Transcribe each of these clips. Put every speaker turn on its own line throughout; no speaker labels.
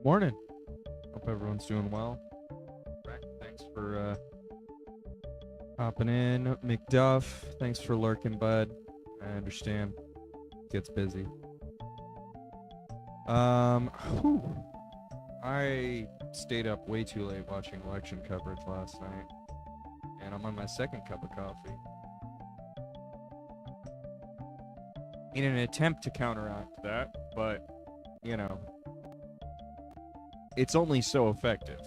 Morning. Hope everyone's doing well. Breck, thanks for hopping in. McDuff, thanks for lurking, bud. I understand. Gets busy. Whew. I stayed up way too late watching election coverage last night, and I'm on my second cup of coffee. In an attempt to counteract that, but, you know, it's only so effective.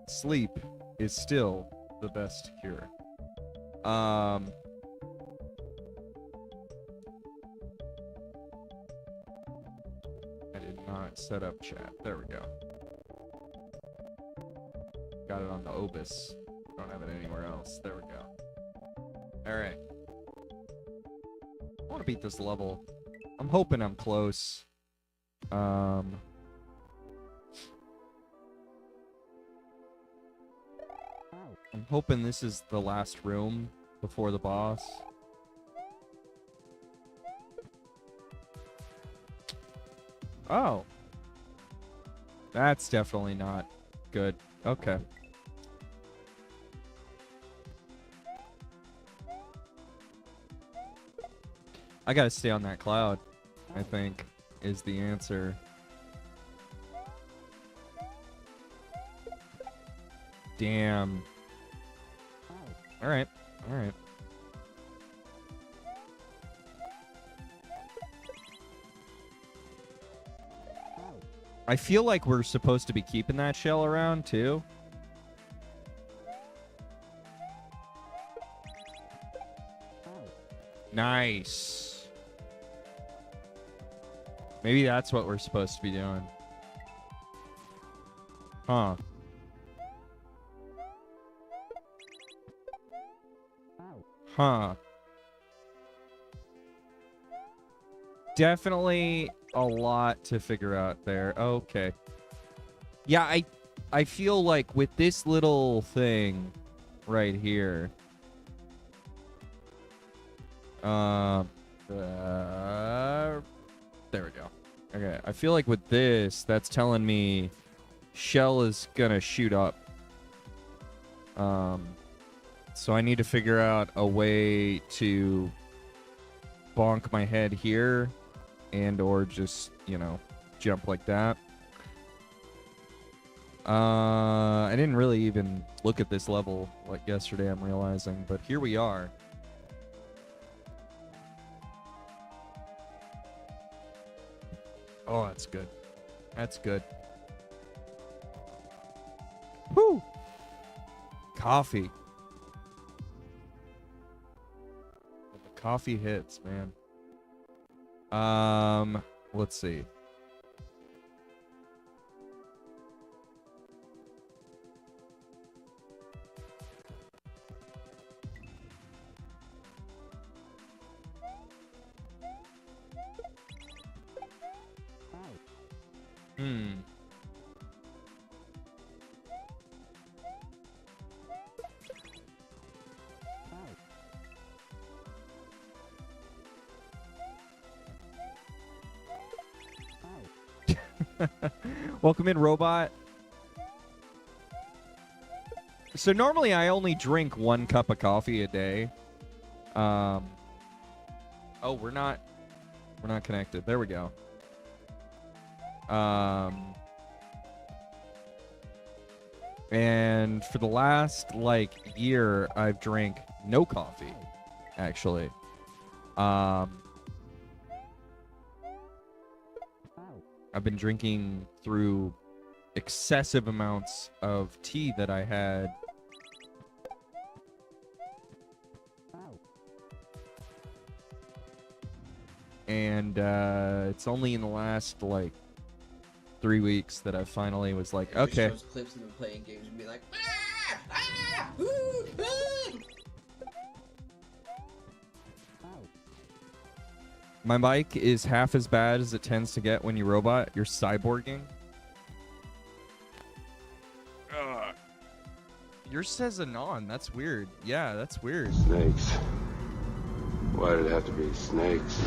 Sleep is still the best cure. I did not set up chat. There we go. Got it on the Obis. Don't have it anywhere else. There we go. Alright. I want to beat this level. I'm hoping I'm close. I'm hoping this is the last room before the boss. Oh. That's definitely not good. Okay. I gotta stay on that cloud, I think, is the answer. Damn. Alright, alright. I feel like we're supposed to be keeping that shell around, too. Nice. Maybe that's what we're supposed to be doing. Huh. Huh. Definitely a lot to figure out there. Okay. Yeah, I feel like with this little thing right here. There we go. Okay, I feel like with this, that's telling me shell is gonna shoot up. So I need to figure out a way to bonk my head here and or just, you know, jump like that. I didn't really even look at this level like yesterday, I'm realizing, but here we are. Oh, that's good. That's good. Whew! Coffee. The coffee hits, man. Let's see. Welcome in, robot. So normally I only drink 1 cup of coffee a day. Oh, we're not connected. There we go. And for the last like year, I've drank no coffee, actually. I've been drinking through excessive amounts of tea that I had. And it's only in the last like 3 weeks that I finally was like, okay.
Shows clips of them playing games and be like, ah, ah, ooh, ah.
My mic is half as bad as it tends to get when you robot. You're cyborging. Yours says anon. That's weird. Yeah, that's weird.
Snakes. Why did it have to be snakes?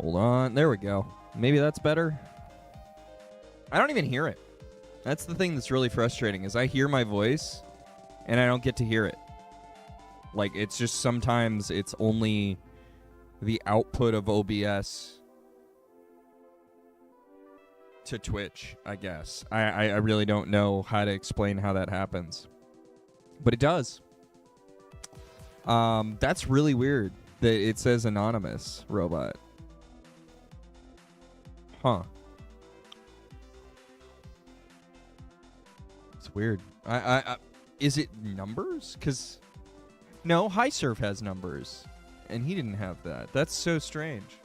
Hold on. There we go. Maybe that's better. I don't even hear it. That's the thing that's really frustrating is I hear my voice and I don't get to hear it. Like, it's just sometimes it's only the output of OBS to Twitch, I guess. I really don't know how to explain how that happens. But it does. That's really weird that it says anonymous robot. Huh. It's weird. Is it numbers? Because no, HiSurf has numbers, and he didn't have that. That's so strange.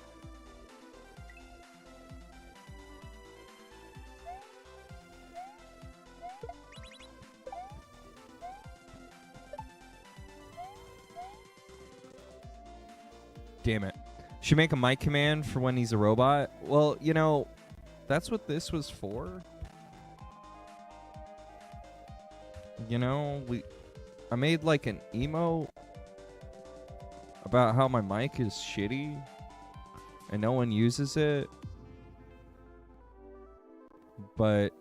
Damn it. Should make a mic command for when he's a robot. Well, you know, that's what this was for. You know, I made like an emo about how my mic is shitty and no one uses it. But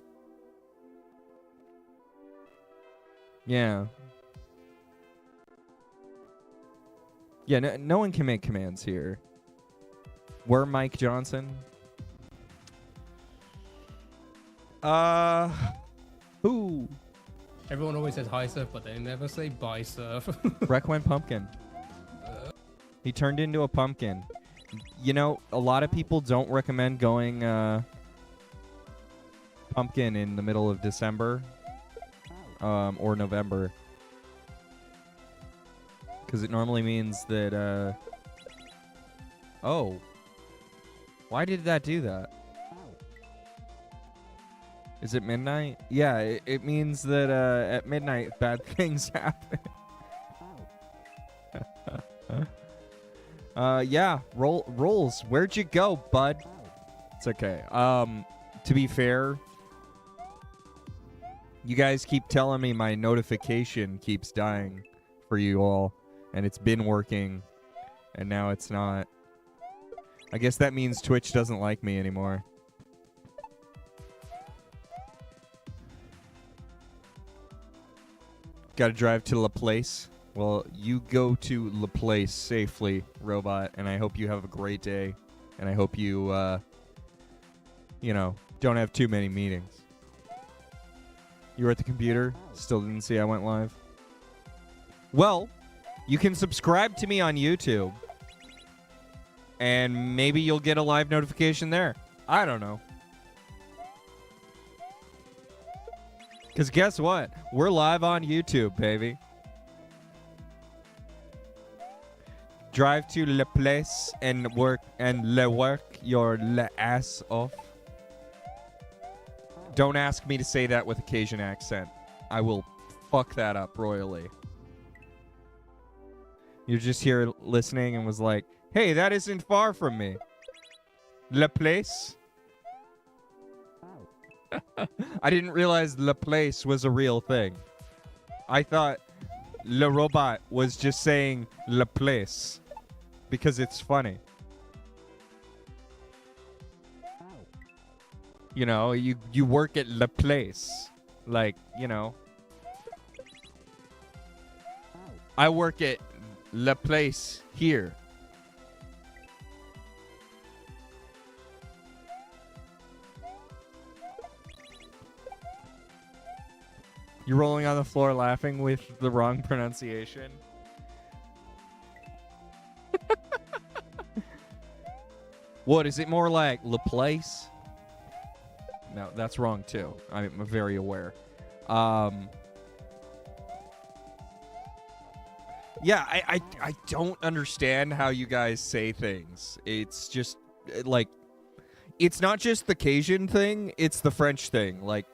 yeah. Yeah, no one can make commands here. We're Mike Johnson. Who?
Everyone always says hi surf, but they never say bye surf.
Rec went pumpkin. He turned into a pumpkin. You know, a lot of people don't recommend going pumpkin in the middle of December or November. Because it normally means that, oh. Why did that do that? Is it midnight? Yeah, it means that at midnight bad things happen. Yeah, rolls. Where'd you go, bud? It's okay. To be fair, you guys keep telling me my notification keeps dying for you all. And it's been working, and now it's not. I guess that means Twitch doesn't like me anymore. Gotta drive to La Place. Well, you go to La Place safely, robot, and I hope you have a great day. And I hope you, you know, don't have too many meetings. You were at the computer? Still didn't see I went live? Well, you can subscribe to me on YouTube. And maybe you'll get a live notification there. I don't know. Because guess what? We're live on YouTube, baby. Drive to Le Place and work your ass off. Don't ask me to say that with a Cajun accent. I will fuck that up royally. You're just here listening and was like, hey, that isn't far from me. Le Place? I didn't realize Le Place was a real thing. I thought Le Robot was just saying Le Place because it's funny. You know, you work at Le Place. Like, you know. I work at Le Place here. You're rolling on the floor laughing with the wrong pronunciation. What, is it more like Le Place? No, that's wrong too. I'm very aware. Yeah, I don't understand how you guys say things. It's just, like, it's not just the Cajun thing, it's the French thing. Like,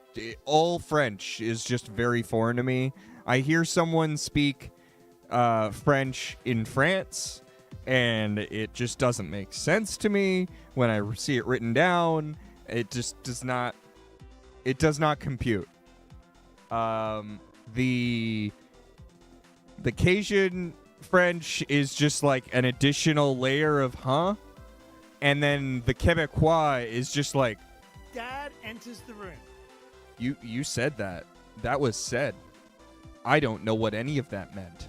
all French is just very foreign to me. I hear someone speak French in France, and it just doesn't make sense to me. When I see it written down, it just does not compute. The Cajun French is just like an additional layer of huh, And then the Quebecois is just like,
Dad enters the room.
you said that. That was said. I don't know what any of that meant.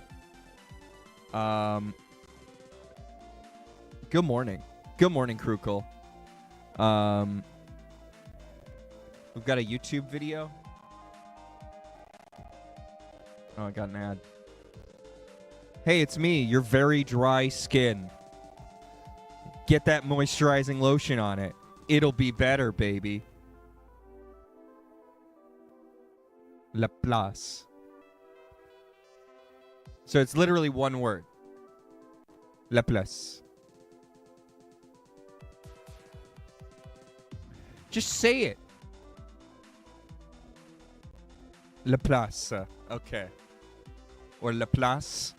Good morning. Good morning, Krukul. We've got a YouTube video. Oh, I got an ad. Hey, it's me, your very dry skin. Get that moisturizing lotion on it. It'll be better, baby. La Place. So it's literally one word. La Place. Just say it. La Place. Okay. Or La Place.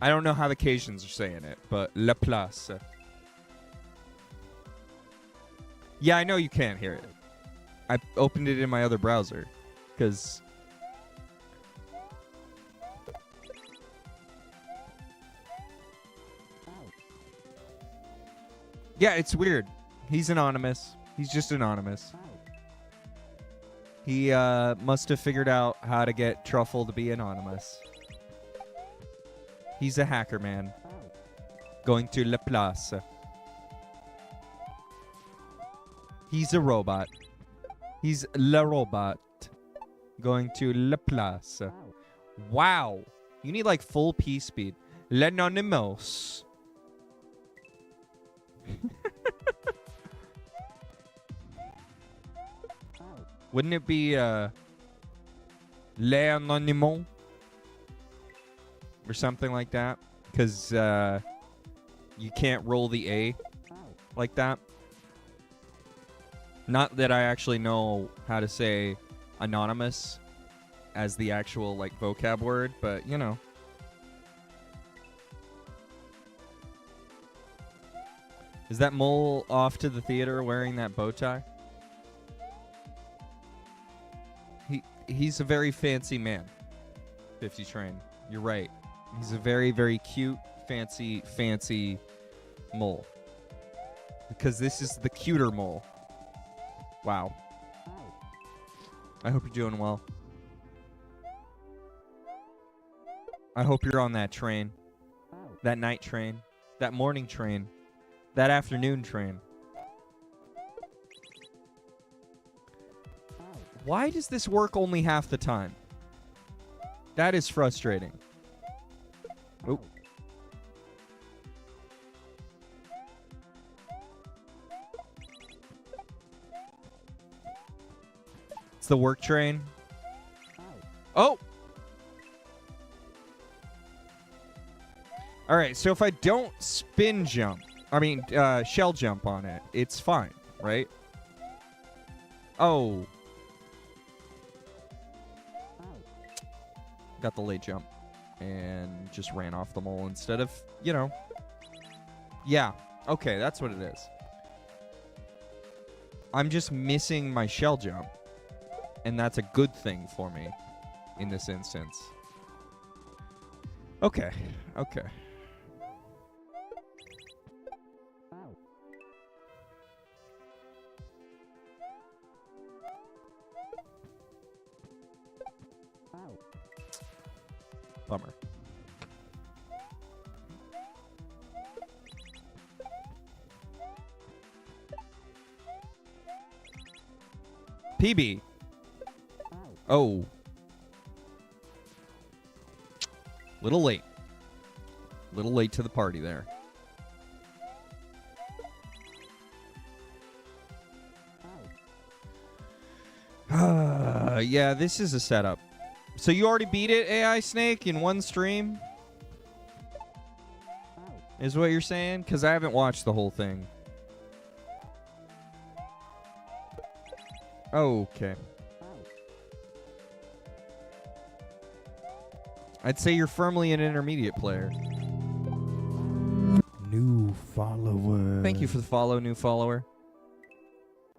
I don't know how the Cajuns are saying it, but La Place. Yeah, I know you can't hear it. I opened it in my other browser. Because... yeah, it's weird. He's anonymous. He's just anonymous. He must have figured out how to get Truffle to be anonymous. He's a hacker man. Going to La Place. He's a robot. He's Le Robot. Going to La Place. Wow. You need like full P speed. L'Anonymous. Wouldn't it be L'Anonymous? Or something like that? Because you can't roll the A like that. Not that I actually know how to say anonymous as the actual like vocab word, but you know. Is that mole off to the theater wearing that bow tie? He's a very fancy man. 50 Train. You're right. He's a very, very cute, fancy mole. Because this is the cuter mole. Wow. I hope you're doing well. I hope you're on that train. That night train. That morning train. That afternoon train. Why does this work only half the time? That is frustrating. Oh. It's the work train. Oh! Alright, so if I don't spin jump, shell jump on it, it's fine, right? Oh. Got the late jump and just ran off the mole instead of, you know. Yeah, okay, that's what it is. I'm just missing my shell jump, and that's a good thing for me in this instance. Okay, okay. Bummer. PB. Oh. Little late. Little late to the party there. Yeah, this is a setup. So you already beat it, AI Snake, in one stream? Is what you're saying? Because I haven't watched the whole thing. Okay. I'd say you're firmly an intermediate player.
New follower.
Thank you for the follow, new follower.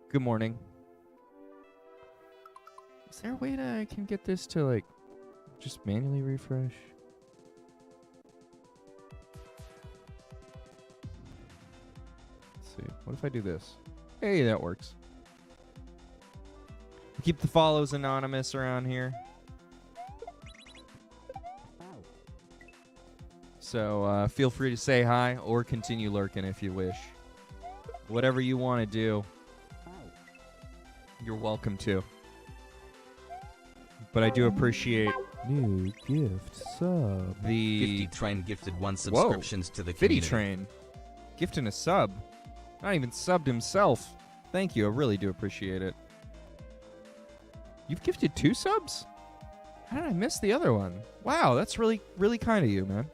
Good morning. Is there a way that I can get this to, like, just manually refresh? What if I do this? Hey, that works. Keep the follows anonymous around here. So feel free to say hi or continue lurking if you wish. Whatever you want to do, you're welcome to. But I do appreciate
New gift sub.
the
50 Train gifted 1 subscriptions to the
Fitty
community.
Train gifting a sub. Not even subbed himself. Thank you. I really do appreciate it. You've gifted 2 subs? How did I miss the other one? Wow, that's really, really kind of you, man.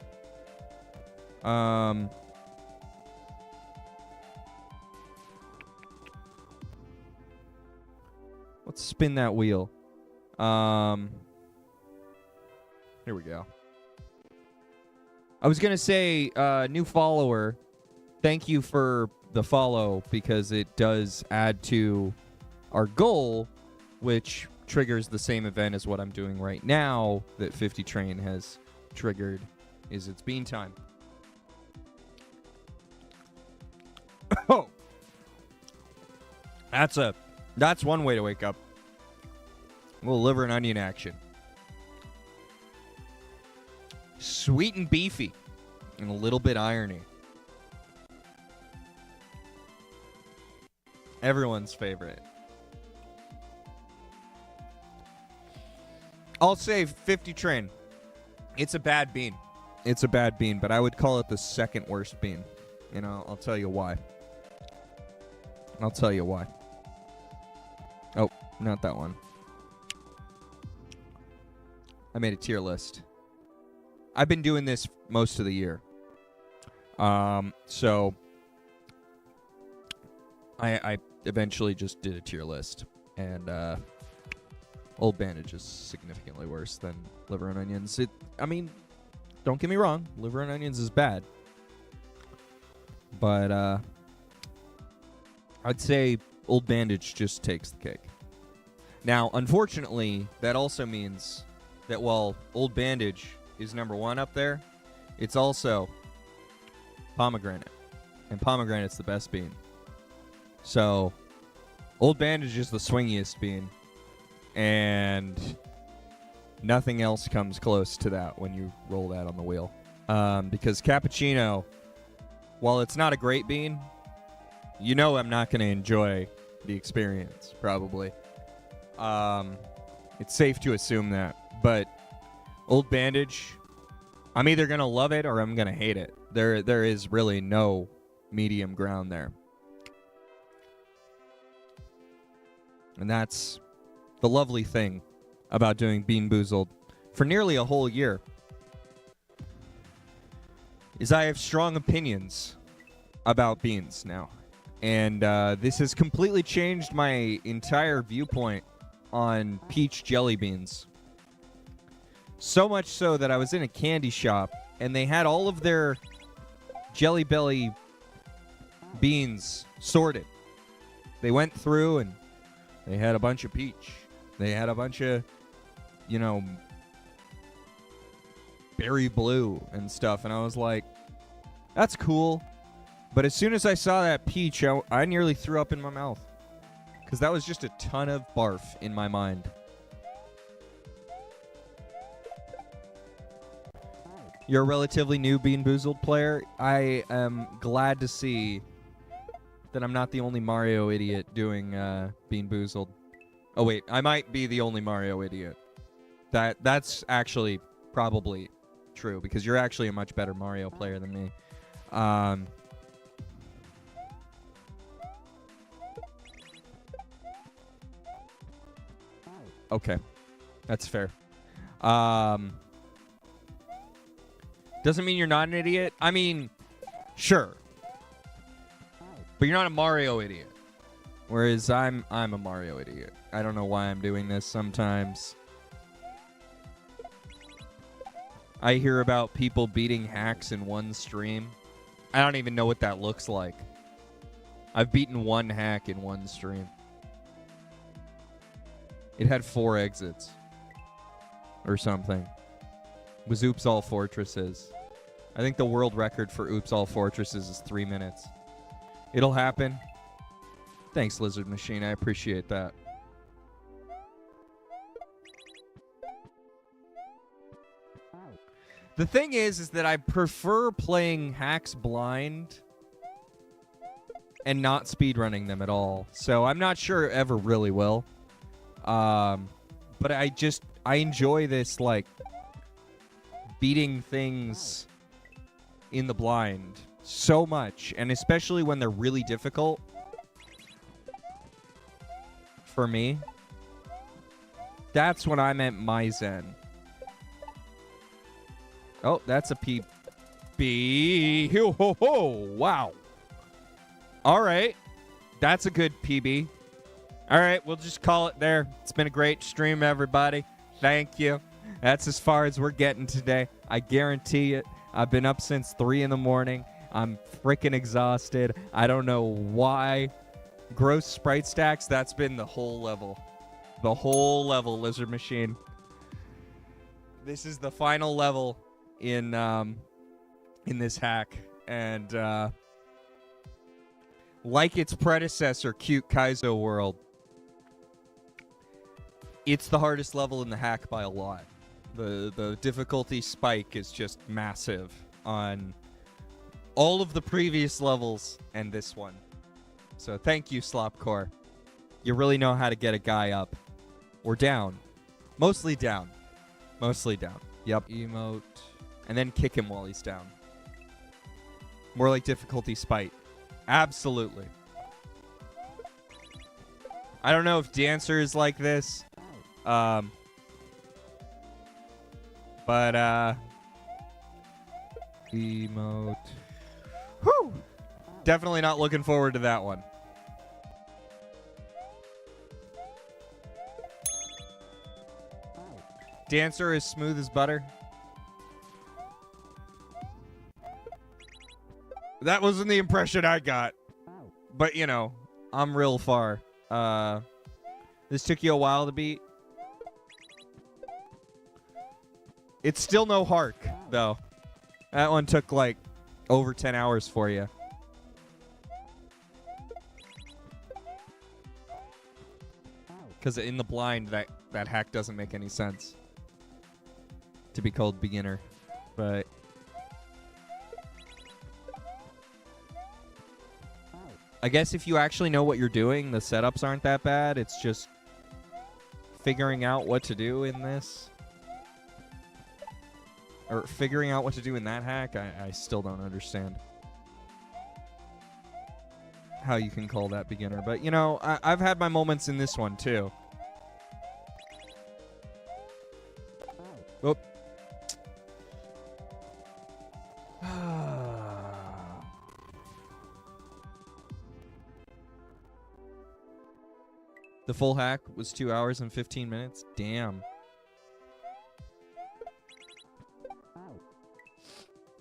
Let's spin that wheel. Here we go. I was going to say, new follower, thank you for the follow because it does add to our goal, which triggers the same event as what I'm doing right now that 50 Train has triggered, is it's bean time. Oh! That's one way to wake up. A little liver and onion action. Sweet and beefy. And a little bit irony. Everyone's favorite. I'll say 50 Train. It's a bad bean. It's a bad bean, but I would call it the second worst bean. You know, I'll tell you why. I'll tell you why. Oh, not that one. I made a tier list. I've been doing this most of the year. So I eventually just did a tier list. And Old Bandage is significantly worse than Liver and Onions. I mean, don't get me wrong. Liver and Onions is bad. But I'd say Old Bandage just takes the cake. Now, unfortunately, that also means that while Old Bandage is number 1 up there, it's also Pomegranate. And Pomegranate's the best bean. So, Old Bandage is the swingiest bean. And nothing else comes close to that when you roll that on the wheel. Because Cappuccino, while it's not a great bean, you know I'm not going to enjoy the experience, probably. It's safe to assume that. But Old Bandage, I'm either going to love it or I'm going to hate it. There is really no medium ground there. And that's the lovely thing about doing Bean Boozled for nearly a whole year, is I have strong opinions about beans now. And this has completely changed my entire viewpoint on peach jelly beans. So much so that I was in a candy shop and they had all of their Jelly Belly beans sorted. They went through and they had a bunch of peach. They had a bunch of, berry blue and stuff. And I was like, that's cool. But as soon as I saw that peach, I nearly threw up in my mouth. Because that was just a ton of barf in my mind. You're a relatively new Bean Boozled player. I am glad to see that I'm not the only Mario idiot doing Bean Boozled. Oh, wait. I might be the only Mario idiot. That's actually probably true, because you're actually a much better Mario player than me. Okay. That's fair. Doesn't mean you're not an idiot. I mean, sure. But you're not a Mario idiot. Whereas I'm a Mario idiot. I don't know why I'm doing this sometimes. I hear about people beating hacks in one stream. I don't even know what that looks like. I've beaten one hack in one stream. It had 4 exits. Or something. It was Oops All Fortresses. I think the world record for Oops All Fortresses is 3 minutes. It'll happen. Thanks, Lizard Machine. I appreciate that. The thing is that I prefer playing hacks blind and not speedrunning them at all. So I'm not sure it ever really will. But I enjoy this, like, beating things in the blind so much. And especially when they're really difficult. For me. That's when I'm at my zen. Oh, that's a PB. Ho, ho, ho. Wow. All right. That's a good PB. All right, we'll just call it there. It's been a great stream, everybody. Thank you. That's as far as we're getting today. I guarantee it. I've been up since 3 in the morning. I'm freaking exhausted. I don't know why. Gross sprite stacks, that's been the whole level. The whole level, Lizard Machine. This is the final level in this hack, and like its predecessor, Cute Kaizo World, it's the hardest level in the hack by a lot. The difficulty spike is just massive on all of the previous levels and this one. So thank you, Slopcore. You really know how to get a guy up or down. Mostly down. Mostly down. Yep. Emote. And then kick him while he's down. More like difficulty spite. Absolutely. I don't know if Dancer is like this. But emote. Whew. Definitely not looking forward to that one. Dancer is smooth as butter. That wasn't the impression I got. But, you know, I'm real far. This took you a while to beat. It's still no Hark, though. That one took, like, over 10 hours for you. Because in the blind, that hack doesn't make any sense to be called beginner. But I guess if you actually know what you're doing, the setups aren't that bad. It's just figuring out what to do in this. Or figuring out what to do in that hack, I still don't understand how you can call that beginner. But, you know, I've had my moments in this one, too. Oop. The full hack was 2 hours and 15 minutes. Damn.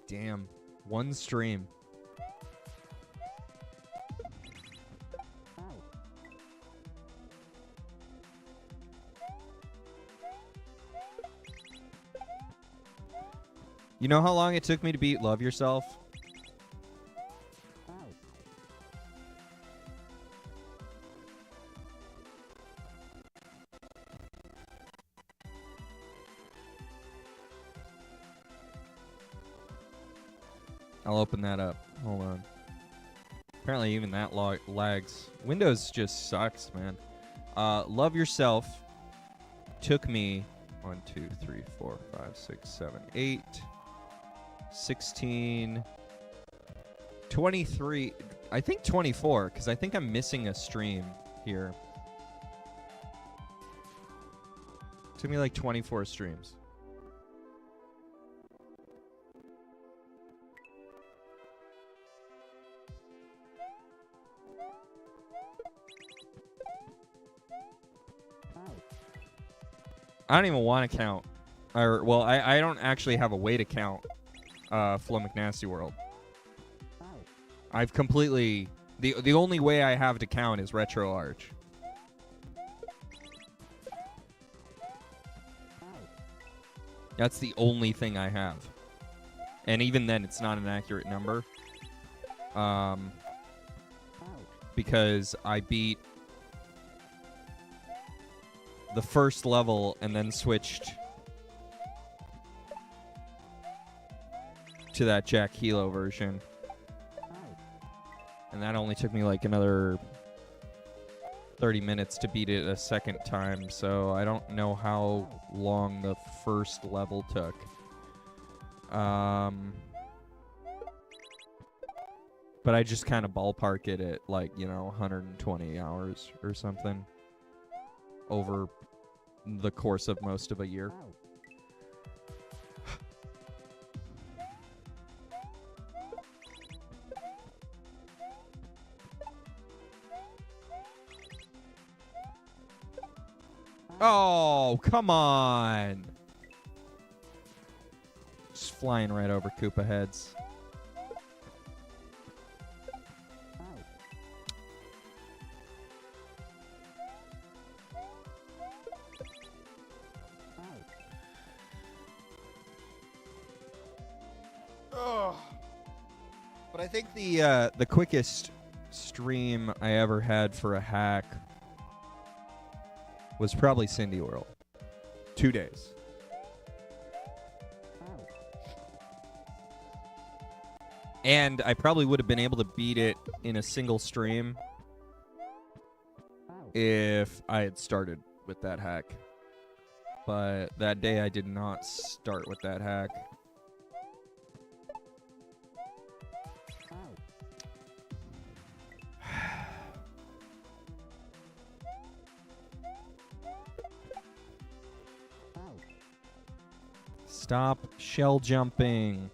Damn. One stream. You know how long it took me to beat Love Yourself? I'll open that up. Hold on. Apparently even that lags. Windows just sucks, man. Love Yourself took me 1, 2, 3, 4, 5, 6, 7, 8, 16, 23, I think 24, because I think I'm missing a stream here. Took me like 24 streams. I don't even want to count. Or, well, I don't actually have a way to count Flo McNasty World. I've completely... The only way I have to count is Retro Arch. That's the only thing I have. And even then, it's not an accurate number. because I beat the first level and then switched to that Jack Hilo version. And that only took me like another 30 minutes to beat it a second time, so I don't know how long the first level took. But I just kind of ballpark it at like, 120 hours or something over the course of most of a year. Oh, come on. Just flying right over Koopa heads. But I think the quickest stream I ever had for a hack was probably Cindy World. 2 days. And I probably would have been able to beat it in a single stream if I had started with that hack. But that day I did not start with that hack. Stop shell jumping.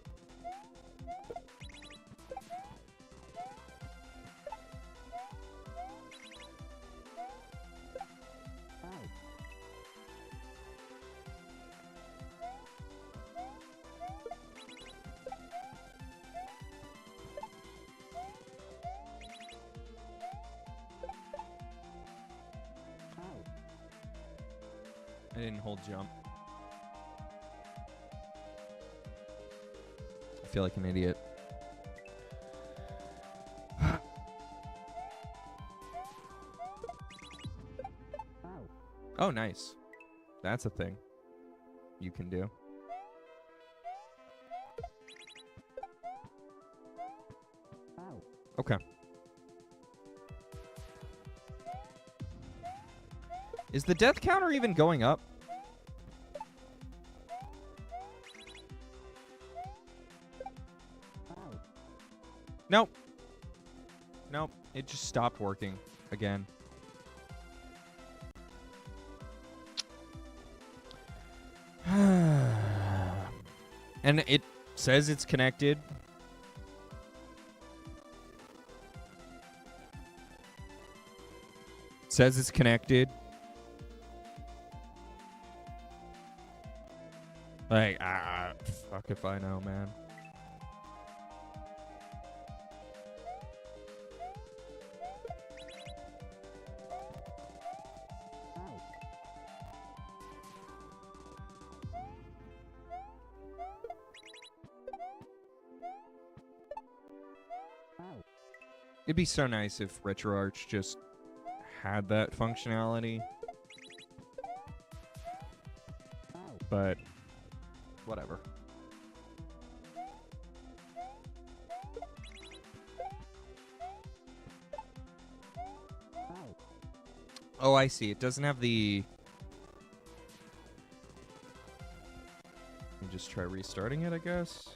I didn't hold jump. I feel like an idiot. Oh, nice. That's a thing you can do. Okay. Is the death counter even going up? Nope. Nope. It just stopped working again. And it says it's connected. It says it's connected. Like, fuck if I know, man. It'd be so nice if RetroArch just had that functionality. But whatever. Oh, I see. It doesn't have the... Let me just try restarting it, I guess.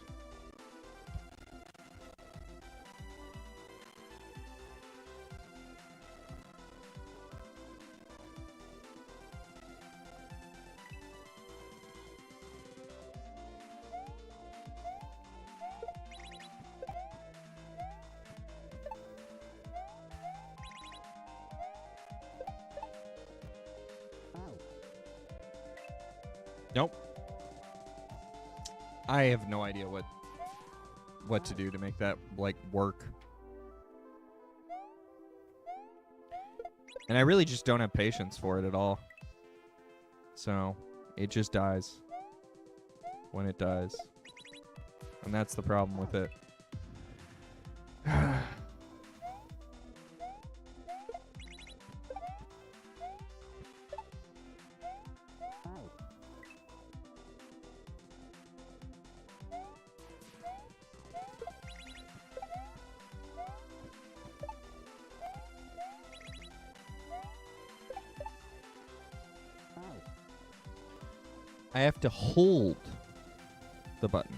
Nope. I have no idea what to do to make that, like, work. And I really just don't have patience for it at all. So, it just dies when it dies. And that's the problem with it. I have to hold the button.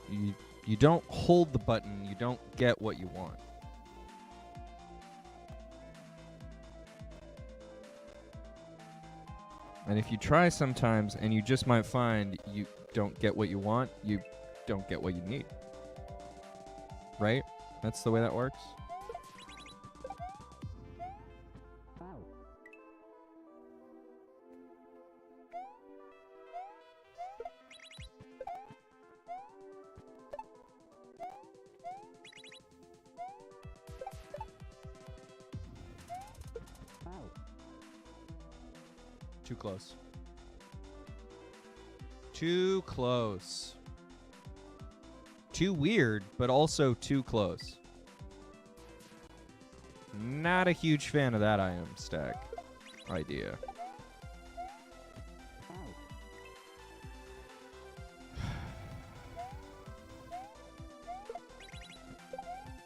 You don't hold the button, you don't get what you want. And if you try sometimes and you just might find you don't get what you want, you don't get what you need. Right? That's the way that works. Too close. Too close. Too weird, but also too close. Not a huge fan of that item stack idea.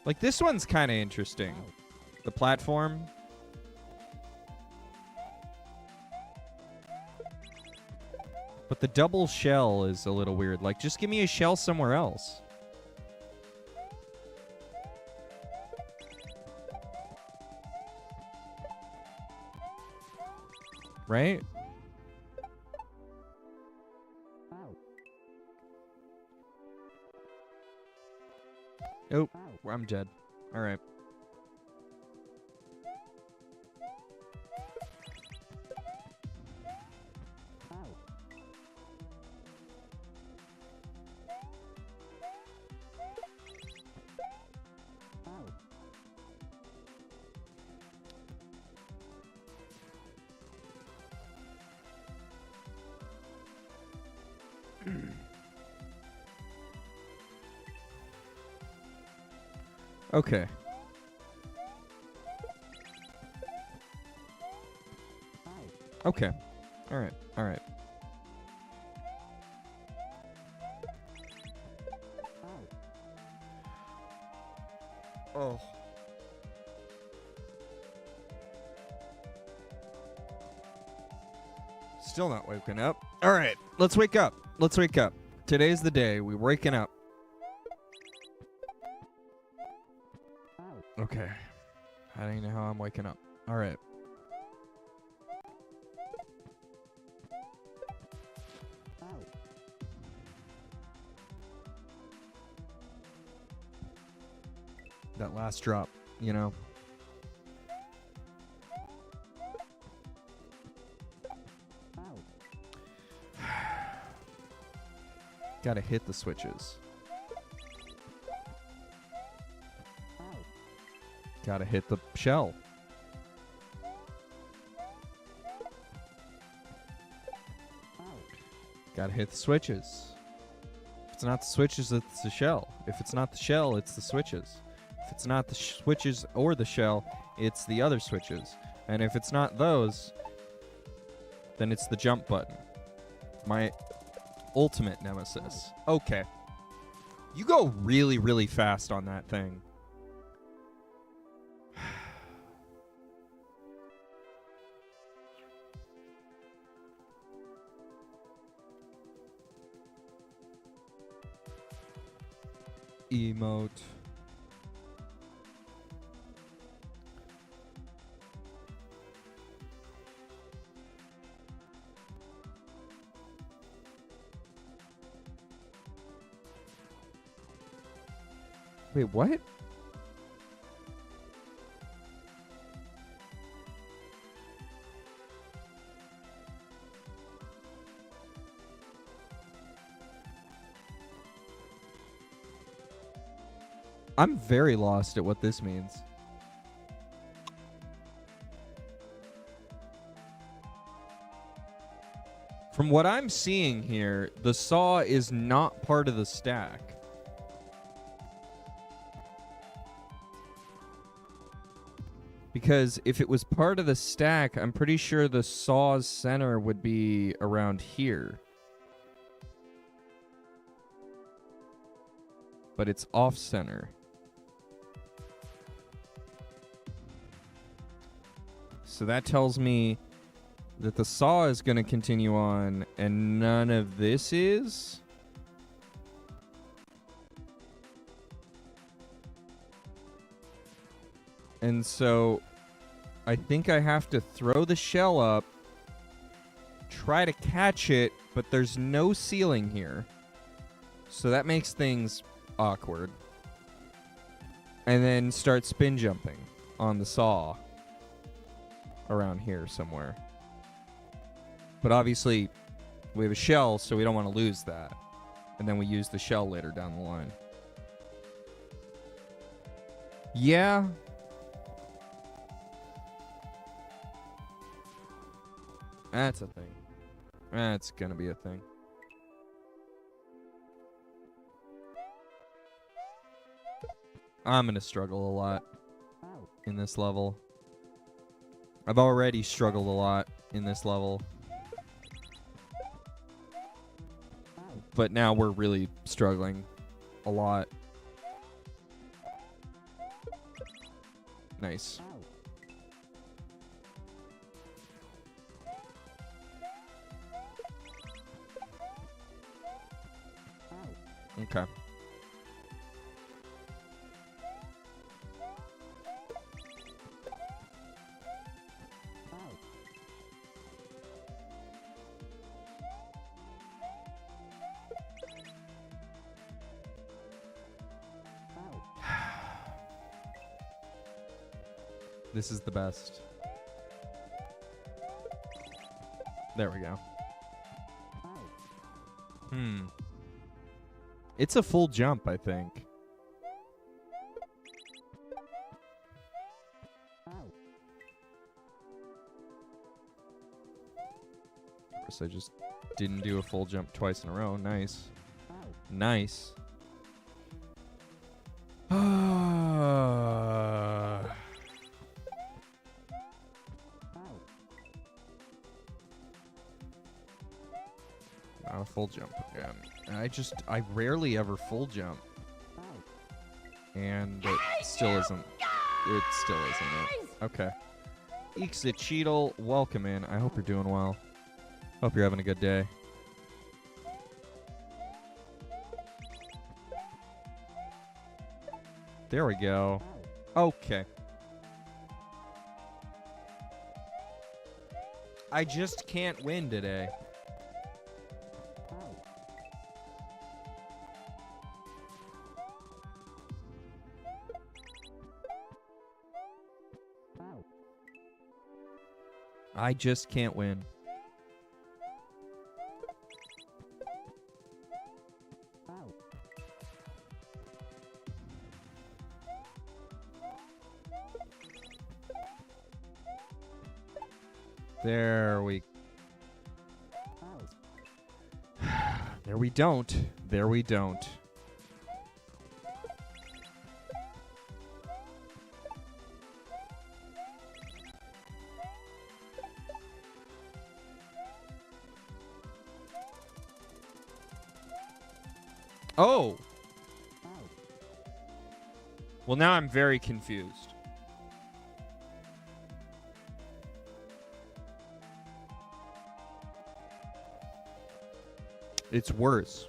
Like, this one's kind of interesting. The platform. But the double shell is a little weird. Like, just give me a shell somewhere else. Right? Oh, I'm dead. All right. Okay. Okay. All right. All right. Oh. Still not waking up. All right. Let's wake up. Let's wake up. Today's the day. We're waking up. Okay. I don't even know how I'm waking up. All right. That last drop, you know. Gotta hit the switches. Gotta hit the shell. Gotta hit the switches. If it's not the switches, it's the shell. If it's not the shell, it's the switches. If it's not the switches or the shell, it's the other switches. And if it's not those, then it's the jump button. My ultimate nemesis. Okay. You go really, really fast on that thing. Emote. Wait, what? I'm very lost at what this means. From what I'm seeing here, the saw is not part of the stack. Because if it was part of the stack, I'm pretty sure the saw's center would be around here. But it's off center. So that tells me that the saw is going to continue on and none of this is? And so I think I have to throw the shell up, try to catch it, but there's no ceiling here. So that makes things awkward. And then start spin jumping on the saw around here somewhere. But obviously, we have a shell, so we don't want to lose that. And then we use the shell later down the line. Yeah. That's a thing. That's gonna be a thing. I'm gonna struggle a lot in this level. I've already struggled a lot in this level. But now we're really struggling a lot. Nice. Okay. This is the best. There we go. It's a full jump, I think. Of course, I just didn't do a full jump twice in a row. Nice. Nice. Not a full jump again. I rarely ever full jump. And it still isn't. It still isn't it. Okay. Eeksit Cheetle, welcome in. I hope you're doing well. Hope you're having a good day. There we go. Okay. I just can't win today. I just can't win. There we don't. There we don't. Oh! Well, now I'm very confused. It's worse.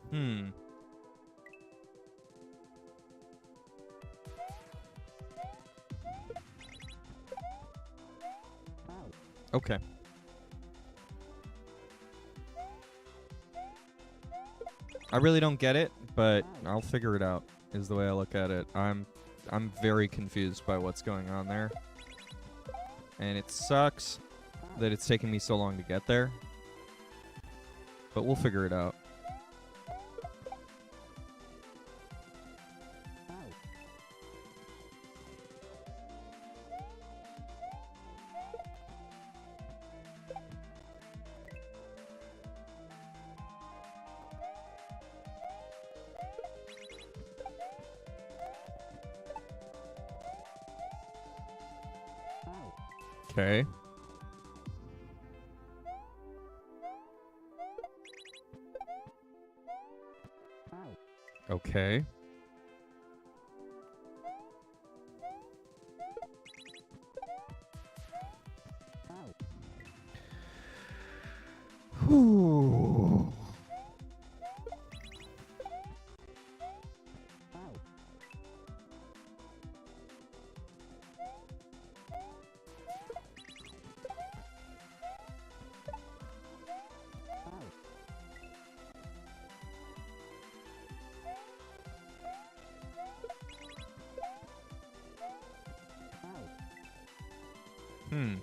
Hmm. Okay. I really don't get it, but I'll figure it out, is the way I look at it. I'm very confused by what's going on there. And it sucks that it's taking me so long to get there. But we'll figure it out. Okay. Okay. Whew. Hmm.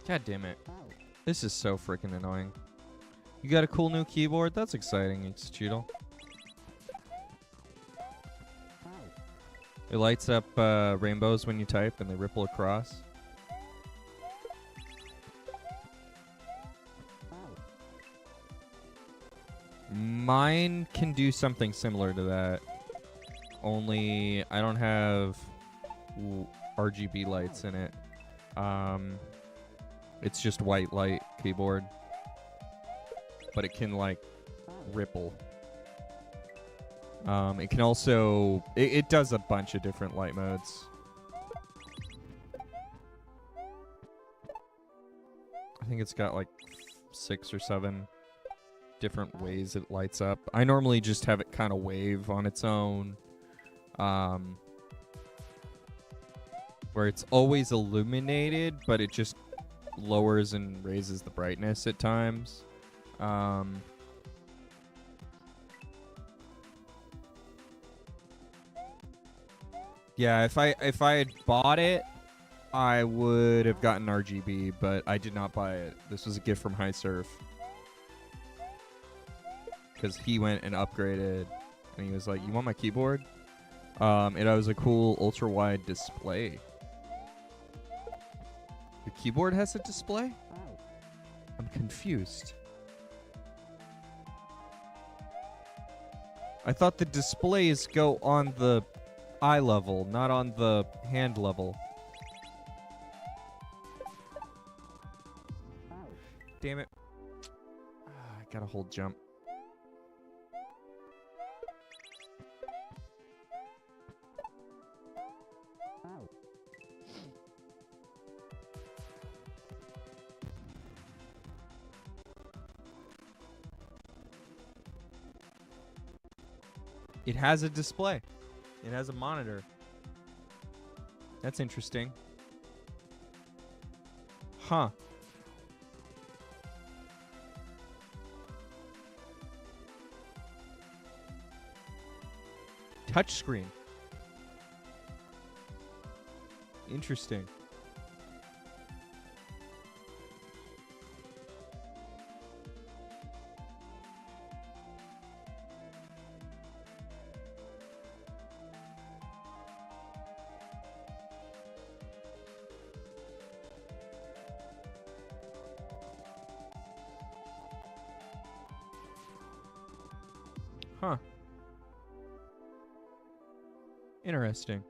God damn it. This is so freaking annoying. You got a cool new keyboard? That's exciting, Cheetle. It lights up rainbows when you type and they ripple across. Mine can do something similar to that. Only I don't have RGB lights in it. It's just white light keyboard. But it can like ripple. It can also it does a bunch of different light modes. I think it's got like 6 or 7 different ways it lights up. I normally just have it kind of wave on its own. Where it's always illuminated, but it just lowers and raises the brightness at times. Yeah, if I had bought it, I would have gotten RGB, but I did not buy it. This was a gift from High Surf. Because he went and upgraded, and he was like, "You want my keyboard?" It was a cool ultra-wide display. The keyboard has a display? I'm confused. I thought the displays go on the eye level, not on the hand level. Damn it. I gotta hold jump. It has a display. It has a monitor. That's interesting. Huh. Touchscreen. Interesting. Huh. Interesting.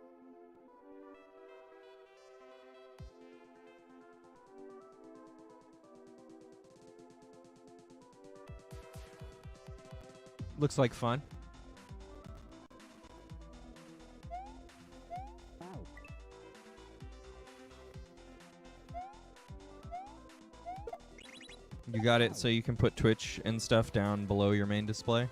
Looks like fun. You got it so you can put Twitch and stuff down below your main display?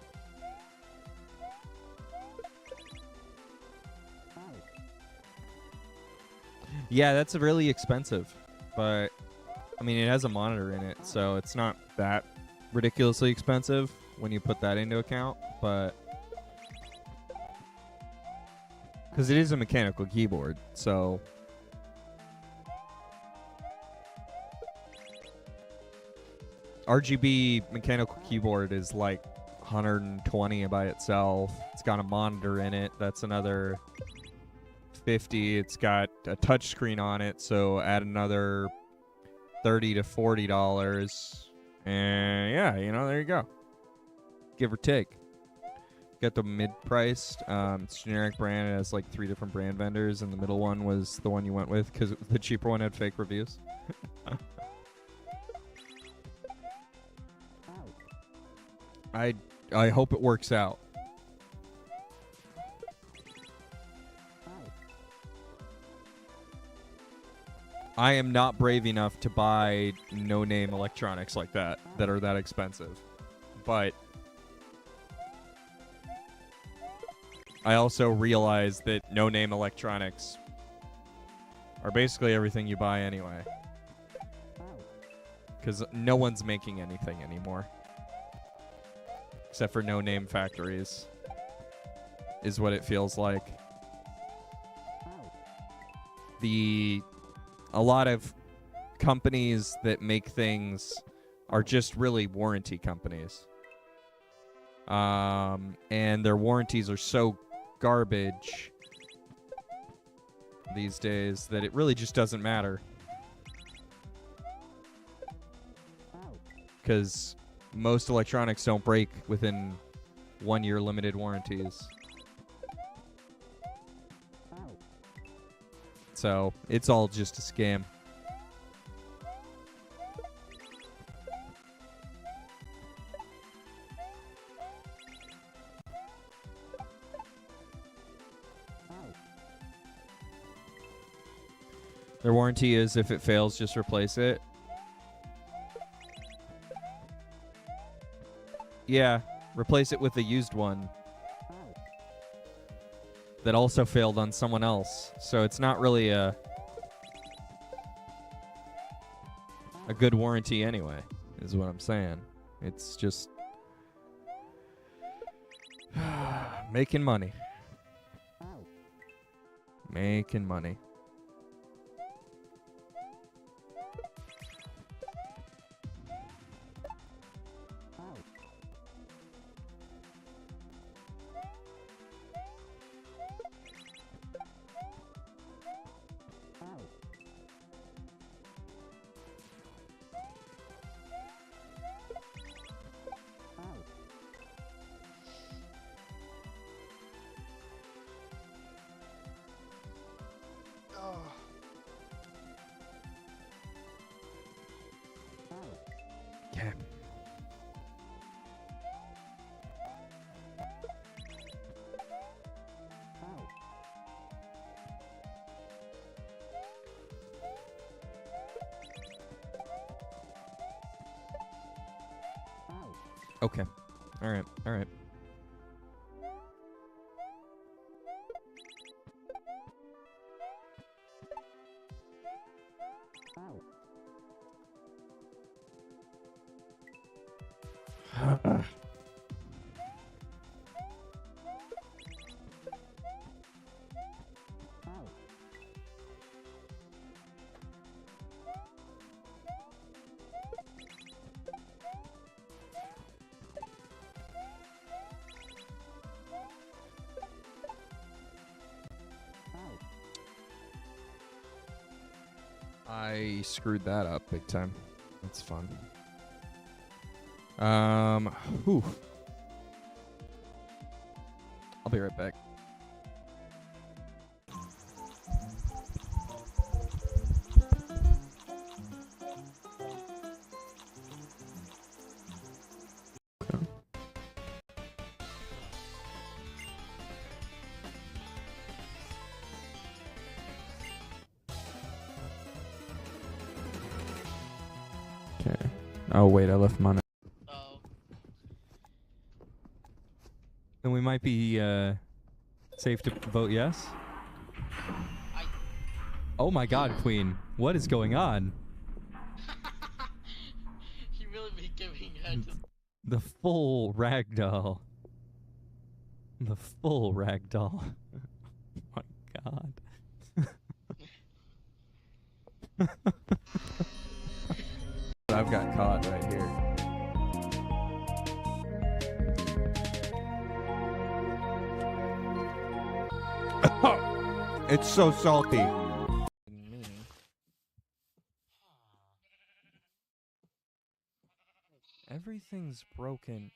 Yeah, that's really expensive. But, I mean, it has a monitor in it, so it's not that ridiculously expensive when you put that into account, but... Because it is a mechanical keyboard, so... RGB mechanical keyboard is like 120 by itself. It's got a monitor in it. That's another 50. It's got a touch screen on it, so add another $30 to $40. And yeah, you know, there you go. Give or take. Got the mid-priced. It's generic brand. It has like 3 different brand vendors, and the middle one was the one you went with because the cheaper one had fake reviews. I hope it works out. I am not brave enough to buy no-name electronics like that are that expensive. But I also realize that no-name electronics are basically everything you buy anyway. Because no one's making anything anymore. Except for no-name factories, is what it feels like. A lot of companies that make things are just really warranty companies. And their warranties are so garbage these days that it really just doesn't matter. Because most electronics don't break within 1 year limited warranties. So, it's all just a scam. Their warranty is if it fails, just replace it. Yeah, replace it with a used one that also failed on someone else. So it's not really a good warranty anyway, is what I'm saying. It's just making money. Making money. Okay. Okay. All right. All right. I screwed that up big time. That's fun. Whew. I'll be right back. Okay. Oh wait, I left mine.
Oh.
Then we might be safe to vote yes. Oh my God, Queen! What is going on?
You really be giving her to
The full ragdoll. The full ragdoll. Oh my God. I've got caught right here. It's so salty. Everything's broken.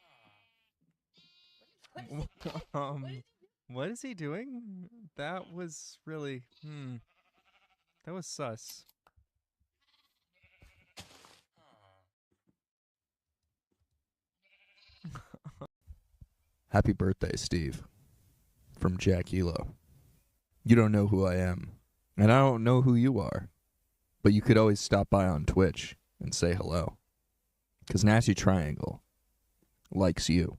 What is he doing? That was really, that was sus. Happy birthday, Steve. From Jack Elo. You don't know who I am, and I don't know who you are, but you could always stop by on Twitch and say hello. Because Nasty Triangle likes you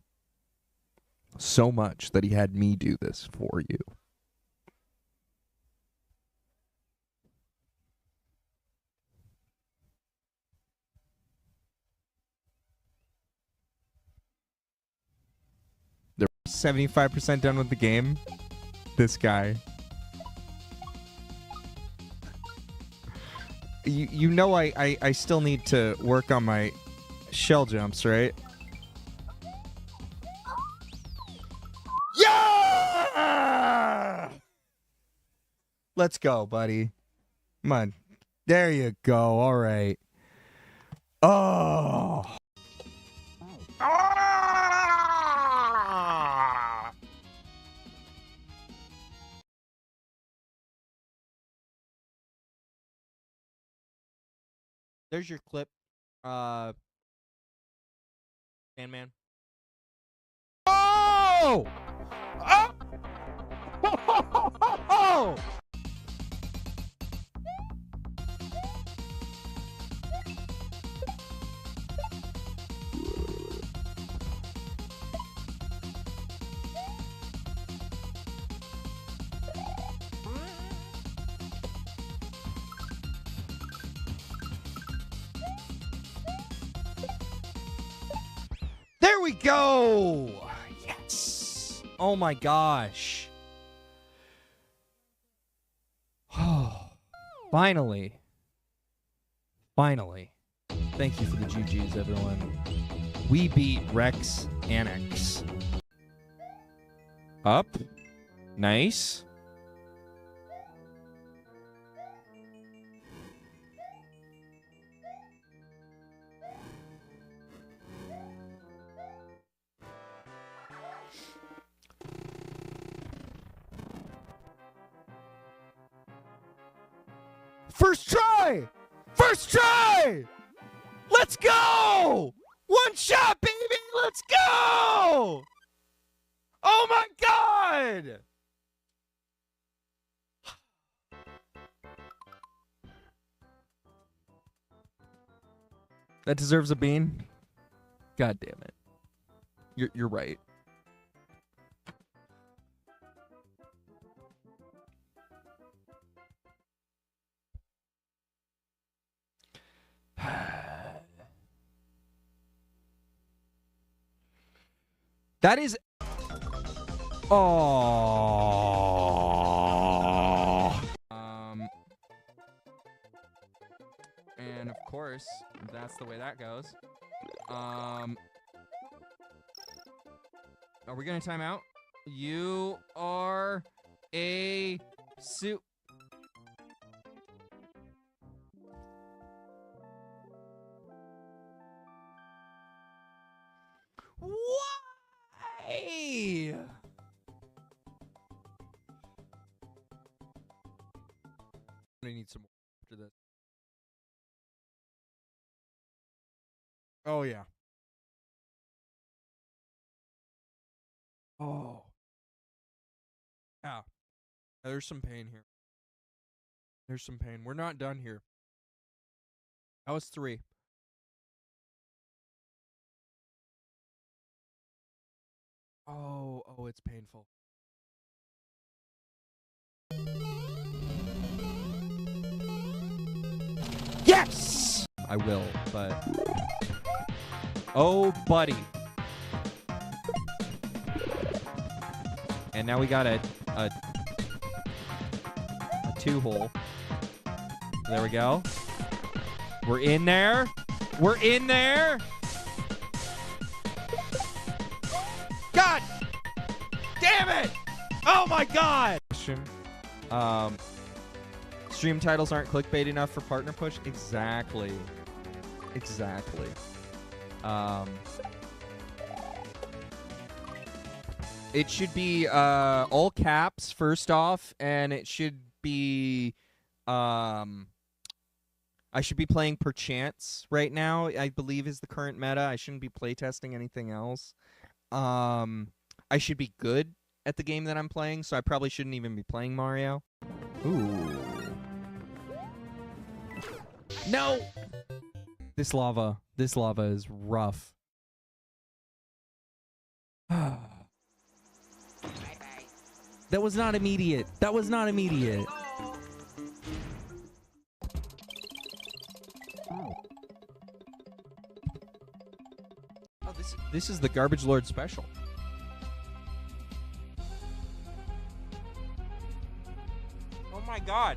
so much that he had me do this for you. They're 75% done with the game. This guy. You know I still need to work on my shell jumps, right? Yeah! Let's go, buddy. Come on. There you go. All right. Oh. Ah! There's your clip. Man. Oh! Oh! Oh! There we go! Yes! Oh my gosh. Oh, finally. Finally. Thank you for the GGs, everyone. We beat Rex Annex. Up. Nice. First try! First try! Let's go! One shot, baby! Let's go! Oh my God! That deserves a bean. God damn it. You're right. That is. Oh. And of course, that's the way that goes. Are we gonna time out? You are a suit. Why? I need some more after this. Oh yeah. Oh. Yeah. There's some pain here. There's some pain. We're not done here. That was 3. Oh, it's painful. Yes! I will, but... Oh, buddy. And now we got a 2-hole. There we go. We're in there. We're in there. God damn it! Oh my god! Stream titles aren't clickbait enough for partner push? Exactly. Exactly. It should be all caps first off, and it should be I should be playing Perchance right now, I believe is the current meta. I shouldn't be playtesting anything else. I should be good at the game that I'm playing, so I probably shouldn't even be playing Mario. Ooh. No! This lava is rough. That was not immediate. That was not immediate. Oh, this is the Garbage Lord special. Oh my god.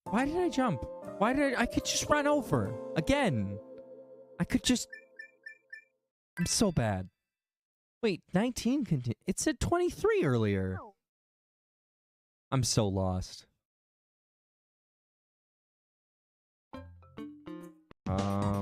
Why did I jump? Why did I could just run over again. I could just... I'm so bad. Wait, 19 continue. It said 23 earlier. I'm so lost. Okay.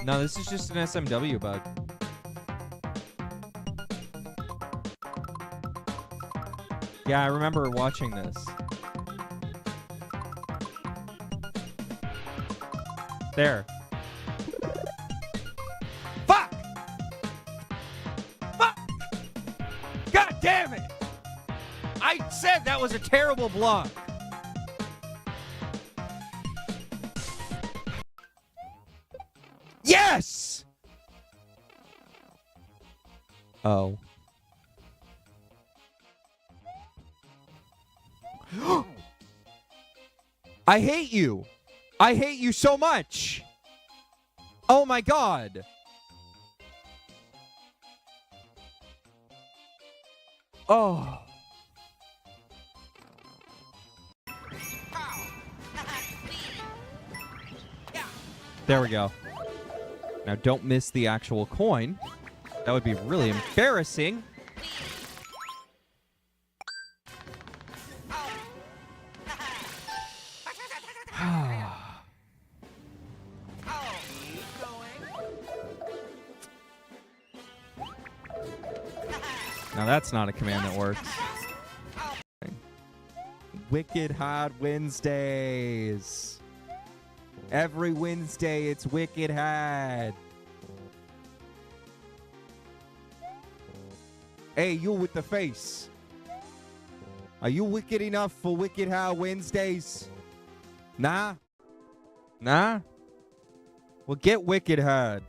No, this is just an SMW bug. Yeah, I remember watching this. There. Fuck! Fuck! God damn it! I said that was a terrible block. Yes! Oh. I hate you. I hate you so much. Oh my god. Oh. There we go. Now don't miss the actual coin. That would be really embarrassing. Now that's not a command that works. Wicked Hard Wednesdays. Every Wednesday it's Wicked Hard. Hey, you with the face. Are you wicked enough for Wicked Hard Wednesdays? Nah? Nah? Well, get wicked hard.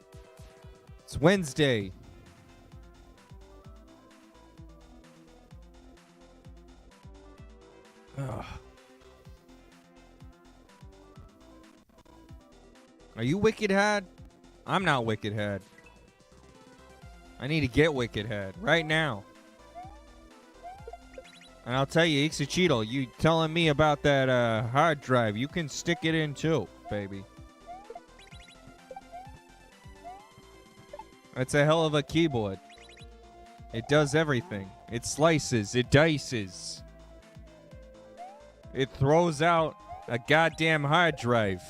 It's Wednesday. Are you Wicked Head? I'm not Wicked Head. I need to get Wicked Head right now. And I'll tell you, Ixachito, you telling me about that hard drive. You can stick it in too, baby. It's a hell of a keyboard. It does everything. It slices. It dices. It throws out a goddamn hard drive.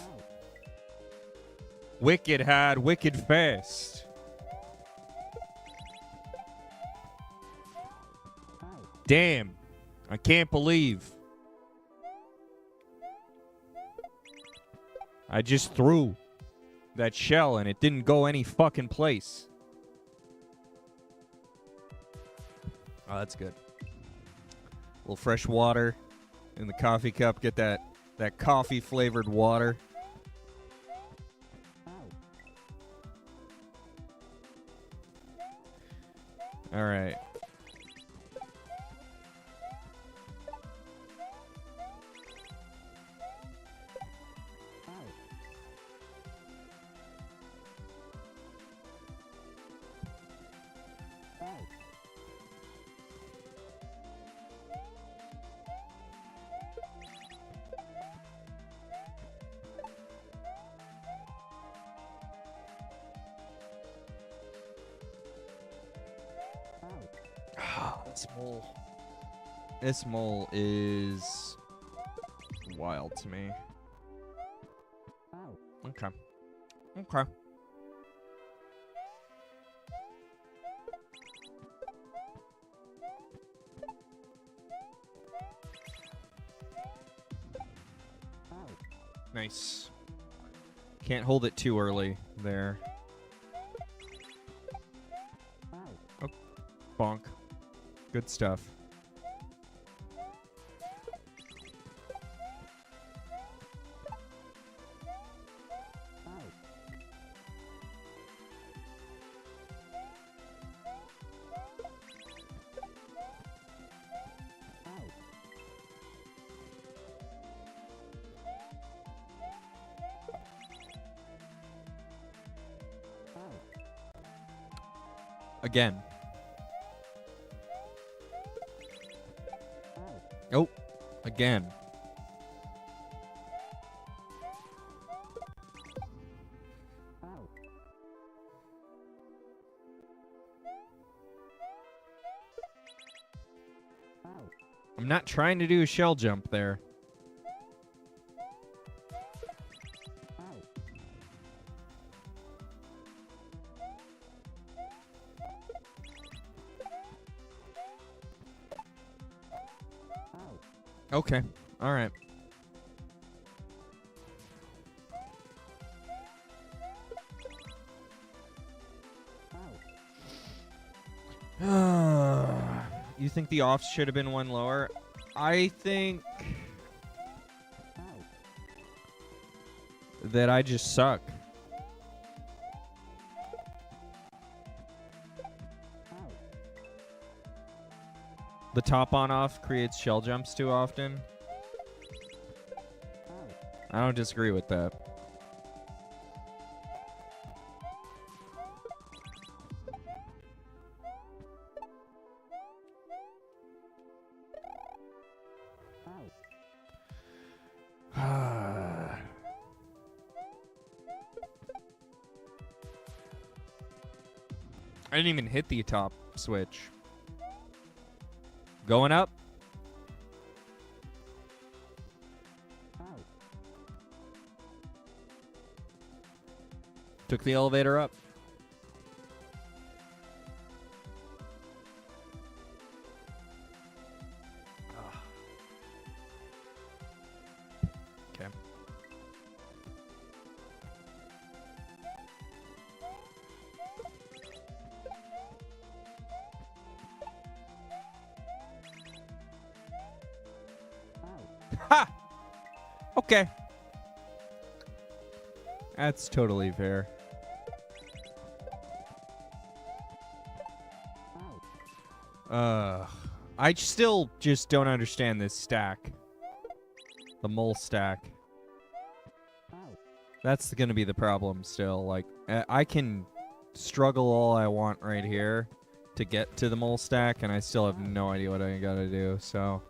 Wicked hard, wicked fast. Damn. I can't believe I just threw that shell and it didn't go any fucking place. Oh, that's good. A little fresh water in the coffee cup. Get that coffee flavored water. All right. This mole is wild to me. Okay. Okay. Nice. Can't hold it too early there. Oh, bonk. Good stuff. Again. Oh, again. I'm not trying to do a shell jump there. Okay. All right. You think the offs should have been one lower? I think that I just suck. The top on off creates shell jumps too often. I don't disagree with that. I didn't even hit the top switch. Going up. Took the elevator up. Okay. Ha! Okay. That's totally fair. I still just don't understand this stack. The mole stack. That's going to be the problem still. Like, I can struggle all I want right here to get to the mole stack, and I still have no idea what I got to do. So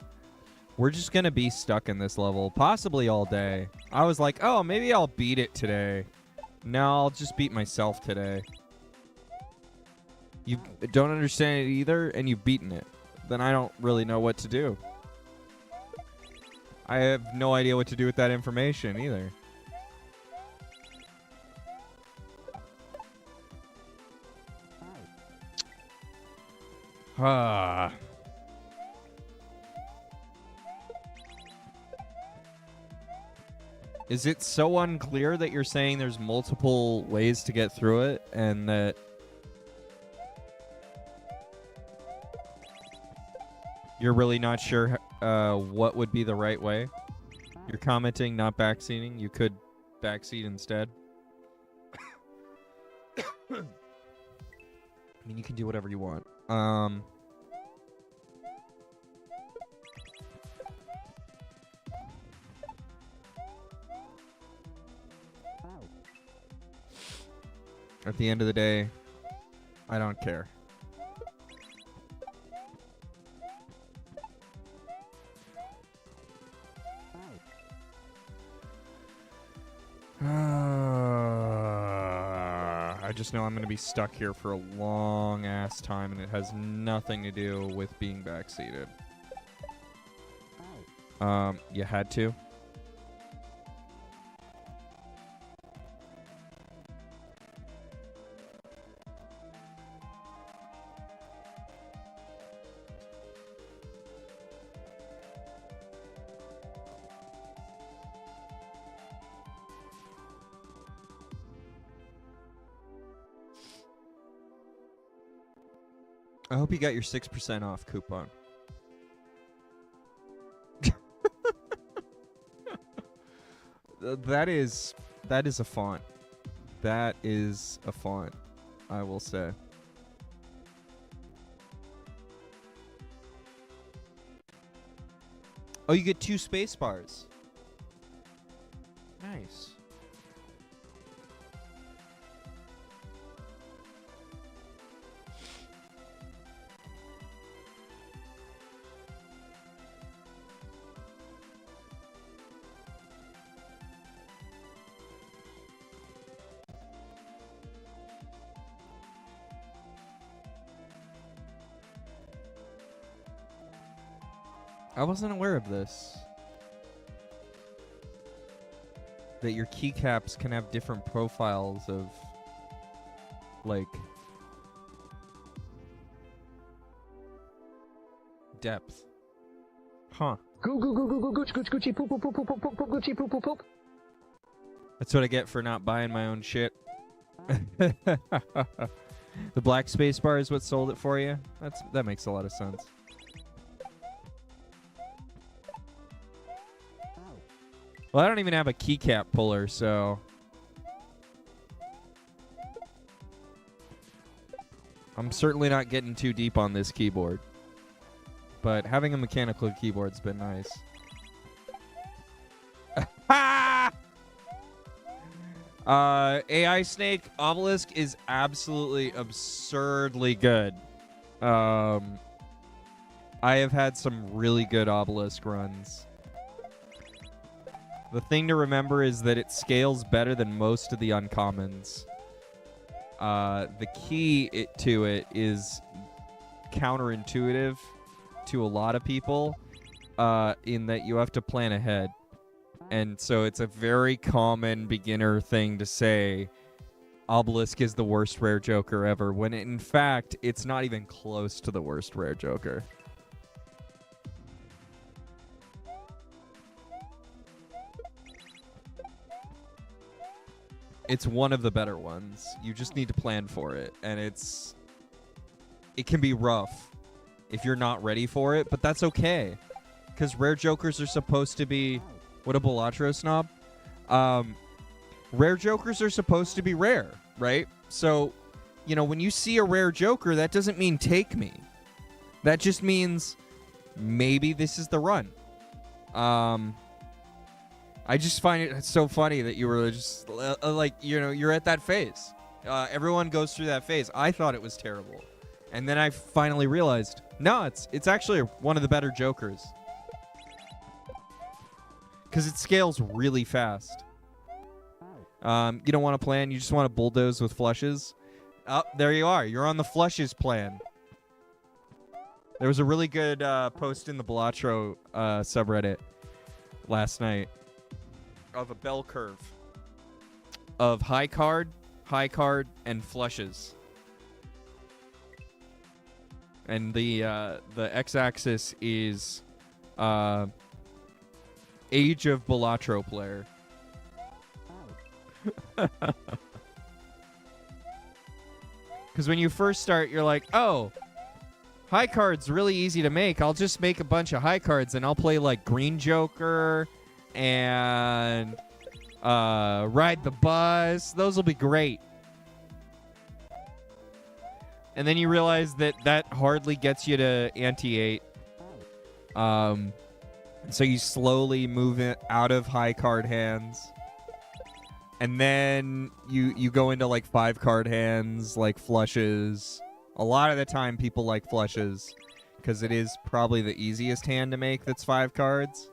we're just going to be stuck in this level, possibly all day. I was like, oh, maybe I'll beat it today. No, I'll just beat myself today. You don't understand it either, and you've beaten it. Then I don't really know what to do. I have no idea what to do with that information either. Ah. Is it so unclear that you're saying there's multiple ways to get through it and that you're really not sure what would be the right way? You're commenting, not backseating. You could backseat instead. I mean, you can do whatever you want. At the end of the day, I don't care. I just know I'm going to be stuck here for a long ass time, and it has nothing to do with being backseated. You had to? I hope you got your 6% off coupon. That is a font. That is a font, I will say. Oh, you get 2 space bars. Nice. I wasn't aware of this. That your keycaps can have different profiles of, like, depth. Huh.
Gucci, poop, poop, poop, poop, poop, poop, Gucci, poop, poop, poop.
That's what I get for not buying my own shit. The black space bar is what sold it for you? That makes a lot of sense. Well, I don't even have a keycap puller, so I'm certainly not getting too deep on this keyboard. But having a mechanical keyboard's been nice. AI Snake Obelisk is absolutely absurdly good. I have had some really good Obelisk runs. The thing to remember is that it scales better than most of the uncommons. The key to it is counterintuitive to a lot of people, in that you have to plan ahead. And so it's a very common beginner thing to say Obelisk is the worst rare Joker ever, when in fact it's not even close to the worst rare Joker. It's one of the better ones. You just need to plan for it, and it can be rough if you're not ready for it, but that's okay, because rare Jokers are supposed to be... What a Balatro snob. Rare Jokers are supposed to be rare, right? So, you know, when you see a rare Joker, that doesn't mean take me. That just means maybe this is the run. I just find it so funny that you were just like, you know, you're at that phase. Everyone goes through that phase. I thought it was terrible. And then I finally realized, no, it's actually one of the better Jokers. Because it scales really fast. You don't want to plan, you just want to bulldoze with flushes. Oh, there you are. You're on the flushes plan. There was a really good post in the Balatro subreddit last night of a bell curve of high card, and flushes. And the x-axis is age of Balatro player. Because when you first start, you're like, oh, high card's really easy to make. I'll just make a bunch of high cards and I'll play like Green Joker and Ride the Bus. Those will be great. And then you realize that hardly gets you to ante-8. So you slowly move it out of high card hands. And then you go into like 5 card hands, like flushes. A lot of the time people like flushes because it is probably the easiest hand to make that's 5 cards.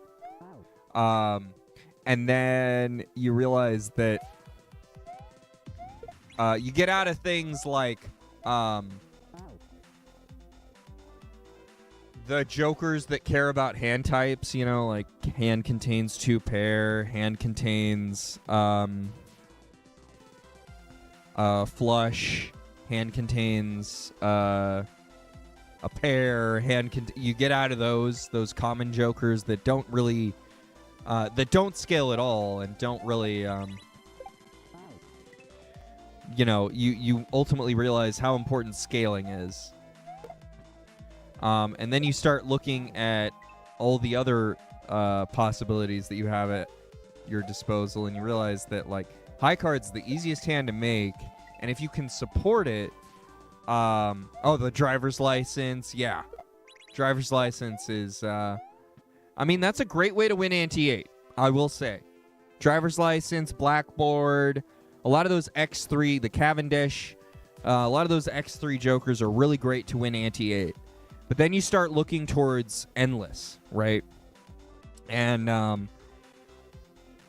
And then you realize that you get out of things like the Jokers that care about hand types, you know, like hand contains 2 pair, hand contains flush, hand contains a pair, you get out of those common Jokers that don't really that don't scale at all and don't really you know, you ultimately realize how important scaling is. And then you start looking at all the other possibilities that you have at your disposal, and you realize that like high card's the easiest hand to make, and if you can support it, the driver's license, yeah, driver's license is, I mean, that's a great way to win ante-8. I will say, driver's license, blackboard, a lot of those X3, the Cavendish, a lot of those X3 Jokers are really great to win ante-8. But then you start looking towards endless, right? And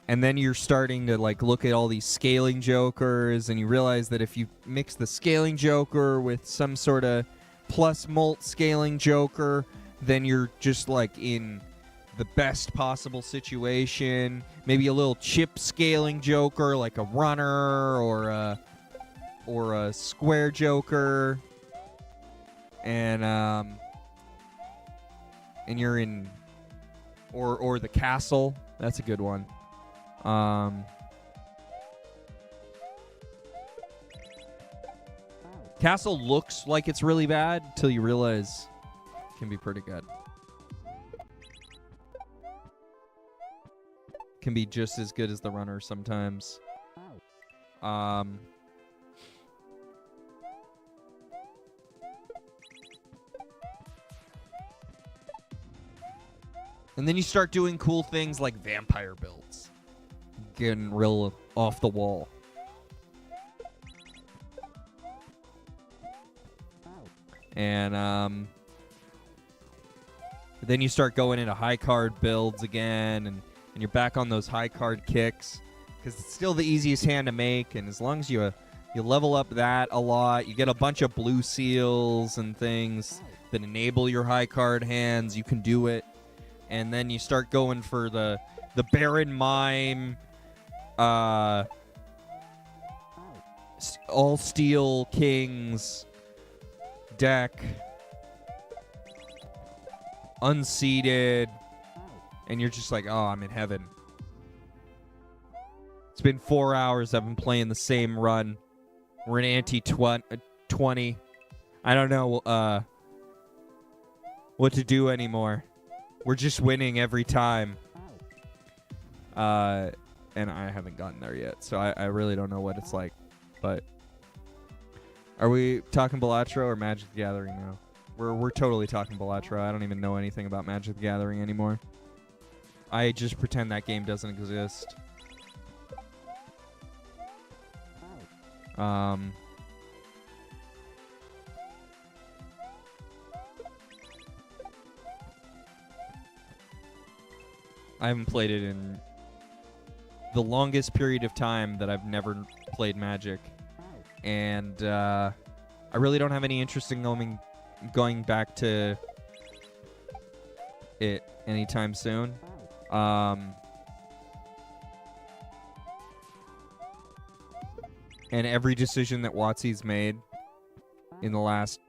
then you're starting to like look at all these scaling Jokers, and you realize that if you mix the scaling Joker with some sort of plus mult scaling Joker, then you're just like in the best possible situation. Maybe a little chip scaling Joker, like a runner or a square Joker, and you're in, or the castle. That's a good one. Castle looks like it's really bad until you realize it can be pretty good. Can be just as good as the runner sometimes. And then you start doing cool things like vampire builds. Getting real off the wall. And then you start going into high card builds again, and you're back on those high card kicks because it's still the easiest hand to make, and as long as you level up that a lot, you get a bunch of blue seals and things that enable your high card hands, you can do it. And then you start going for the Baron Mime all steel kings deck, unseated, and you're just like, oh, I'm in heaven. It's been 4 hours. I've been playing the same run. We're in ante 20. I don't know what to do anymore. We're just winning every time. And I haven't gotten there yet, so I really don't know what it's like. But are we talking Balatro or Magic the Gathering now? We're totally talking Balatro. I don't even know anything about Magic the Gathering anymore. I just pretend that game doesn't exist. I haven't played it in the longest period of time that I've never played Magic. And I really don't have any interest in going back to it anytime soon. And every decision that WotC's made in the last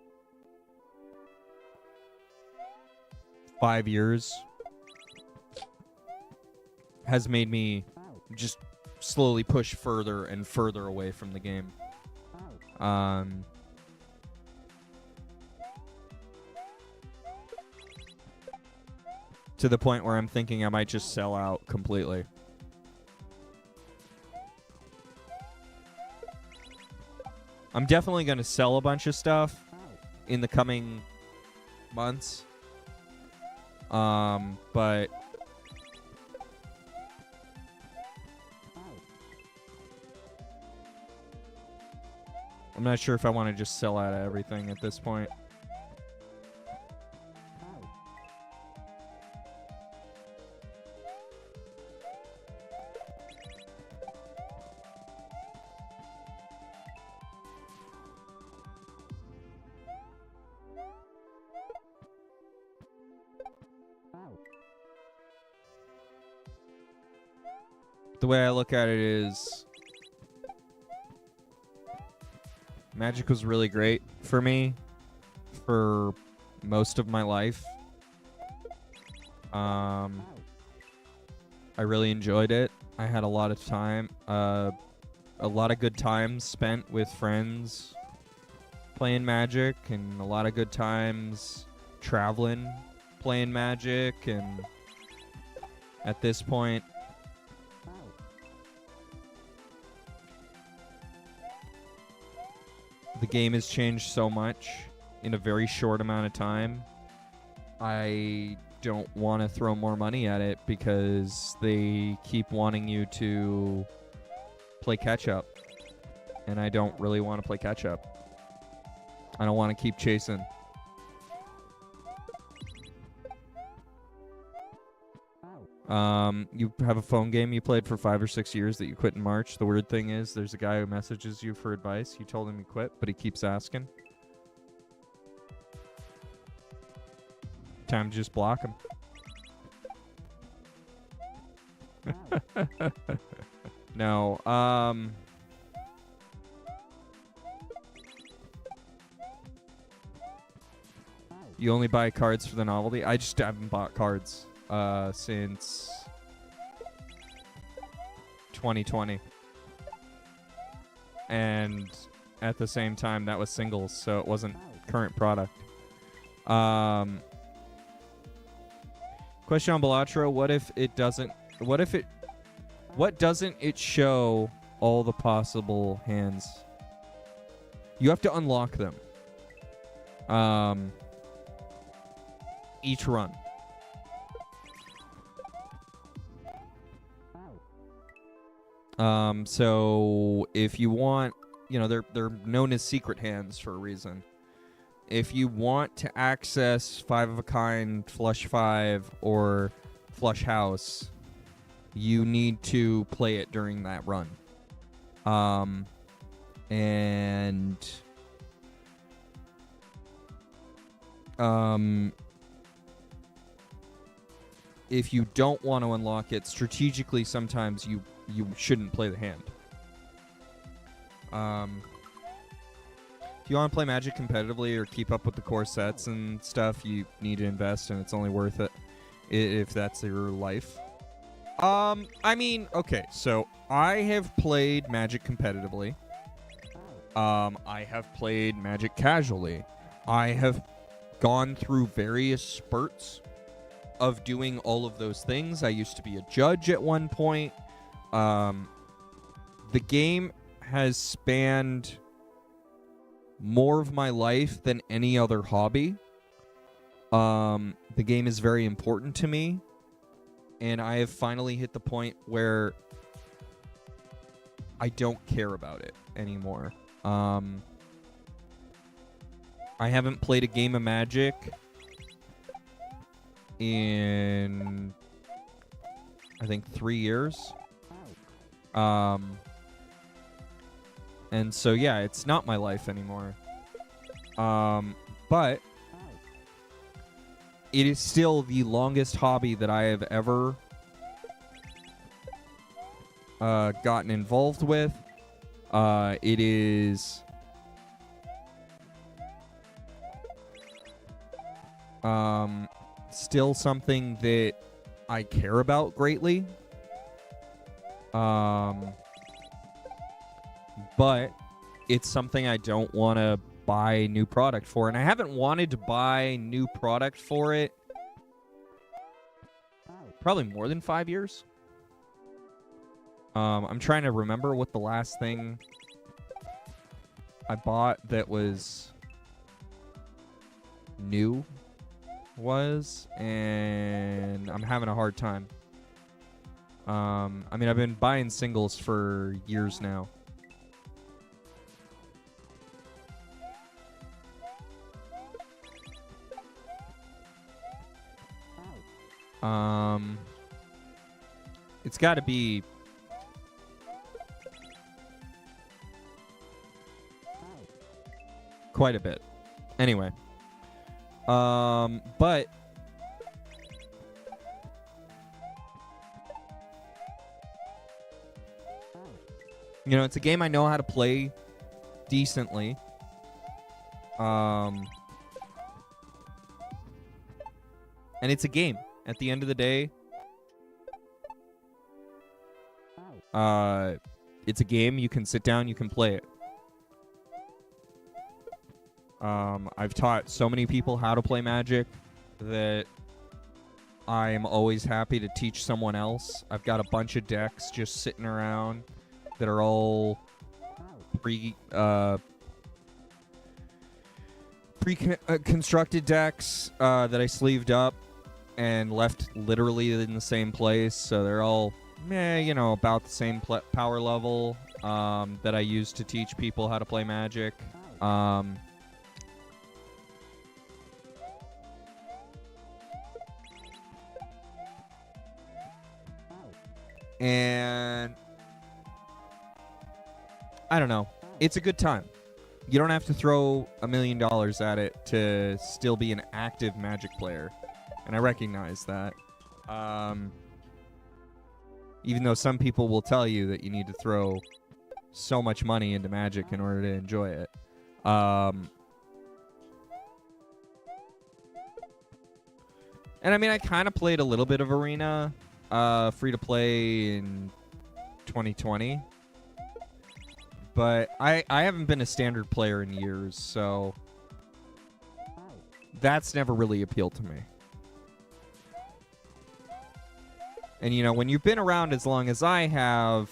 5 years has made me just slowly push further and further away from the game. To the point where I'm thinking I might just sell out completely. I'm definitely going to sell a bunch of stuff in the coming months. But I'm not sure if I want to just sell out of everything at this point. The way I look at it is Magic was really great for me for most of my life. I really enjoyed it. I had a lot of time, a lot of good times spent with friends playing Magic, and a lot of good times traveling playing Magic. And at this point, the game has changed so much in a very short amount of time. I don't want to throw more money at it because they keep wanting you to play catch up. And I don't really want to play catch up. I don't want to keep chasing. You have a phone game you played for 5 or 6 years that you quit in March. The weird thing is there's a guy who messages you for advice. You told him you quit, but he keeps asking. Time to just block him. No, you only buy cards for the novelty? I just haven't bought cards since 2020. And at the same time, that was singles, so it wasn't current product. Question on Balatro, what doesn't it show all the possible hands? You have to unlock them. Each run. So if you want, they're known as secret hands for a reason. If you want to access 5 of a kind, flush 5, or flush house, you need to play it during that run. If you don't want to unlock it, strategically sometimes you shouldn't play the hand. If you want to play Magic competitively or keep up with the core sets and stuff, you need to invest, and it's only worth it if that's your life. Okay, so I have played Magic competitively. I have played Magic casually. I have gone through various spurts of doing all of those things. I used to be a judge at one point. The game has spanned more of my life than any other hobby. The game is very important to me. and I have finally hit the point where I don't care about it anymore. I haven't played a game of Magic in, I think, 3 years. And so, yeah, it's not my life anymore. But it is still the longest hobby that I have ever gotten involved with. It is still something that I care about greatly. But it's something I don't want to buy new product for, and I haven't wanted to buy new product for it probably more than 5 years. I'm trying to remember what the last thing I bought that was new was, and I'm having a hard time. I mean, I've been buying singles for years now. It's got to be quite a bit. Anyway, but you know, it's a game I know how to play decently. And it's a game. At the end of the day, it's a game. You can sit down, you can play it. I've taught so many people how to play Magic that I'm always happy to teach someone else. I've got a bunch of decks just sitting around that are all pre-constructed decks that I sleeved up and left literally in the same place. So they're all, you know, about the same power level that I use to teach people how to play Magic. And I don't know. It's a good time. You don't have to throw $1 million at it to still be an active Magic player. And I recognize that. Even though some people will tell you that you need to throw so much money into Magic in order to enjoy it. And I mean, I kind of played a little bit of Arena free to play in 2020. But I haven't been a standard player in years, so that's never really appealed to me. And, you know, when you've been around as long as I have,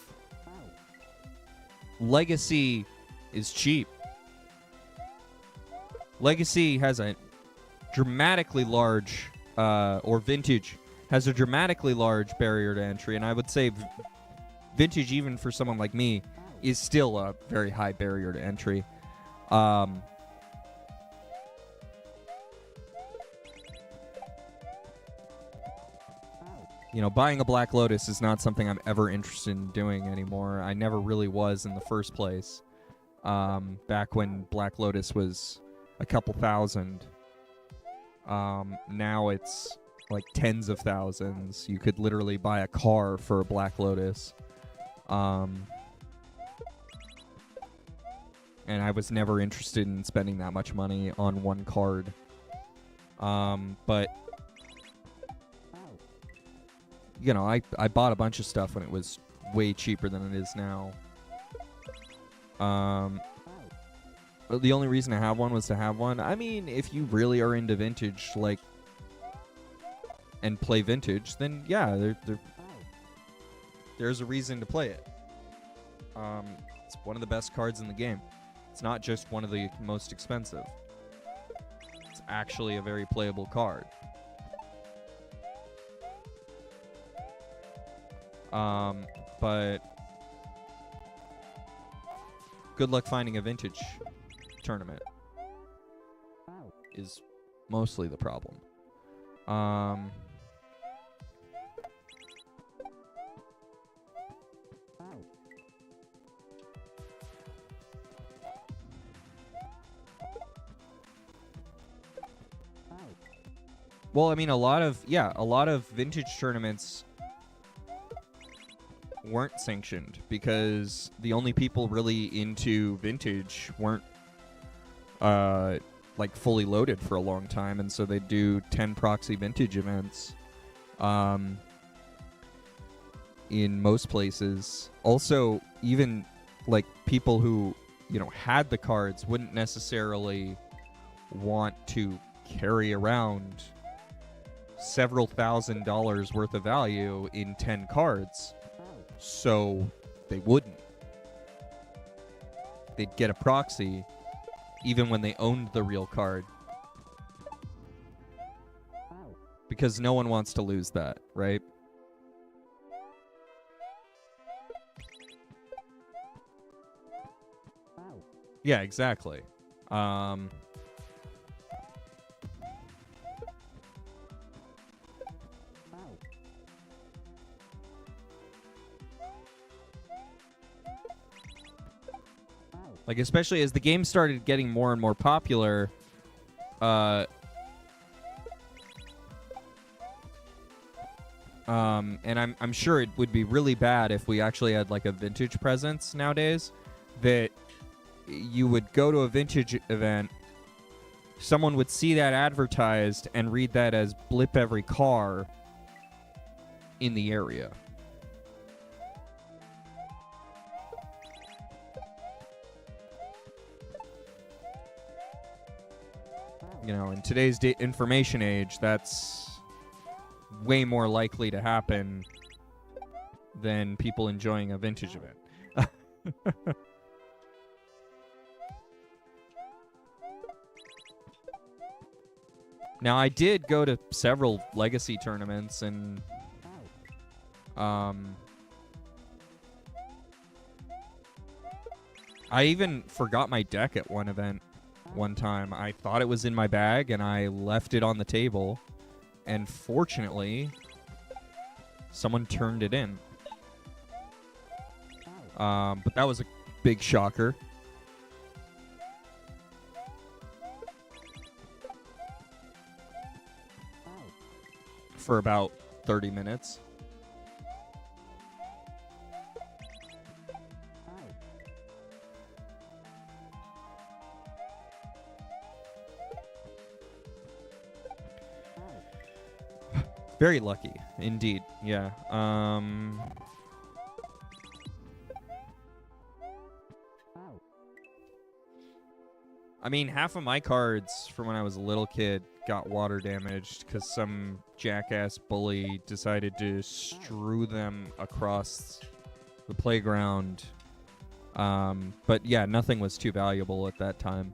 Legacy is cheap. Legacy has a dramatically large, or Vintage has a dramatically large barrier to entry, and I would say Vintage, even for someone like me, is still a very high barrier to entry. You know, buying a Black Lotus is not something I'm ever interested in doing anymore. I never really was in the first place. Back when Black Lotus was a couple thousand. Now it's like tens of thousands. You could literally buy a car for a Black Lotus. And I was never interested in spending that much money on one card. But you know, I bought a bunch of stuff when it was way cheaper than it is now. The only reason I have one was to have one. I mean, if you really are into Vintage, like, and play Vintage, then yeah, there's a reason to play it. It's one of the best cards in the game. It's not just one of the most expensive. It's actually a very playable card. But good luck finding a vintage tournament is mostly the problem. Well, I mean, a lot of vintage tournaments weren't sanctioned because the only people really into vintage weren't like fully loaded for a long time, and so they do 10 proxy vintage events in most places. Also, even like people who, you know, had the cards wouldn't necessarily want to carry around several $1,000s worth of value in 10 cards, so they wouldn't. They'd get a proxy even when they owned the real card, because no one wants to lose that, right? Yeah, exactly. Like, especially as the game started getting more and more popular, and I'm sure it would be really bad if we actually had like a vintage presence nowadays, that you would go to a vintage event, someone would see that advertised and read that as blip every car in the area. You know, in today's information age, that's way more likely to happen than people enjoying a vintage event. Now, I did go to several Legacy tournaments, and I even forgot my deck at one event one time. I thought it was in my bag, and I left it on the table, and fortunately, someone turned it in. But that was a big shocker. For about 30 minutes. Very lucky, indeed. Yeah. I mean, half of my cards from when I was a little kid got water damaged because some jackass bully decided to strew them across the playground. But yeah, nothing was too valuable at that time.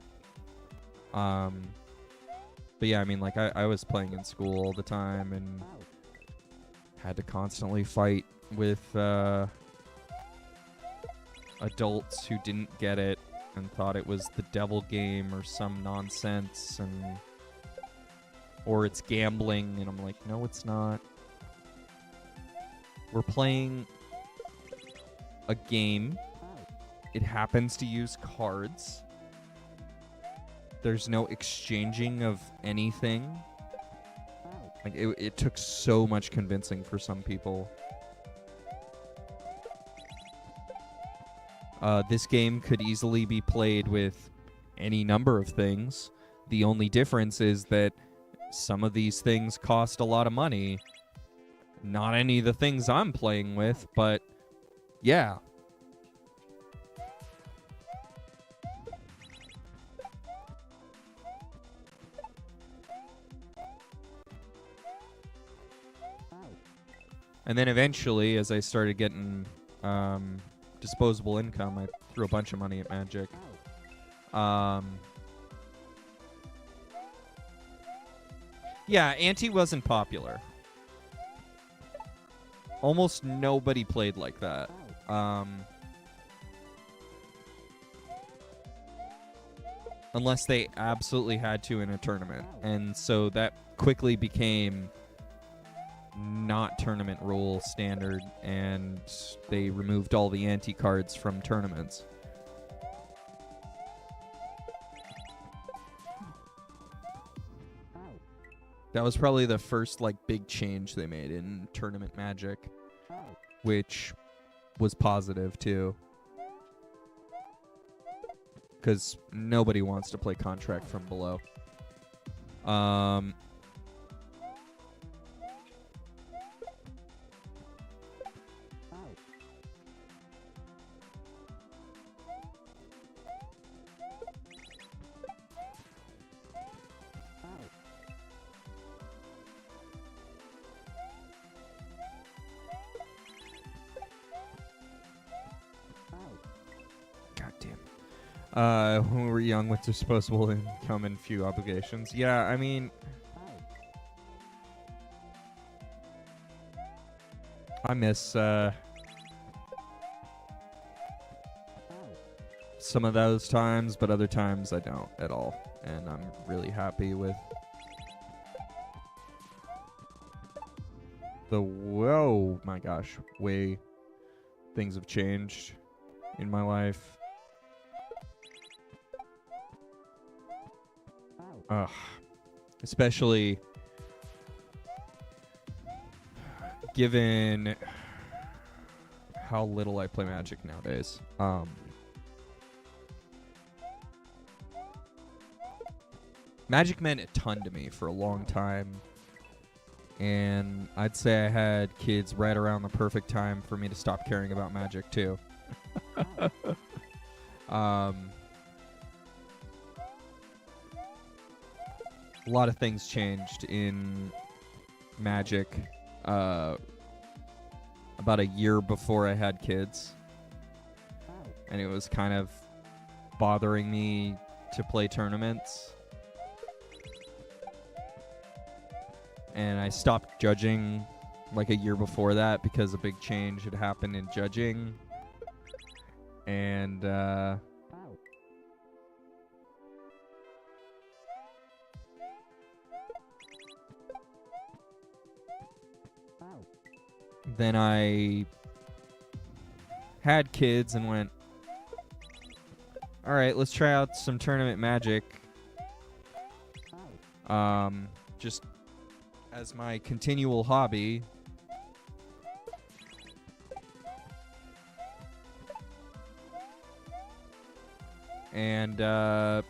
But yeah, I mean, like, I was playing in school all the time and had to constantly fight with adults who didn't get it and thought it was the devil game or some nonsense, or it's gambling, and I'm like, no, it's not. We're playing a game. It happens to use cards. There's no exchanging of anything. Like, it took so much convincing for some people. This game could easily be played with any number of things. The only difference is that some of these things cost a lot of money. Not any of the things I'm playing with, but yeah. And then eventually, as I started getting disposable income, I threw a bunch of money at Magic. Yeah, Ante wasn't popular. almost nobody played like that. Unless they absolutely had to in a tournament. And so that quickly became not tournament rule standard, and they removed all the anti-cards from tournaments. That was probably the first like big change they made in tournament Magic, which was positive too. Because nobody wants to play contract from below. When we were young with disposable income and few obligations. Yeah, I mean, I miss some of those times, but other times I don't at all. And I'm really happy with the, whoa, my gosh, way things have changed in my life. Especially given how little I play Magic nowadays. Magic meant a ton to me for a long time, and I'd say I had kids right around the perfect time for me to stop caring about Magic too. A lot of things changed in Magic about a year before I had kids. And it was kind of bothering me to play tournaments. And I stopped judging like a year before that because a big change had happened in judging. And then I had kids and went, all right, let's try out some tournament Magic. Just as my continual hobby. And I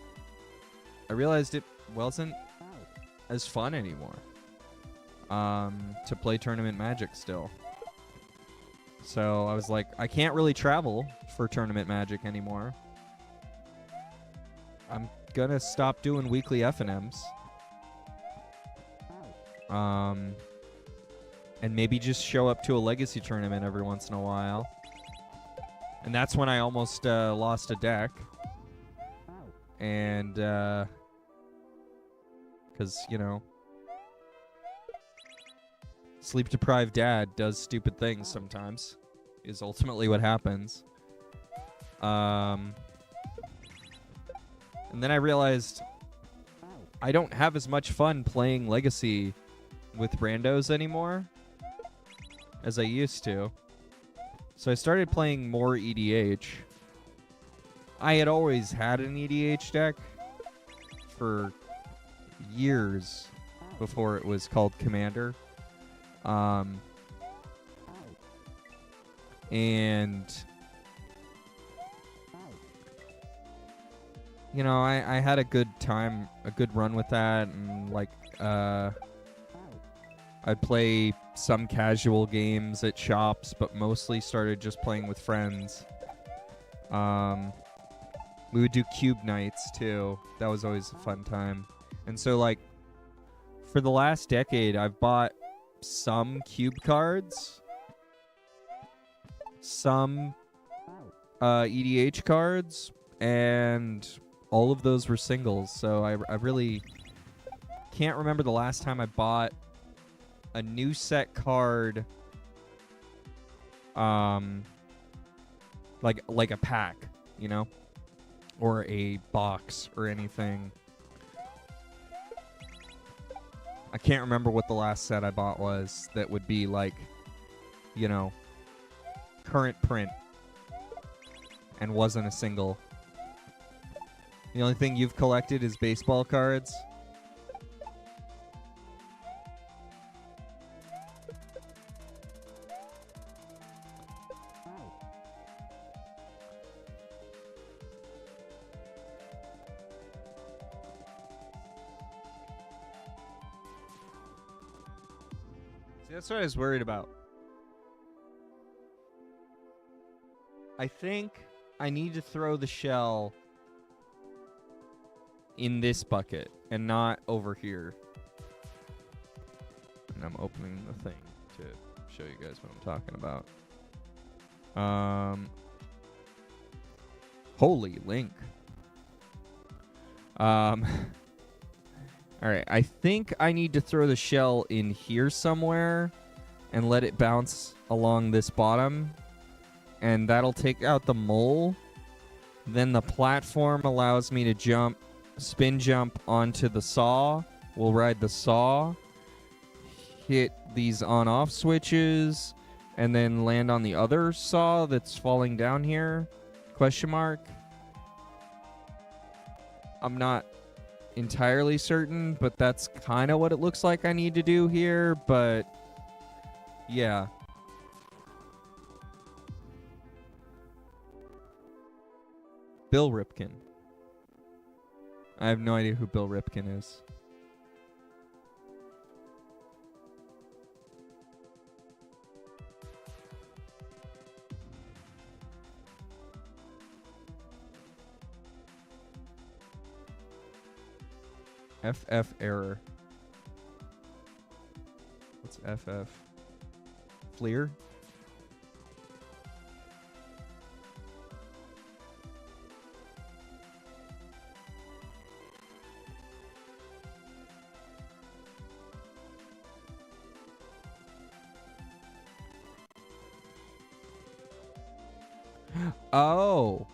realized it wasn't as fun anymore to play tournament Magic still. So I was like, I can't really travel for tournament Magic anymore. I'm gonna stop doing weekly FNMs. And maybe just show up to a legacy tournament every once in a while. And that's when I almost lost a deck. And because, you know, sleep-deprived dad does stupid things sometimes, is ultimately what happens. And then I realized I don't have as much fun playing Legacy with randos anymore as I used to. So I started playing more EDH. I had always had an EDH deck for years before it was called Commander. And you know, I had a good time, a good run with that, and like I'd play some casual games at shops, but mostly started just playing with friends. We would do cube nights too. That was always a fun time. And so like for the last decade, I've bought some cube cards, some EDH cards, and all of those were singles. So I really can't remember the last time I bought a new set card like a pack, you know, or a box or anything. I can't remember what the last set I bought was that would be like, you know, current print and wasn't a single. The only thing you've collected is baseball cards. See, that's what I was worried about. I think I need to throw the shell in this bucket and not over here. And I'm opening the thing to show you guys what I'm talking about. Holy Link. All right, I think I need to throw the shell in here somewhere and let it bounce along this bottom, and that'll take out the mole. Then the platform allows me to jump, spin jump onto the saw. We'll ride the saw, hit these on-off switches, and then land on the other saw that's falling down here. Question mark. I'm not entirely certain, but that's kind of what it looks like I need to do here, but yeah. Bill Ripken. I have no idea who Bill Ripken is. FF error. What's FF? Fleer? Oh.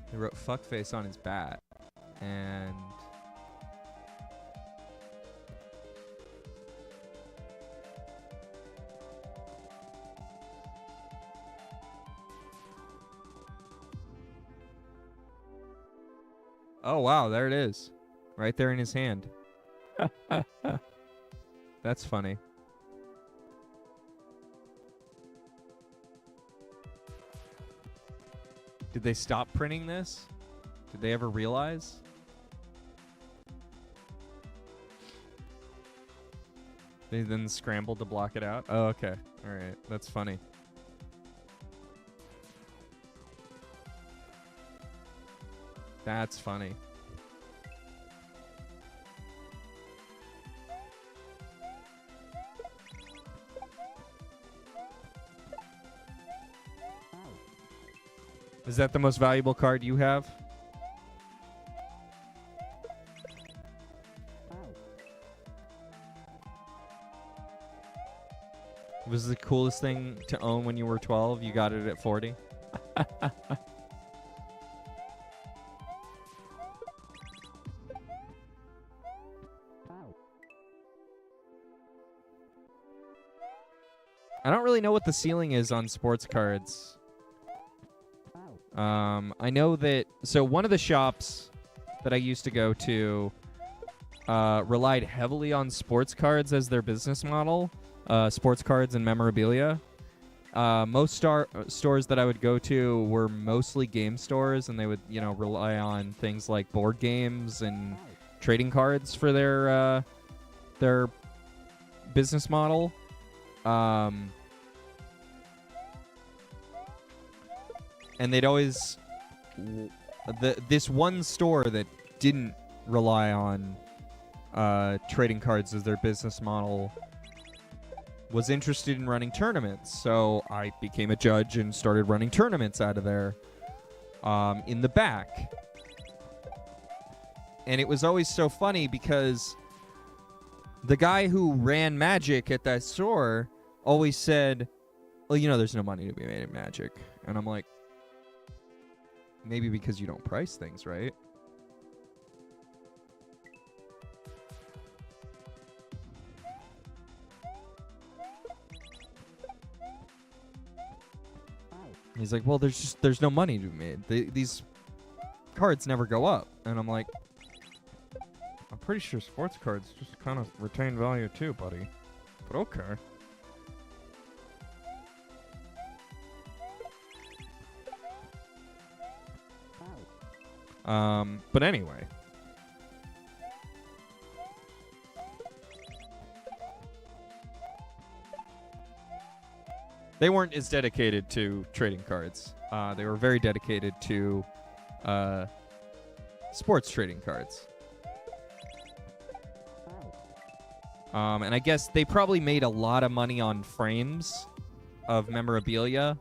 He wrote fuckface on his bat. And oh wow, there it is. Right there in his hand. That's funny. Did they stop printing this? Did they ever realize? They then scrambled to block it out? Oh, okay. All right. That's funny. That's funny. Is that the most valuable card you have? Was the coolest thing to own when you were 12? You got it at 40? I don't really know what the ceiling is on sports cards. I know that... So one of the shops that I used to go to relied heavily on sports cards as their business model. Sports cards and memorabilia. Most stores that I would go to were mostly game stores, and they would, you know, rely on things like board games and trading cards for their business model. And they'd always... this one store that didn't rely on trading cards as their business model was interested in running tournaments. So I became a judge and started running tournaments out of there in the back. And it was always so funny because the guy who ran Magic at that store always said, well, you know, there's no money to be made in Magic. And I'm like, maybe because you don't price things, right? He's like, well, there's no money to be made. These cards never go up. And I'm like, I'm pretty sure sports cards just kind of retain value too, buddy. But okay. But anyway. They weren't as dedicated to trading cards. They were very dedicated to sports trading cards. And I guess they probably made a lot of money on frames of memorabilia.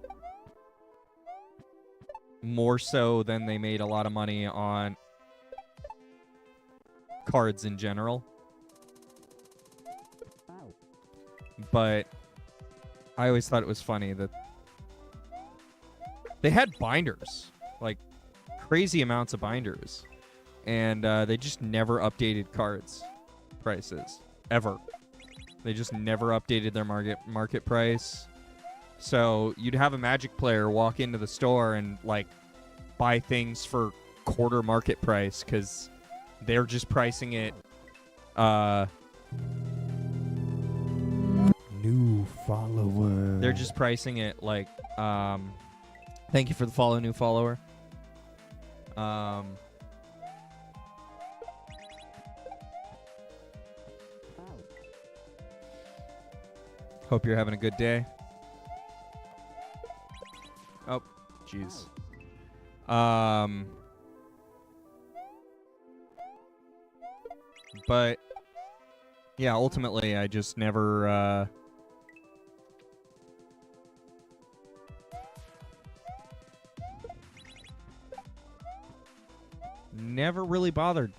More so than they made a lot of money on cards in general. But I always thought it was funny that they had binders, like crazy amounts of binders, and they just never updated cards prices ever. They just never updated their market price. So you'd have a Magic player walk into the store and like buy things for quarter market price because they're just pricing it.
New follower.
They're just pricing it like. Thank you for the follow, new follower. Hope you're having a good day. Oh, jeez. But yeah, ultimately, I just never. Never really bothered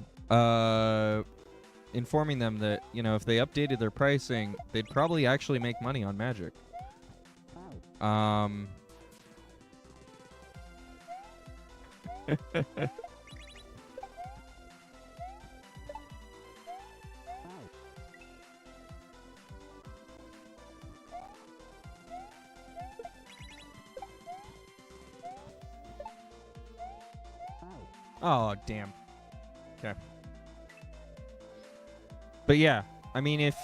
informing them that, you know, if they updated their pricing, they'd probably actually make money on Magic. Oh, damn. Okay. But yeah, I mean, if...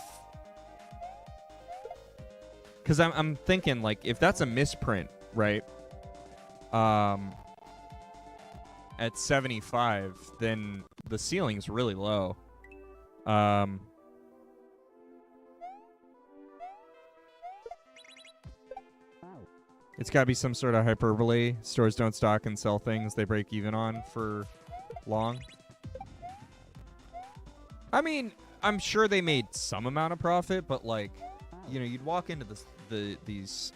Because I'm thinking, like, if that's a misprint, right? At 75, then the ceiling's really low. It's got to be some sort of hyperbole. Stores don't stock and sell things they break even on for long. I mean, I'm sure they made some amount of profit, but like, you know, you'd walk into these,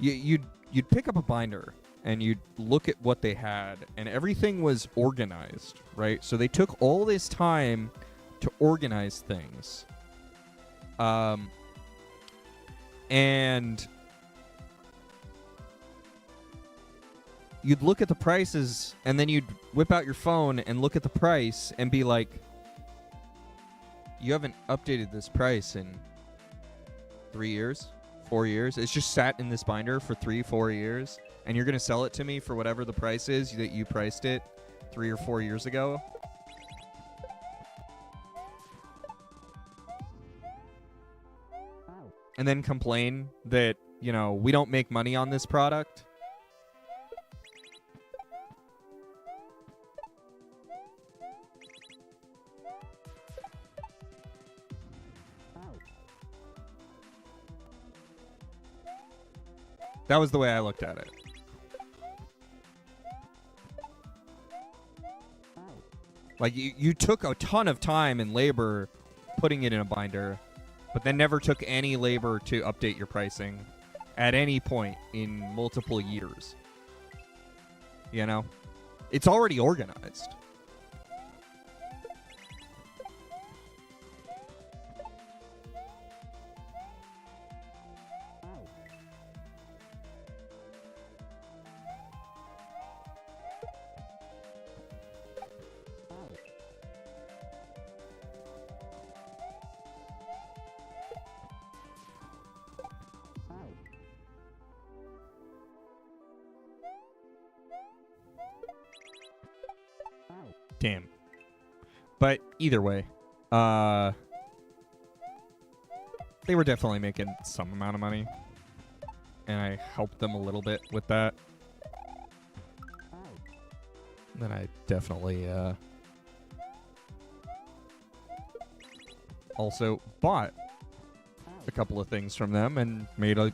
you'd pick up a binder and you'd look at what they had, and everything was organized, right? So they took all this time to organize things, and you'd look at the prices, and then you'd whip out your phone and look at the price and be like, you haven't updated this price in 3 years, 4 years. It's just sat in this binder for 3-4 years, and you're going to sell it to me for whatever the price is that you priced it 3 or 4 years ago. And then complain that, you know, we don't make money on this product. That was the way I looked at it. Like, you took a ton of time and labor putting it in a binder, but then never took any labor to update your pricing at any point in multiple years. You know? It's already organized. Damn. But either way, they were definitely making some amount of money, and I helped them a little bit with that. Then I definitely also bought a couple of things from them and made a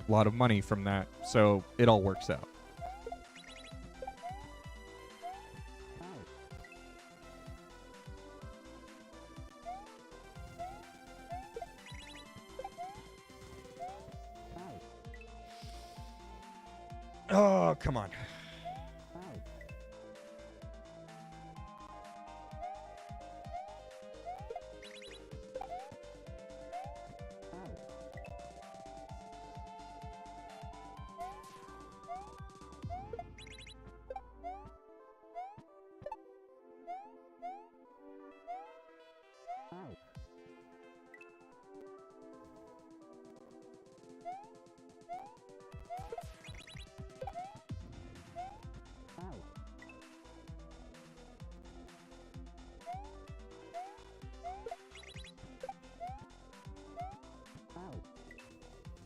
lot of money from that. So it all works out. Oh, come on.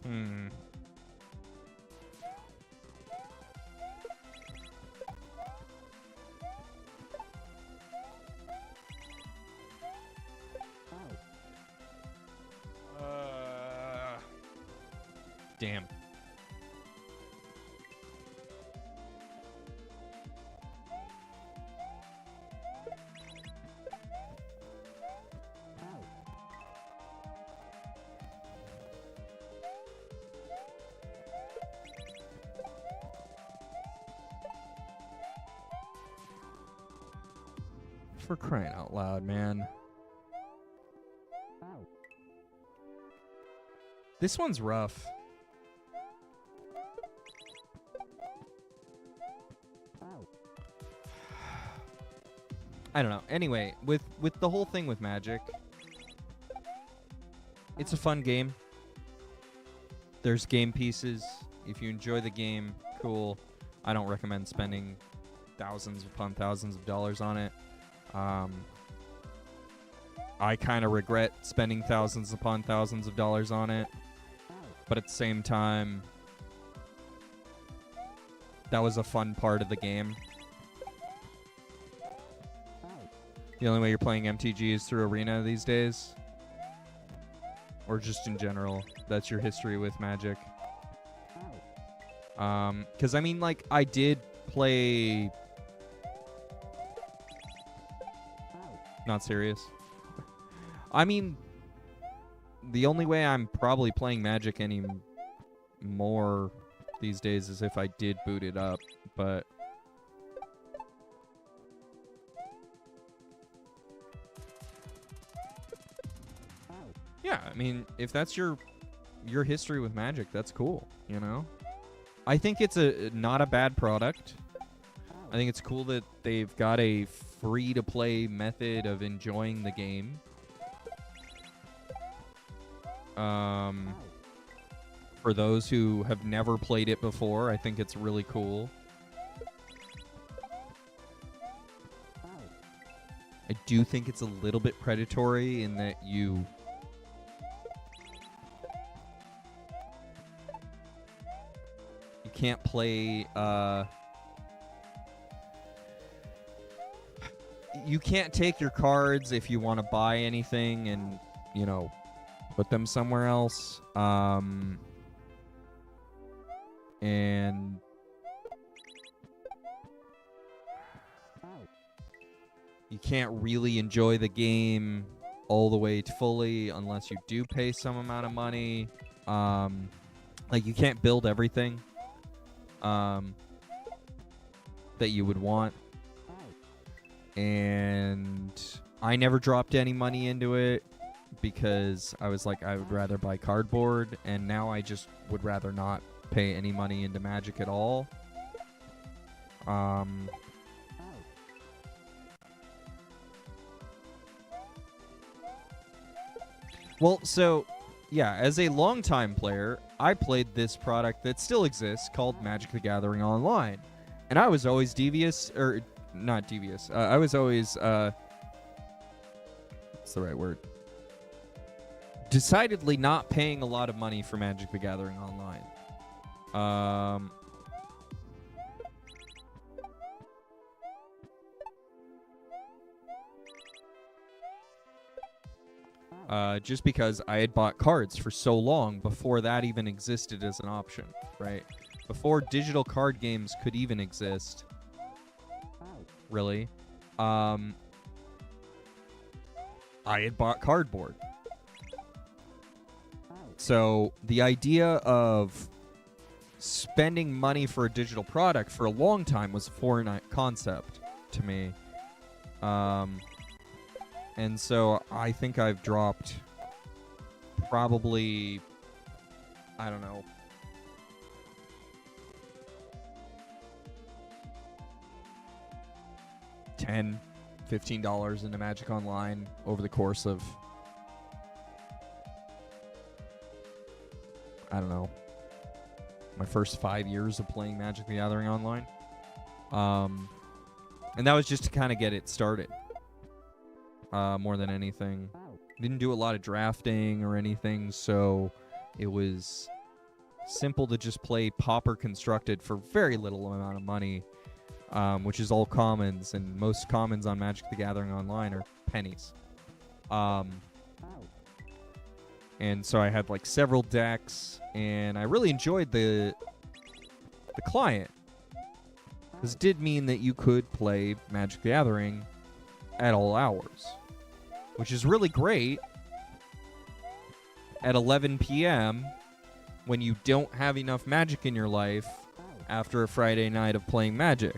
Hmm. Damn. For crying out loud, man. This one's rough. I don't know. Anyway, with the whole thing with Magic, it's a fun game. There's game pieces. If you enjoy the game, cool. I don't recommend spending thousands upon thousands of dollars on it. I kind of regret spending thousands upon thousands of dollars on it. But at the same time, that was a fun part of the game. The only way you're playing MTG is through Arena these days. Or just in general. That's your history with Magic. Because, I mean, like, I did play... Not serious. I mean, the only way I'm probably playing Magic any more these days is if I did boot it up, but... Yeah, I mean, if that's your history with Magic, that's cool, you know? I think it's not a bad product. I think it's cool that they've got a free-to-play method of enjoying the game. For those who have never played it before, I think it's really cool. I do think it's a little bit predatory in that you can't play, you can't take your cards if you want to buy anything and, you know, put them somewhere else. And you can't really enjoy the game all the way fully unless you do pay some amount of money. Like, you can't build everything that you would want. And I never dropped any money into it because I was like, I would rather buy cardboard, and now I just would rather not pay any money into Magic at all. Well, so, yeah, as a longtime player, I played this product that still exists called Magic the Gathering Online. And I was always not devious. I was always what's the right word? Decidedly not paying a lot of money for Magic the Gathering Online. Just because I had bought cards for so long before that even existed as an option, right? Before digital card games could even exist, really, I had bought cardboard. So the idea of spending money for a digital product for a long time was a foreign concept to me. And so I think I've dropped probably, I don't know, $10-15 into Magic Online over the course of, I don't know, my first 5 years of playing Magic the Gathering Online. And that was just to kind of get it started. More than anything. Didn't do a lot of drafting or anything, so it was simple to just play Pauper Constructed for very little amount of money, which is all commons, and most commons on Magic the Gathering Online are pennies. And so I had like several decks, and I really enjoyed the client. This did mean that you could play Magic the Gathering at all hours, which is really great at 11 p.m. when you don't have enough Magic in your life after a Friday night of playing Magic.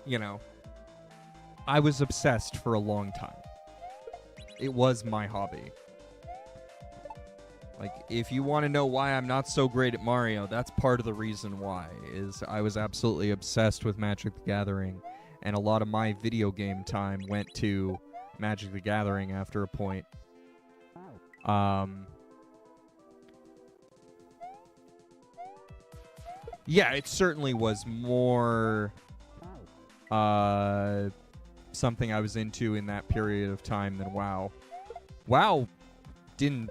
You know, I was obsessed for a long time. It was my hobby. Like, if you want to know why I'm not so great at Mario, that's part of the reason why, is I was absolutely obsessed with Magic the Gathering, and a lot of my video game time went to Magic the Gathering after a point. Yeah, it certainly was more something I was into in that period of time than WoW. WoW didn't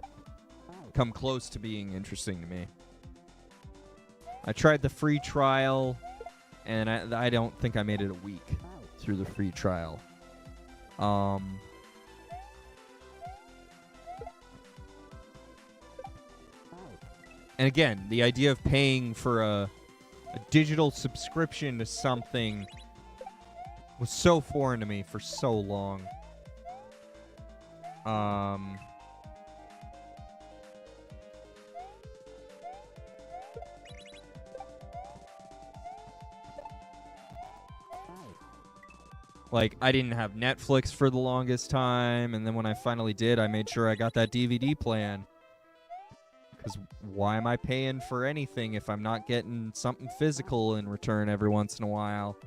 come close to being interesting to me. I tried the free trial, and I don't think I made it a week through the free trial. And again, the idea of paying for a digital subscription to something was so foreign to me for so long. Like, I didn't have Netflix for the longest time, and then when I finally did, I made sure I got that DVD plan. Because why am I paying for anything if I'm not getting something physical in return every once in a while?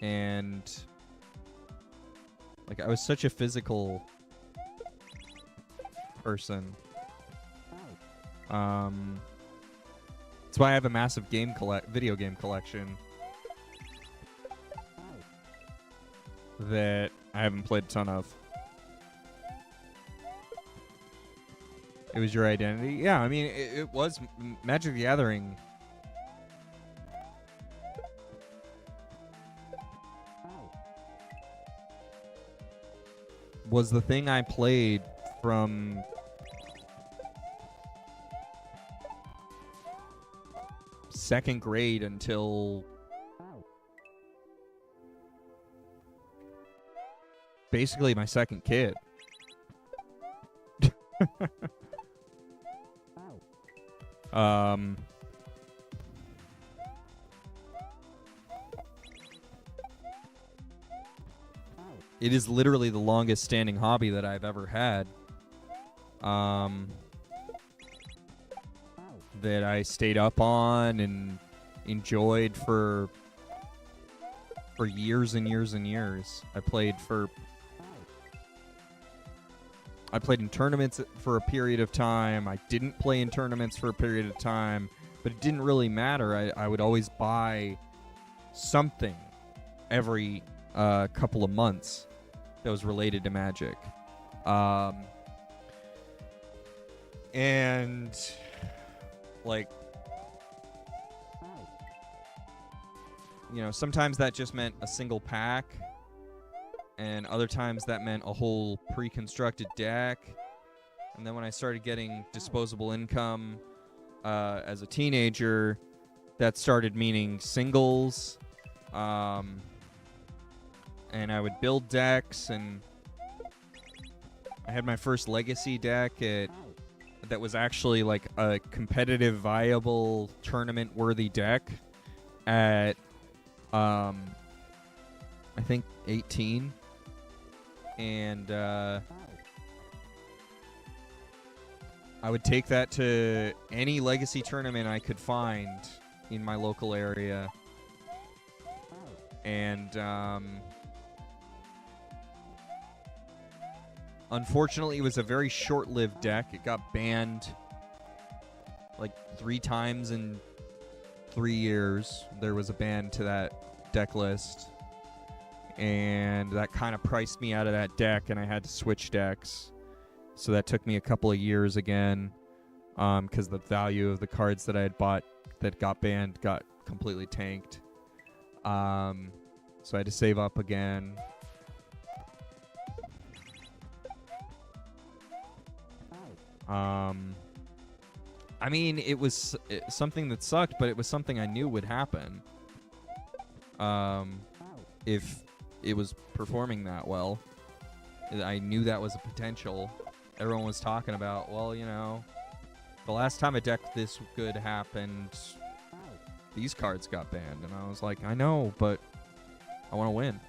And like, I was such a physical person. That's why I have a massive video game collection that I haven't played a ton of. It was your identity? Yeah, I mean, it was Magic the Gathering. Was the thing I played from second grade until basically my second kid. It is literally the longest standing hobby that I've ever had. That I stayed up on and enjoyed for for years and years and years. I played in tournaments for a period of time. I didn't play in tournaments for a period of time, but it didn't really matter. I would always buy something every couple of months that was related to Magic. And like, you know, sometimes that just meant a single pack, and other times that meant a whole pre-constructed deck. And then when I started getting disposable income as a teenager, that started meaning singles. And I would build decks, and I had my first legacy deck that was actually like a competitive, viable, tournament-worthy deck at, I think 18. And I would take that to any legacy tournament I could find in my local area. And unfortunately, it was a very short-lived deck. It got banned like 3 times in 3 years. There was a ban to that deck list. And that kind of priced me out of that deck, and I had to switch decks. So that took me a couple of years again, because the value of the cards that I had bought that got banned got completely tanked. So I had to save up again. I mean, it was something that sucked, but it was something I knew would happen. If it was performing that well, I knew that was a potential. Everyone was talking about, well, you know, the last time a deck this good happened, these cards got banned. And I was like, I know, but I want to win.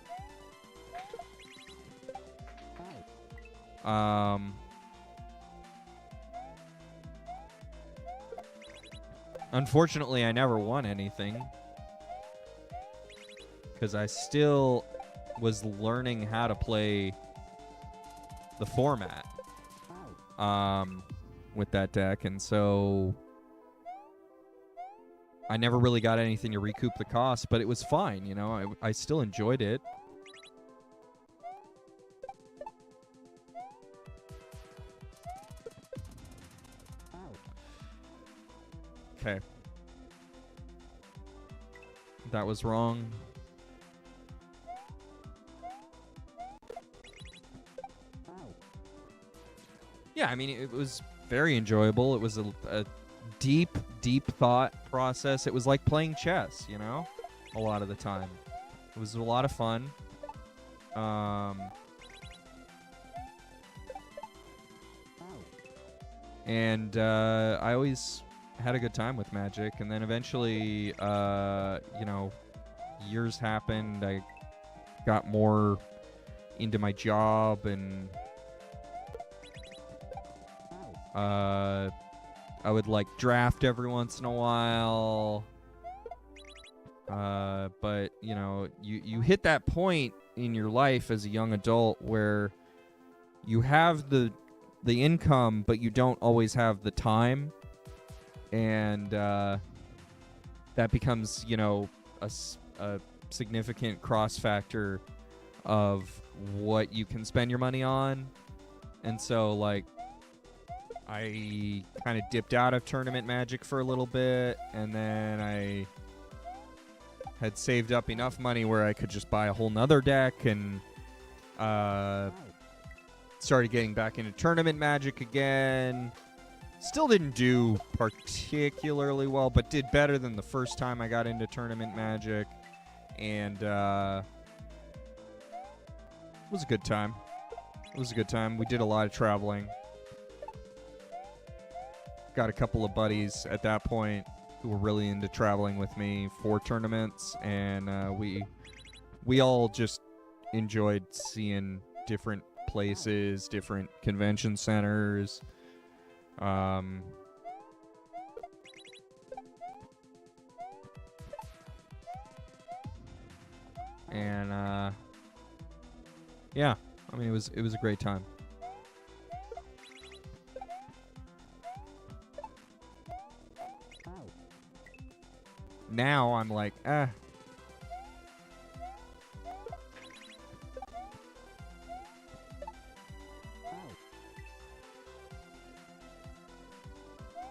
Unfortunately, I never won anything, because I still was learning how to play the format with that deck, and so I never really got anything to recoup the cost, but it was fine, you know. I still enjoyed it. Okay. That was wrong. Yeah, I mean, it was very enjoyable. It was a deep, deep thought process. It was like playing chess, you know, a lot of the time. It was a lot of fun. And I always had a good time with Magic. And then eventually, you know, years happened. I got more into my job, and I would like draft every once in a while. But you know, you hit that point in your life as a young adult where you have the income, but you don't always have the time, and that becomes, you know, a significant cross factor of what you can spend your money on. And so, like, I kind of dipped out of tournament Magic for a little bit, and then I had saved up enough money where I could just buy a whole nother deck, and started getting back into tournament Magic again. Still didn't do particularly well, but did better than the first time I got into tournament Magic, and it was a good time. It was a good time. We did a lot of traveling. Got a couple of buddies at that point who were really into traveling with me for tournaments, and we all just enjoyed seeing different places, different convention centers. And yeah, I mean it was a great time. Now I'm like,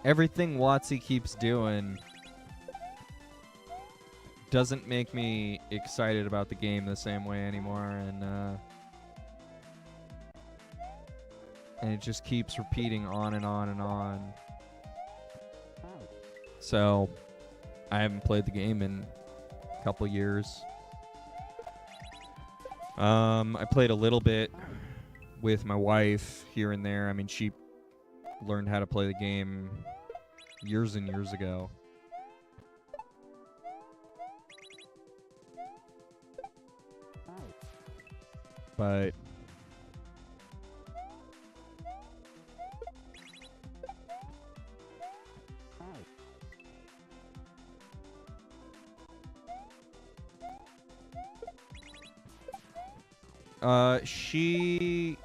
everything WotC keeps doing doesn't make me excited about the game the same way anymore, and it just keeps repeating on and on and on. So I haven't played the game in a couple years. I played a little bit with my wife here and there. I mean, she learned how to play the game years and years ago. But she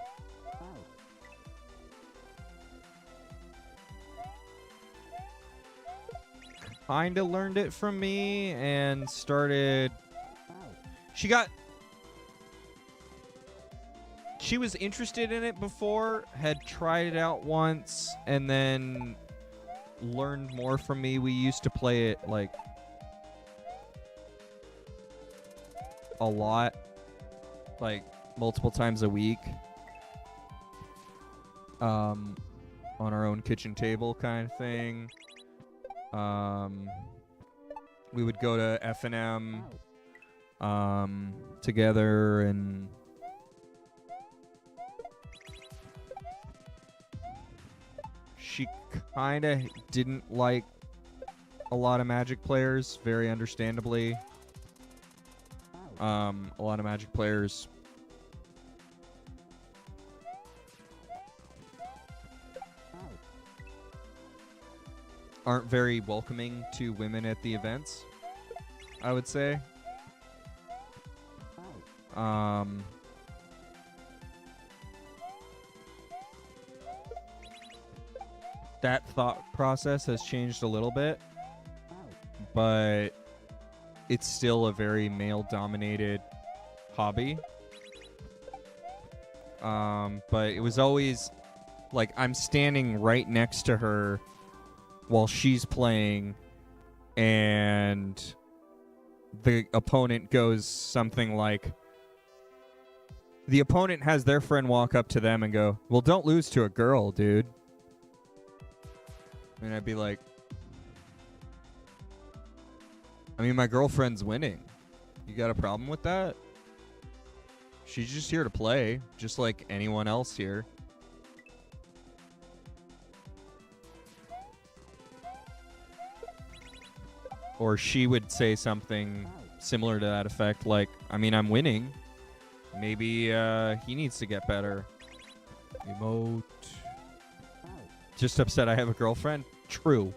kinda learned it from me and started. She was interested in it before, had tried it out once, and then learned more from me. We used to play it like a lot, like multiple times a week, on our own kitchen table kind of thing. We would go to F&M together, and she kind of didn't like a lot of Magic players, very understandably. A lot of Magic players aren't very welcoming to women at the events, I would say. That thought process has changed a little bit, but it's still a very male-dominated hobby. But it was always like I'm standing right next to her while she's playing, and the opponent goes something like, the opponent has their friend walk up to them and go, "Well, don't lose to a girl, dude." And I'd be like, I mean, my girlfriend's winning. You got a problem with that? She's just here to play, just like anyone else here. Or she would say something similar to that effect, like, I mean, I'm winning. Maybe he needs to get better. Emote. Just upset I have a girlfriend? True.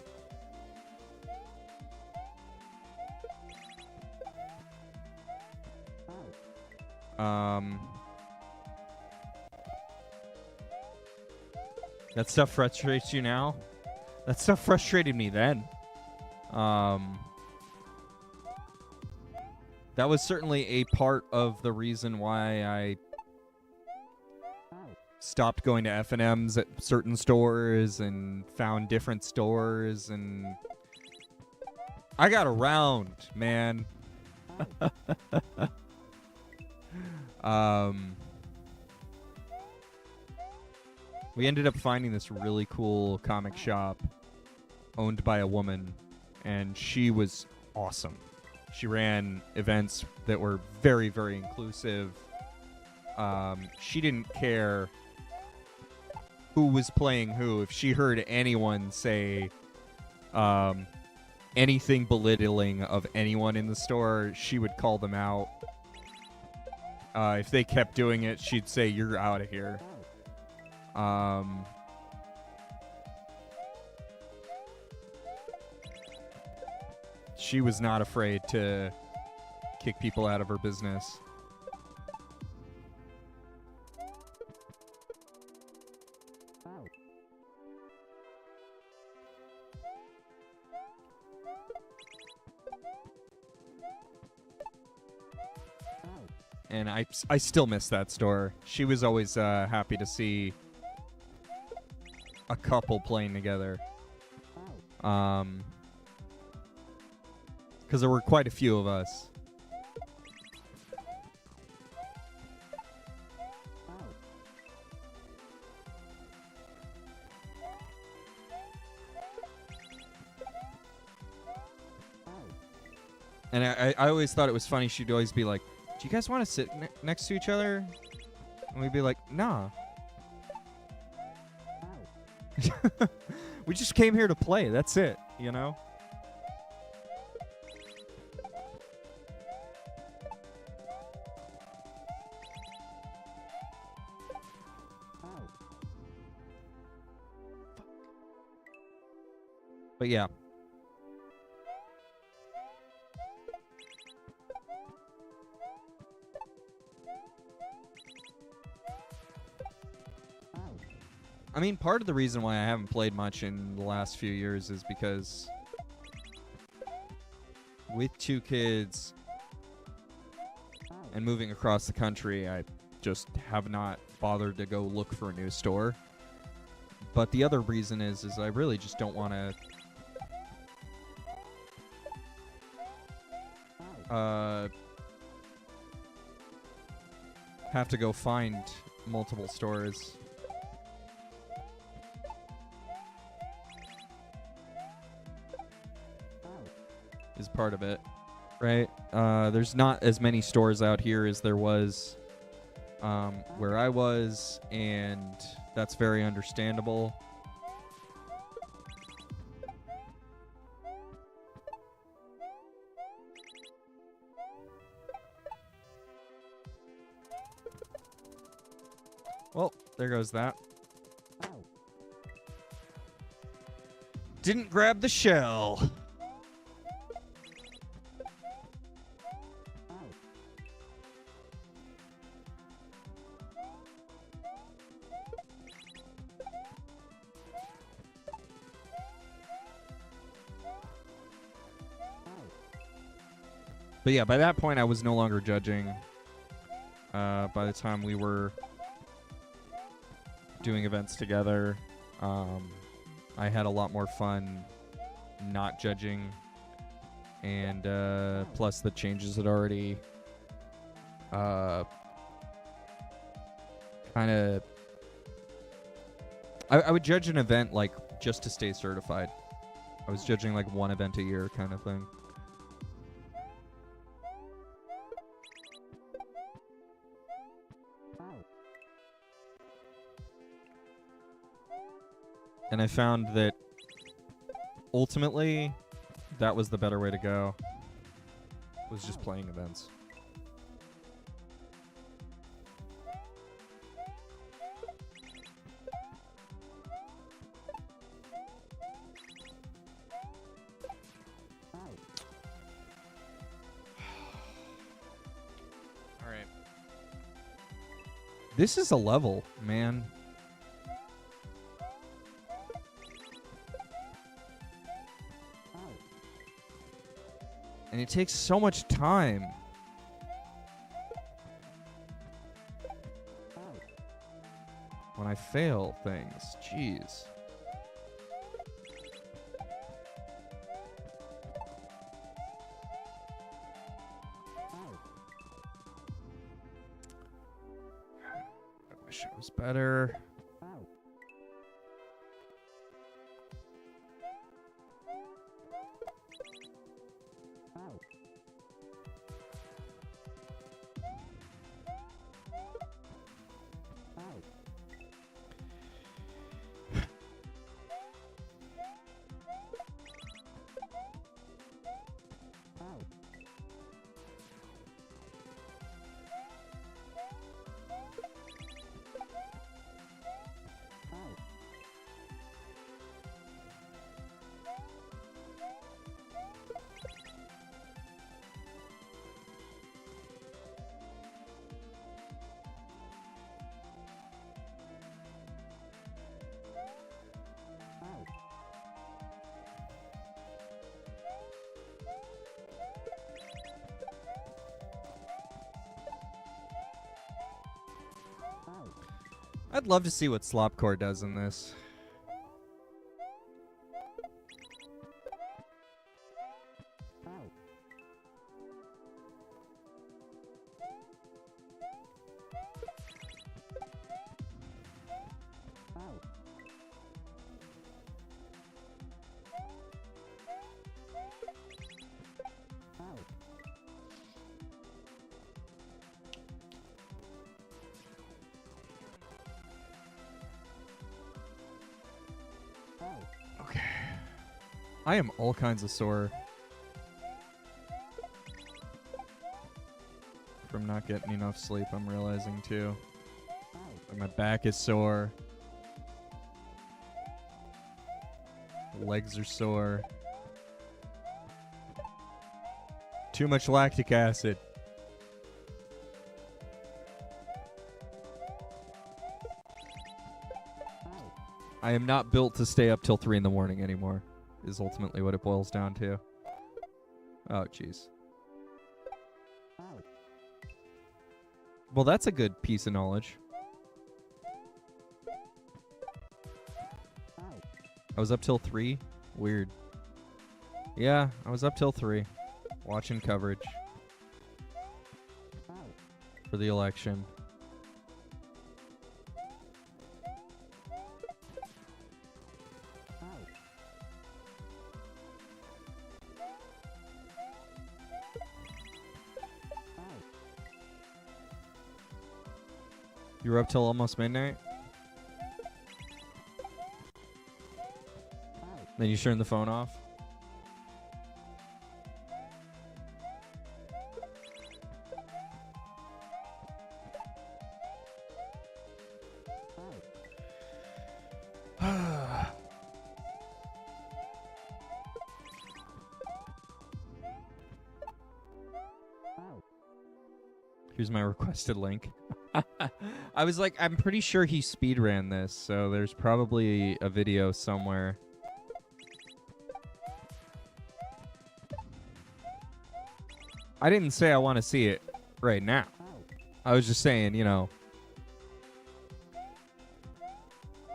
That stuff frustrates you now? That stuff frustrated me then. That was certainly a part of the reason why I stopped going to F&Ms at certain stores and found different stores, and I got around, man. We ended up finding this really cool comic shop owned by a woman, and she was awesome. She ran events that were very, very inclusive. She didn't care who was playing who. If she heard anyone say anything belittling of anyone in the store, she would call them out. If they kept doing it, she'd say, "You're out of here." She was not afraid to kick people out of her business. And I still miss that store. She was always happy to see a couple playing together. Because there were quite a few of us. And I always thought it was funny. She'd always be like, do you guys want to sit next to each other? And we'd be like, nah. We just came here to play. That's it, you know? But yeah. I mean, part of the reason why I haven't played much in the last few years is because with 2 kids and moving across the country, I just have not bothered to go look for a new store. But the other reason is I really just don't want to have to go find multiple stores. Is part of it, right? There's not as many stores out here as there was where I was, and that's very understandable. Well, there goes that. Didn't grab the shell. But yeah, by that point, I was no longer judging. By the time we were doing events together, I had a lot more fun not judging. And plus the changes had already kind of... I would judge an event like just to stay certified. I was judging like 1 event a year kind of thing. And I found that ultimately that was the better way to go. Was just playing events. All right. This is a level, man. And it takes so much time. When I fail things. Jeez. I wish it was better. I'd love to see what Slopcore does in this. Okay. I am all kinds of sore from not getting enough sleep, I'm realizing too. Like my back is sore. Legs are sore. Too much lactic acid. I am not built to stay up till 3 in the morning anymore, is ultimately what it boils down to. Oh, jeez. Well, that's a good piece of knowledge. I was up till 3? Weird. Yeah, I was up till 3, watching coverage for the election. You were up till almost midnight? Then you turned the phone off? Here's my requested link. I was like, I'm pretty sure he speedran this, so there's probably a video somewhere. I didn't say I want to see it right now. I was just saying, you know,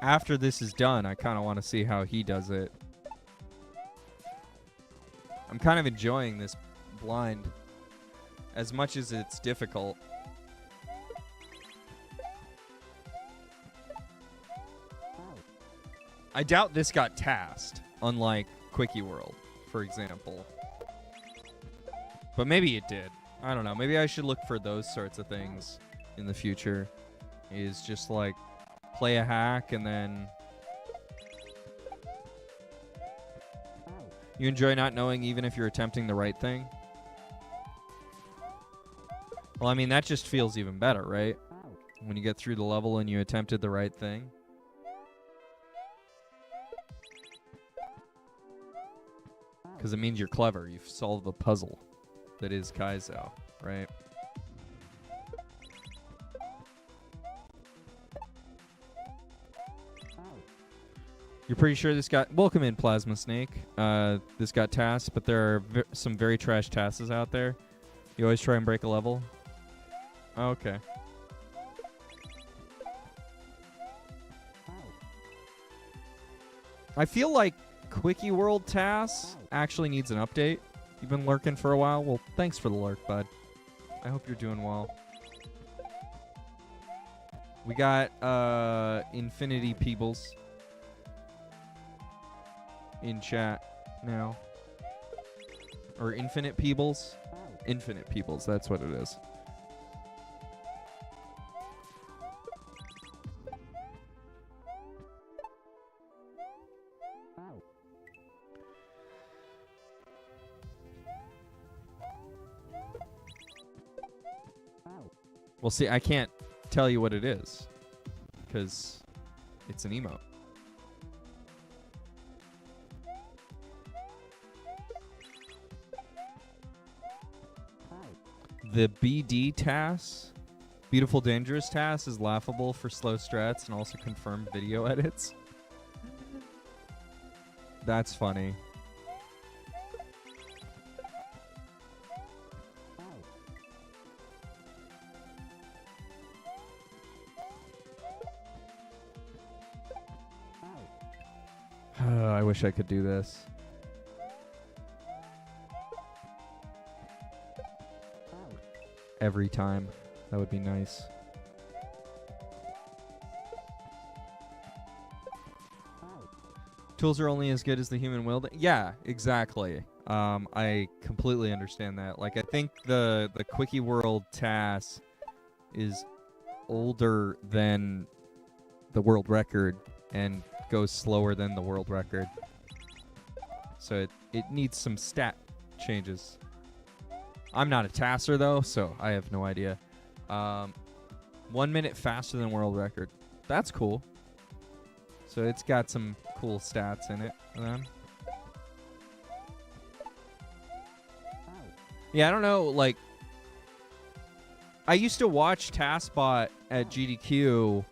after this is done, I kind of want to see how he does it. I'm kind of enjoying this blind as much as it's difficult. I doubt this got tasked, unlike Quickie World, for example. But maybe it did. I don't know. Maybe I should look for those sorts of things in the future. Is just like play a hack and then you enjoy not knowing even if you're attempting the right thing. Well, I mean, that just feels even better, right? When you get through the level and you attempted the right thing. Because it means you're clever. You've solved the puzzle that is Kaizo, right? You're pretty sure this got... Welcome in, Plasma Snake. This got tasked, but there are some very trash tasks out there. You always try and break a level? Oh, okay. I feel like Quickie World tasks actually needs an update. You've been lurking for a while? Well, thanks for the lurk, bud. I hope you're doing well. We got Infinity Peebles in chat now. Or Infinite Peebles? Infinite Peebles, that's what it is. Well, see, I can't tell you what it is because it's an emote. The BD task, Beautiful Dangerous task, is laughable for slow strats and also confirmed video edits. That's funny. wish I could do this. Every time. That would be nice. Tools are only as good as the human will. Yeah, exactly. I completely understand that. Like, I think the Quickie World TAS is older than the world record and goes slower than the world record. So it needs some stat changes. I'm not a TASer though, so I have no idea. 1 minute faster than world record. That's cool. So it's got some cool stats in it then. Yeah, I don't know, like, I used to watch TaskBot at GDQ,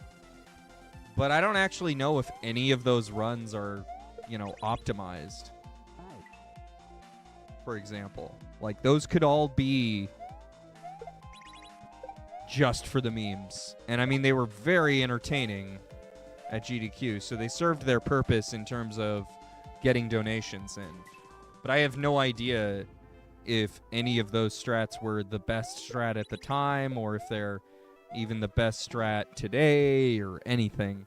but I don't actually know if any of those runs are, you know, optimized. For example, like, those could all be just for the memes. And I mean, they were very entertaining at GDQ, so they served their purpose in terms of getting donations in. But I have no idea if any of those strats were the best strat at the time, or if they're even the best strat today, or anything.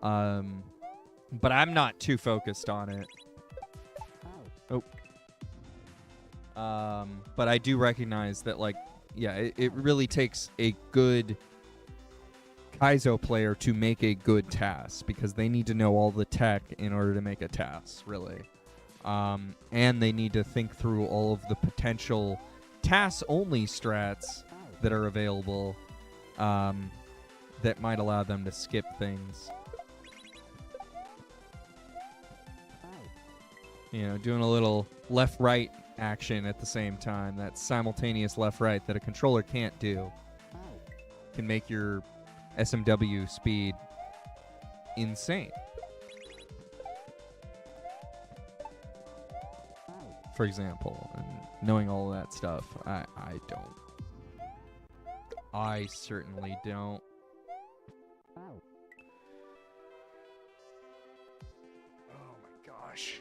But I'm not too focused on it. But I do recognize that, like, yeah, it really takes a good Kaizo player to make a good task, because they need to know all the tech in order to make a task, really. And they need to think through all of the potential task-only strats that are available that might allow them to skip things. You know, doing a little left-right action at the same time, that simultaneous left-right that a controller can't do, can make your SMW speed insane. For example, and knowing all of that stuff, I don't. I certainly don't. Oh my gosh.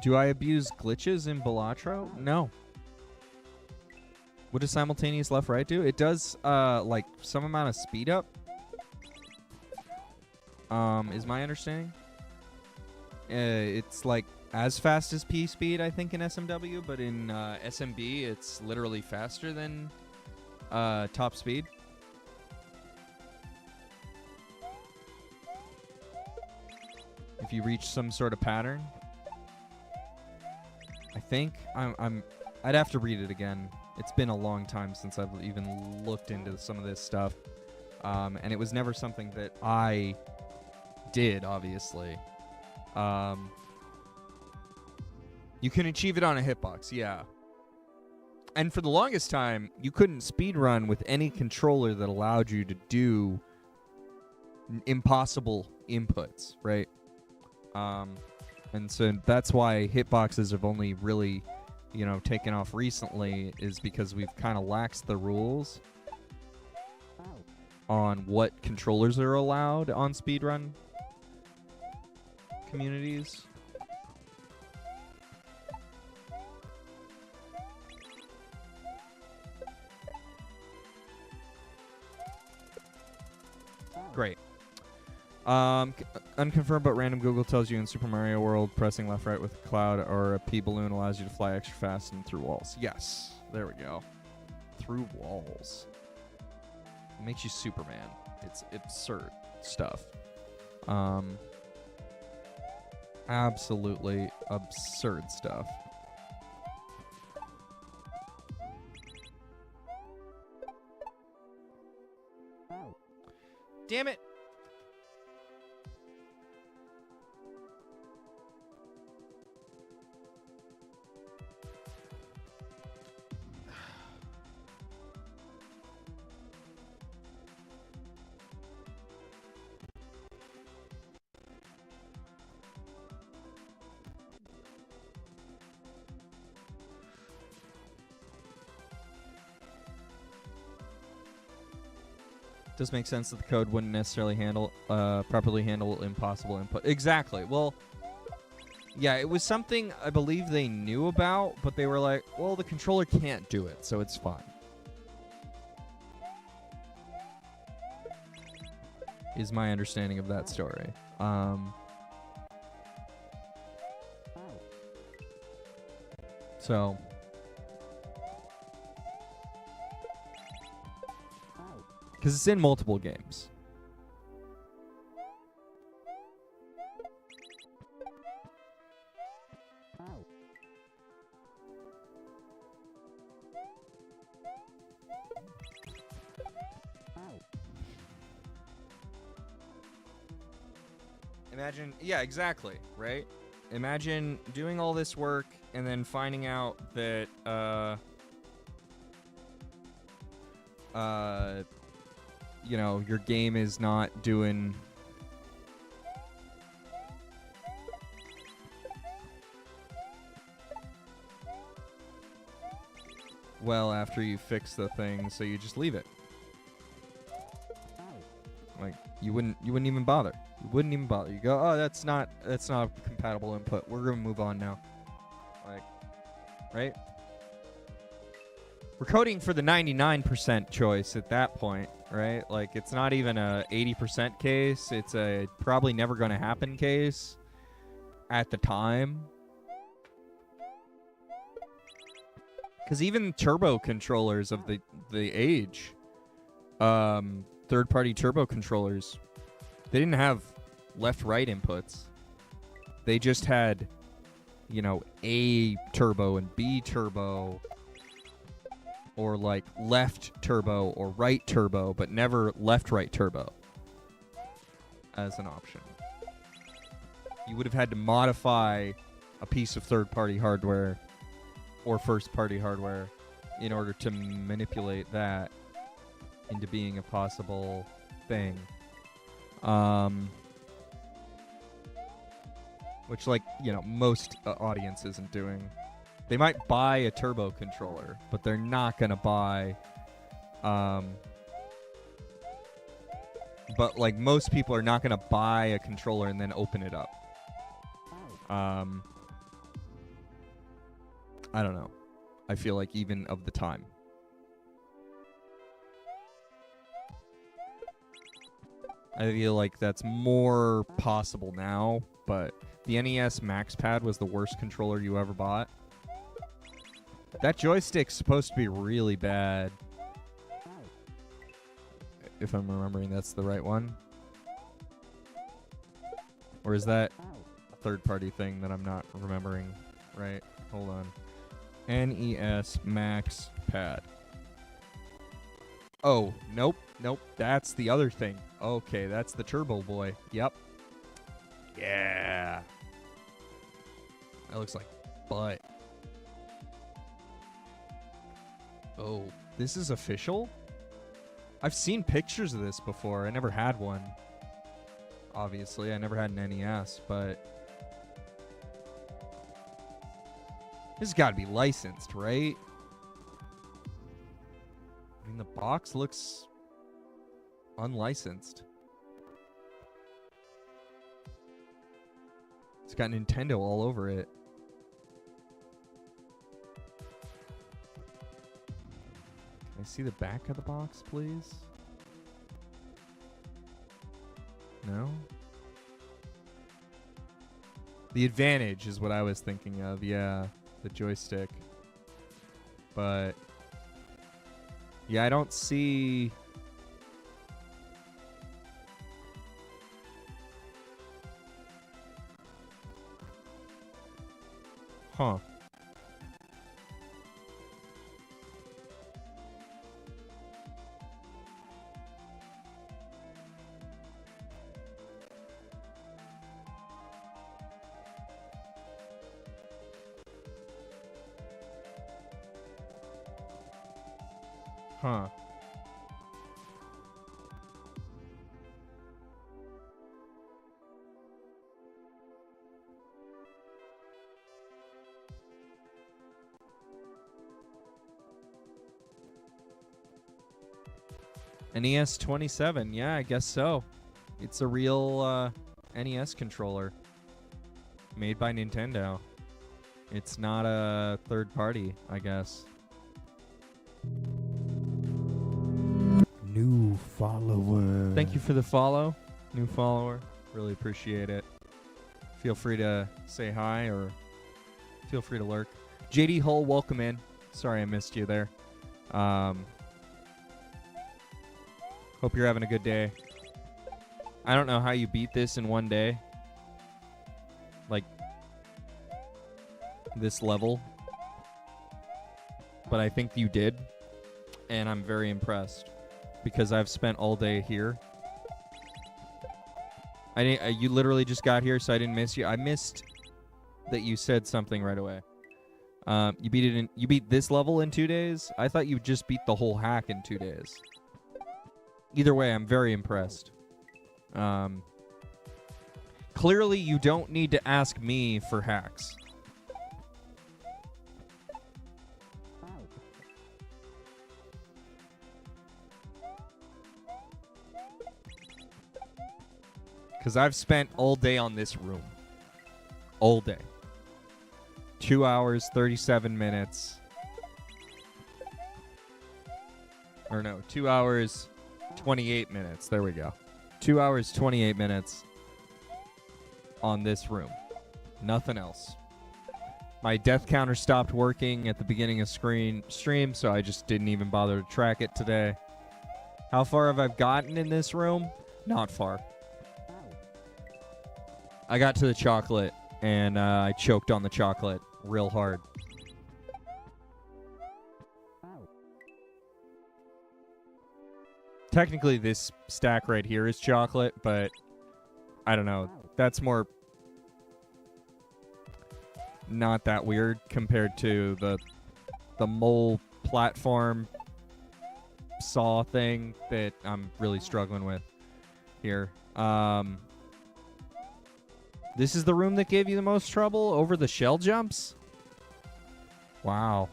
Do I abuse glitches in Balatro? No. What does simultaneous left-right do? It does, like, some amount of speed up. Is my understanding. It's, like, as fast as P speed, I think, in SMW, but in SMB, it's literally faster than top speed. If you reach some sort of pattern. I think I'd have to read it again. It's been a long time since I've even looked into some of this stuff. And it was never something that I did, obviously. You can achieve it on a hitbox, yeah. And for the longest time, you couldn't speedrun with any controller that allowed you to do impossible inputs, right? And so that's why hitboxes have only really, you know, taken off recently, is because we've kind of laxed the rules on what controllers are allowed on speedrun communities. Great. Unconfirmed, but random Google tells you in Super Mario World pressing left right with a cloud or a P balloon allows you to fly extra fast and through walls. Yes, there we go. Through walls. It makes you Superman. It's absurd stuff. Absolutely absurd stuff. Damn it. Does make sense that the code wouldn't necessarily properly handle impossible input. Exactly. Well, yeah, it was something I believe they knew about, but they were like, well, the controller can't do it, so it's fine. Is my understanding of that story. So... because it's in multiple games. Imagine, yeah, exactly, right? Imagine doing all this work and then finding out that, you know, your game is not doing well after you fix the thing, so you just leave it. Like, you wouldn't even bother. You wouldn't even bother. You go, oh, that's not a compatible input. We're gonna move on now. Like, right? We're coding for the 99% choice at that point, right? Like, it's not even a 80% case. It's a probably never gonna happen case at the time. Because even turbo controllers of the age, third-party turbo controllers, they didn't have left-right inputs. They just had, you know, A turbo and B turbo, or like left turbo or right turbo, but never left-right turbo as an option. You would have had to modify a piece of third-party hardware or first-party hardware in order to manipulate that into being a possible thing. Which, like, you know, most audience isn't doing. They might buy a turbo controller, but they're not going to buy... but, like, most people are not going to buy a controller and then open it up. I don't know. I feel like even of the time. I feel like that's more possible now, but the NES Max Pad was the worst controller you ever bought. That joystick's supposed to be really bad. If I'm remembering that's the right one. Or is that a third-party thing that I'm not remembering? Right, hold on. NES Max Pad. Oh, nope, that's the other thing. Okay, that's the Turbo Boy. Yep. Yeah. That looks like butt. Oh, this is official? I've seen pictures of this before. I never had one. Obviously, I never had an NES, but... this has got to be licensed, right? I mean, the box looks unlicensed. It's got Nintendo all over it. Can I see the back of the box, please? No? The Advantage is what I was thinking of, yeah. The joystick. But... yeah, I don't see... huh. Huh. NES 27. Yeah, I guess so. It's a real NES controller made by Nintendo. It's not a third party, I guess.
New follower.
Thank you for the follow, new follower. Really appreciate it. Feel free to say hi or feel free to lurk. JD Hull, welcome in. Sorry I missed you there. Hope you're having a good day. I don't know how you beat this in one day. Like, this level. But I think you did. And I'm very impressed. Because I've spent all day here. You literally just got here, so I didn't miss you. I missed that you said something right away. You beat this level in 2 days? I thought you just beat the whole hack in 2 days. Either way, I'm very impressed. Clearly, you don't need to ask me for hacks. Because I've spent all day on this room. All day. 2 hours, 37 minutes. Or no, 2 hours, 28 minutes. There we go. 2 hours, 28 minutes on this room. Nothing else. My death counter stopped working at the beginning of stream, so I just didn't even bother to track it today. How far have I gotten in this room? Not far. I got to the chocolate, and I choked on the chocolate real hard. Technically, this stack right here is chocolate, but I don't know. That's more not that weird compared to the mole platform saw thing that I'm really struggling with here. This is the room that gave you the most trouble over the shell jumps? Wow.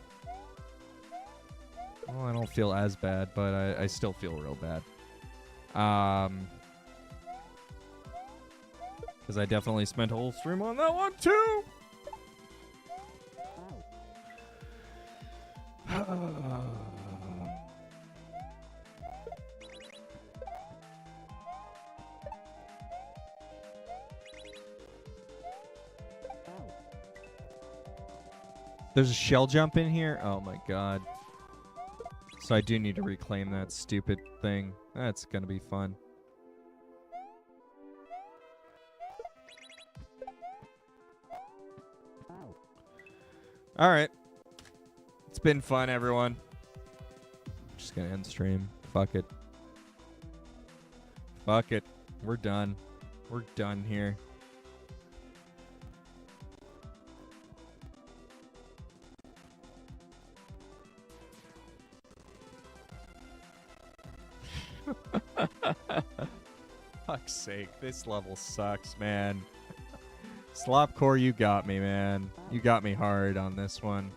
Well, I don't feel as bad, but I still feel real bad. Because I definitely spent a whole stream on that one, too! There's a shell jump in here? Oh my god. So I do need to reclaim that stupid thing. That's gonna be fun. Alright. It's been fun, everyone. Just gonna end stream. Fuck it. Fuck it. We're done. We're done here. Fuck's sake, this level sucks, man. Slopcore, you got me, man. You got me hard on this one.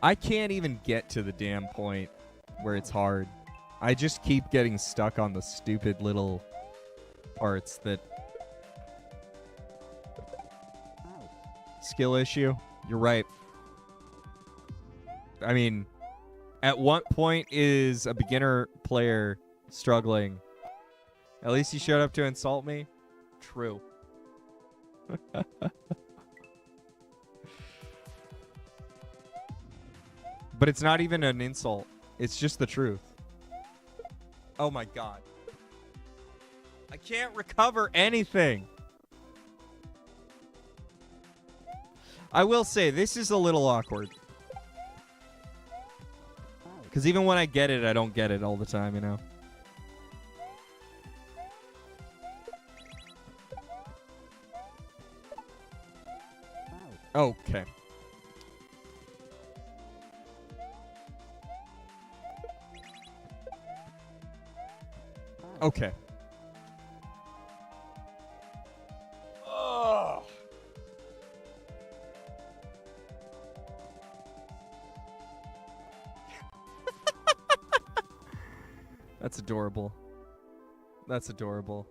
I can't even get to the damn point where it's hard. I just keep getting stuck on the stupid little parts that... Skill issue? You're right. I mean, at what point is a beginner player struggling? At least he showed up to insult me? True. But it's not even an insult. It's just the truth. Oh my god. I can't recover anything. I will say, this is a little awkward. Because even when I get it, I don't get it all the time, you know? Okay. Okay. That's adorable. That's adorable.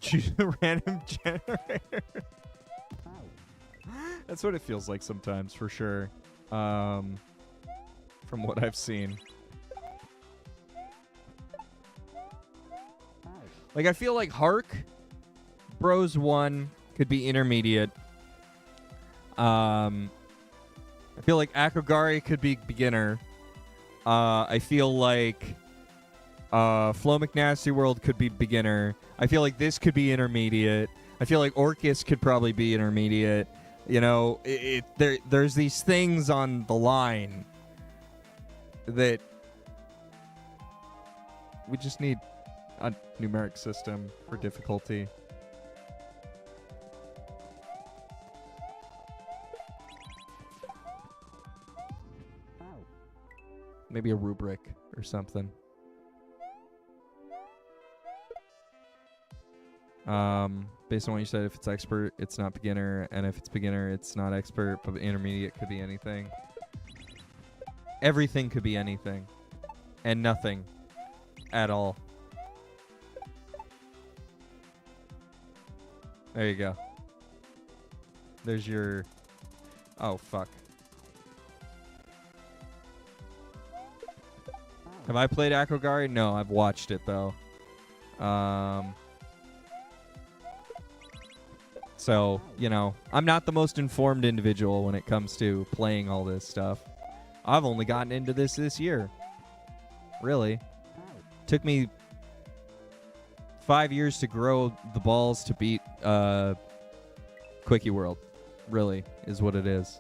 Choose a random generator. That's what it feels like sometimes, for sure. From what I've seen. Like, I feel like Hark, Bros 1 could be intermediate. I feel like Akogari could be beginner. I feel like Flo McNasty World could be beginner. I feel like this could be intermediate. I feel like Orcus could probably be intermediate. You know, there's these things on the line that we just need a numeric system for difficulty. Maybe a rubric or something. Based on what you said, if it's expert, it's not beginner, and if it's beginner, it's not expert, but intermediate could be anything. Everything could be anything, and nothing at all. There you go. There's your... Oh, fuck. Have I played Akogari? No, I've watched it, though. So, you know, I'm not the most informed individual when it comes to playing all this stuff. I've only gotten into this year. Really. Took me 5 years to grow the balls to beat Quickie World. Really, is what it is.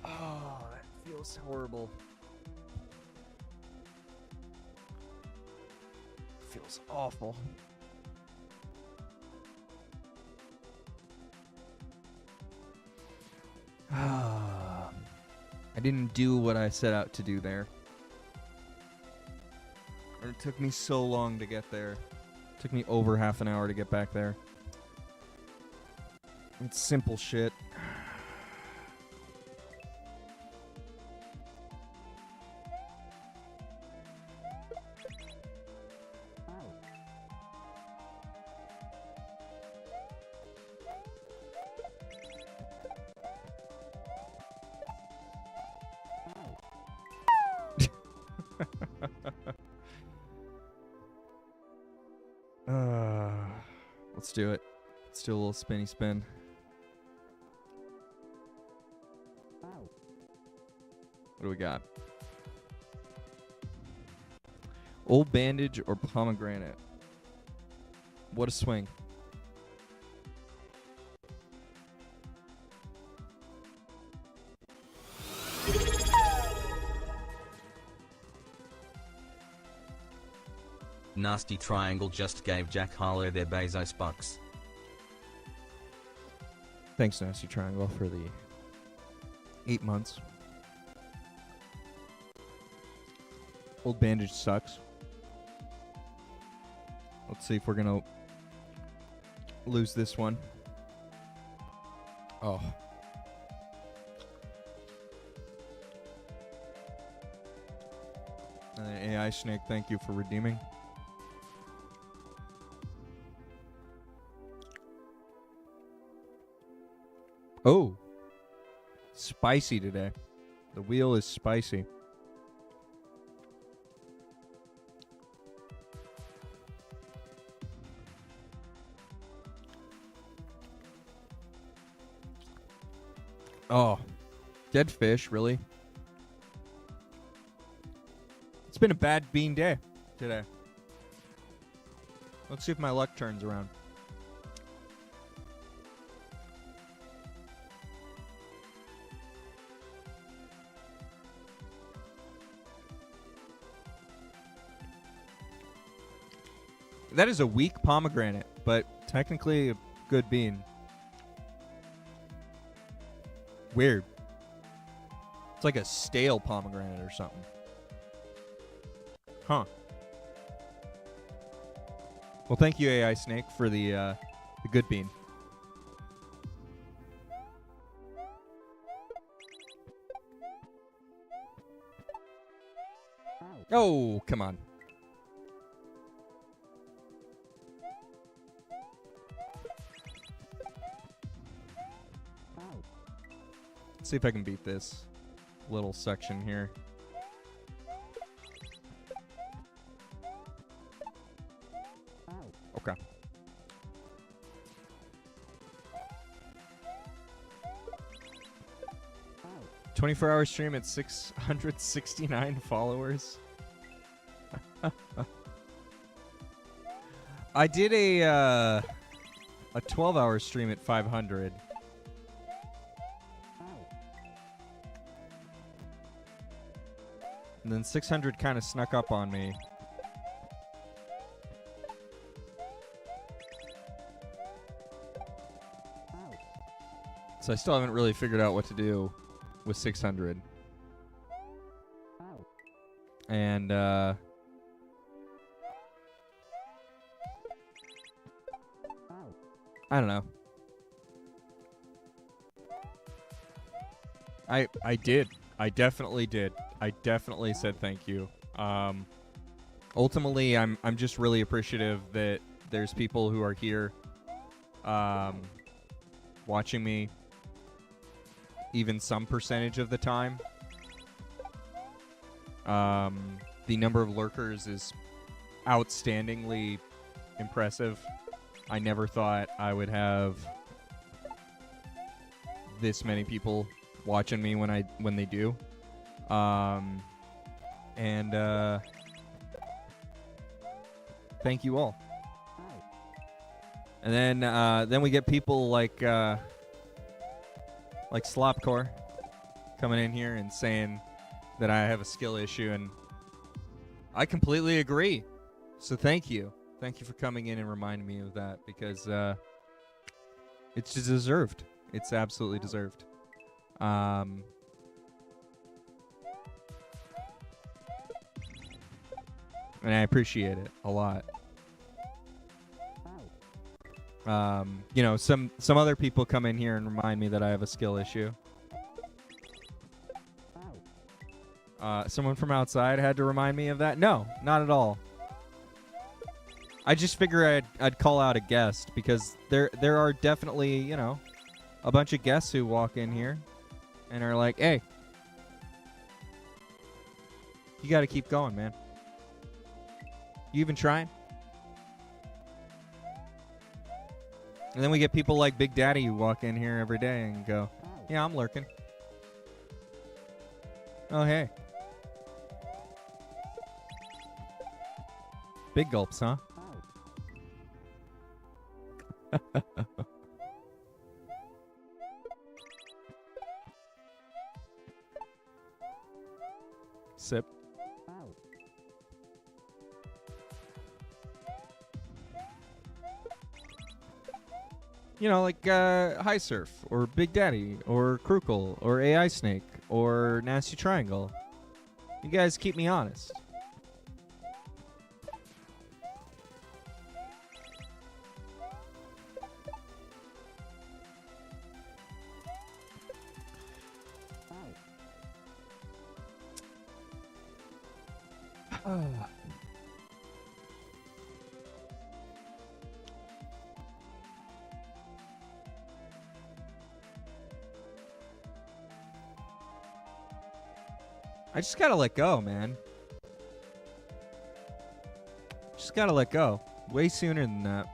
Oh, that feels horrible. Feels awful. I didn't do what I set out to do there. It took me so long to get there. It took me over half an hour to get back there. It's simple shit. Let's do it. Let's do a little spinny spin. What do we got? Old bandage or pomegranate? What a swing.
Nasty Triangle just gave Jack Harlow their Bezos bucks.
Thanks, Nasty Triangle, for the 8 months. Old bandage sucks. Let's see if we're gonna lose this one. Oh. And then AI Snake, thank you for redeeming. Oh. Spicy today. The wheel is spicy. Oh. Dead fish, really? It's been a bad bean day today. Let's see if my luck turns around. That is a weak pomegranate, but technically a good bean. Weird. It's like a stale pomegranate or something. Huh. Well, thank you, AI Snake, for the good bean. Oh, come on. Let's see if I can beat this little section here. Okay. Oh. 24-hour stream at 669 followers. I did a 12-hour stream at 500. And then 600 kind of snuck up on me. So I still haven't really figured out what to do with 600. And I don't know. I did. I definitely did. I definitely said thank you. Ultimately, I'm just really appreciative that there's people who are here watching me even some percentage of the time. The number of lurkers is outstandingly impressive. I never thought I would have this many people watching me when they do. Thank you all. And then we get people like Slopcore coming in here and saying that I have a skill issue, and I completely agree. So thank you. Thank you for coming in and reminding me of that, because it's just deserved. It's absolutely deserved. And I appreciate it a lot. You know, some other people come in here and remind me that I have a skill issue. Someone from outside had to remind me of that? No, not at all. I just figure I'd call out a guest, because there are definitely, you know, a bunch of guests who walk in here and are like, hey, you got to keep going, man. You even trying? And then we get people like Big Daddy who walk in here every day and go, yeah, I'm lurking. Oh, hey. Big gulps, huh? Sip. You know, like High Surf, or Big Daddy, or Krukle, or AI Snake, or Nasty Triangle. You guys keep me honest. I just gotta let go, man. Just gotta let go. Way sooner than that.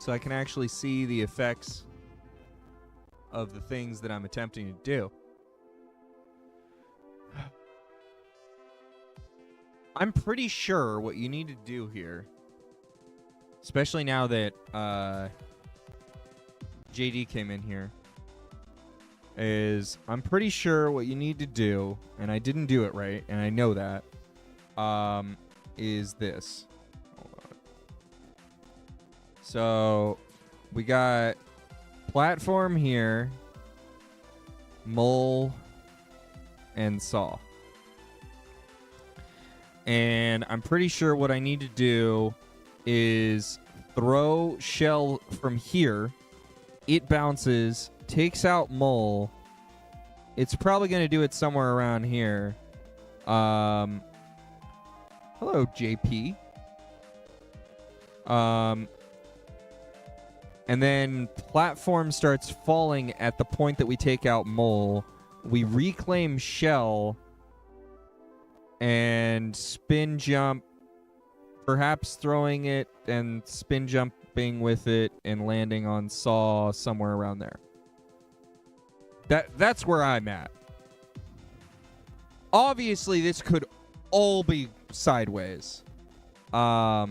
So I can actually see the effects of the things that I'm attempting to do. I'm pretty sure what you need to do here, especially now that JD came in here, is I'm pretty sure what you need to do, and I didn't do it right, and I know that, is this. Hold on. So we got platform here, mole, and saw. And I'm pretty sure what I need to do is throw shell from here. It bounces, takes out mole. It's probably going to do it somewhere around here. Hello, JP. And then platform starts falling at the point that we take out mole. We reclaim shell and spin jump, perhaps throwing it and spin jumping with it and landing on saw somewhere around there. That's where I'm at. Obviously, this could all be sideways. So,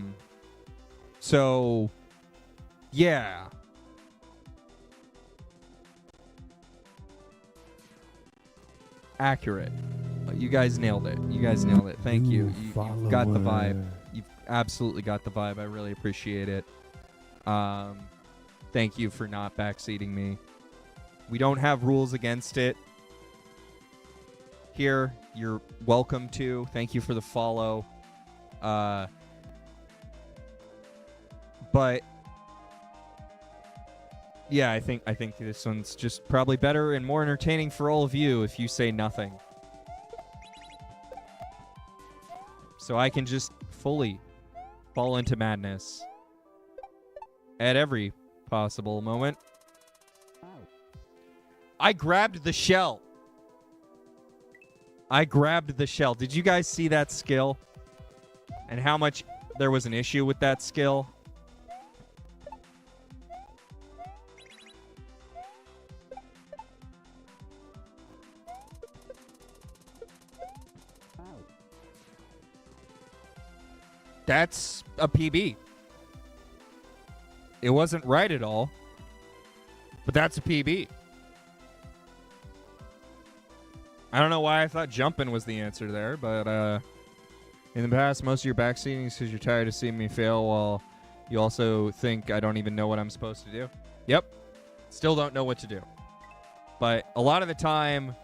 yeah. Accurate. You guys nailed it. You guys nailed it. Thank you. You've got the vibe. You've absolutely got the vibe. I really appreciate it. Thank you for not backseating me. We don't have rules against it. Here, you're welcome to. Thank you for the follow. But yeah, I think this one's just probably better and more entertaining for all of you if you say nothing. So I can just fully fall into madness at every possible moment. I grabbed the shell. I grabbed the shell. Did you guys see that skill? And how much there was an issue with that skill? That's a PB. It wasn't right at all, but that's a PB. I don't know why I thought jumping was the answer there, but in the past, most of your backseating is because you're tired of seeing me fail, while you also think I don't even know what I'm supposed to do. Yep. Still don't know what to do. But a lot of the time,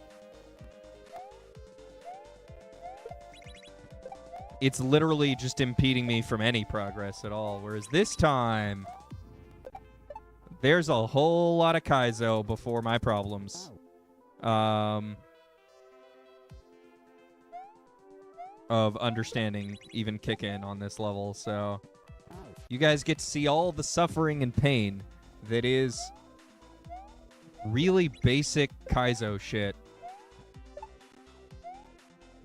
it's literally just impeding me from any progress at all. Whereas this time, there's a whole lot of Kaizo before my problems. Of understanding even kick in on this level. So you guys get to see all the suffering and pain that is really basic Kaizo shit.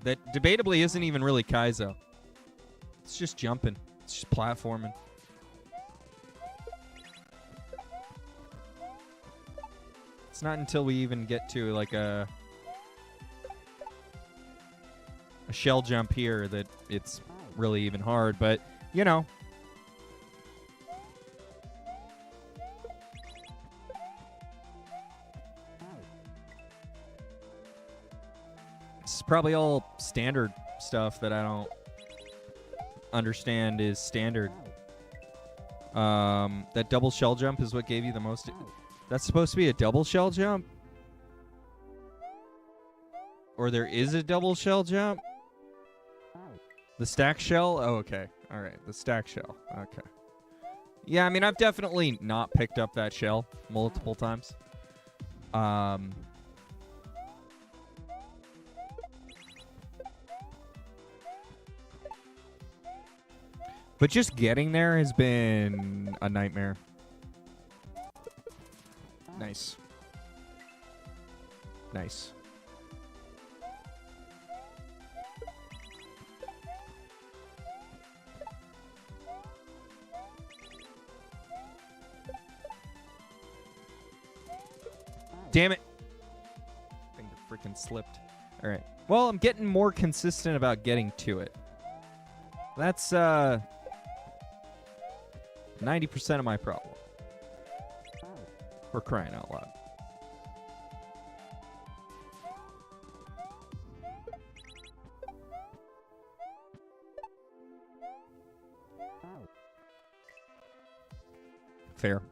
That debatably isn't even really Kaizo. It's just jumping. It's just platforming. It's not until we even get to like a shell jump here that it's really even hard, but you know. It's probably all standard stuff that I don't understand is standard. That double shell jump is what gave you the most. That's supposed to be a double shell jump? Or there is a double shell jump? The stack shell? Oh, okay. All right, the stack shell. Okay. Yeah, I mean, I've definitely not picked up that shell multiple times. But just getting there has been a nightmare. Nice. Nice. Damn it. Thing freaking slipped. All right. Well, I'm getting more consistent about getting to it. That's 90% of my problem. We're crying out loud. Fair.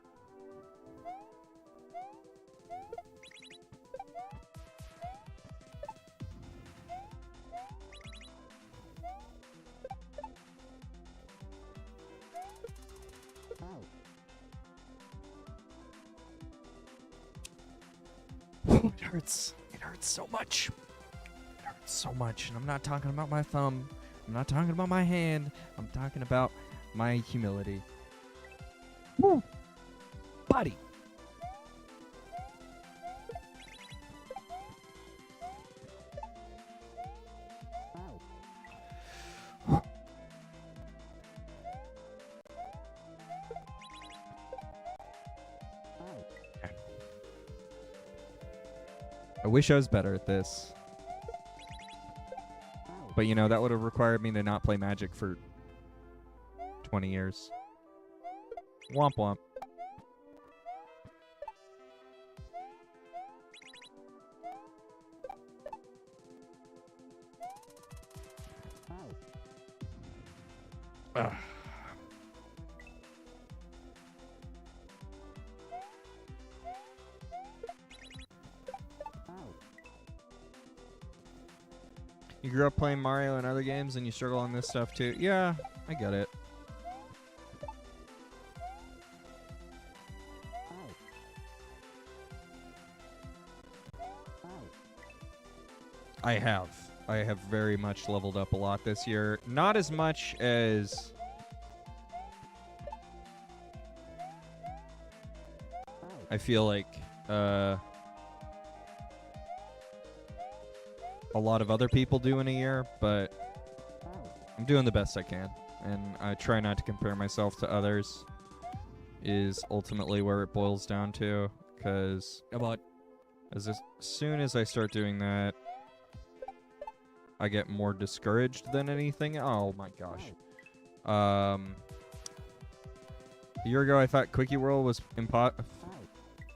It hurts. It hurts so much. It hurts so much. And I'm not talking about my thumb. I'm not talking about my hand. I'm talking about my humility. Woo! Buddy. I wish I was better at this. But, you know, that would have required me to not play Magic for 20 years. Womp womp. Ugh. You grew up playing Mario and other games and you struggle on this stuff too? Yeah, I get it. I have. I have very much leveled up a lot this year. Not as much as I feel like a lot of other people do in a year, but I'm doing the best I can, and I try not to compare myself to others is ultimately where it boils down to, because as soon as I start doing that, I get more discouraged than anything. Oh my gosh. A year ago I thought Quickie Whirl was A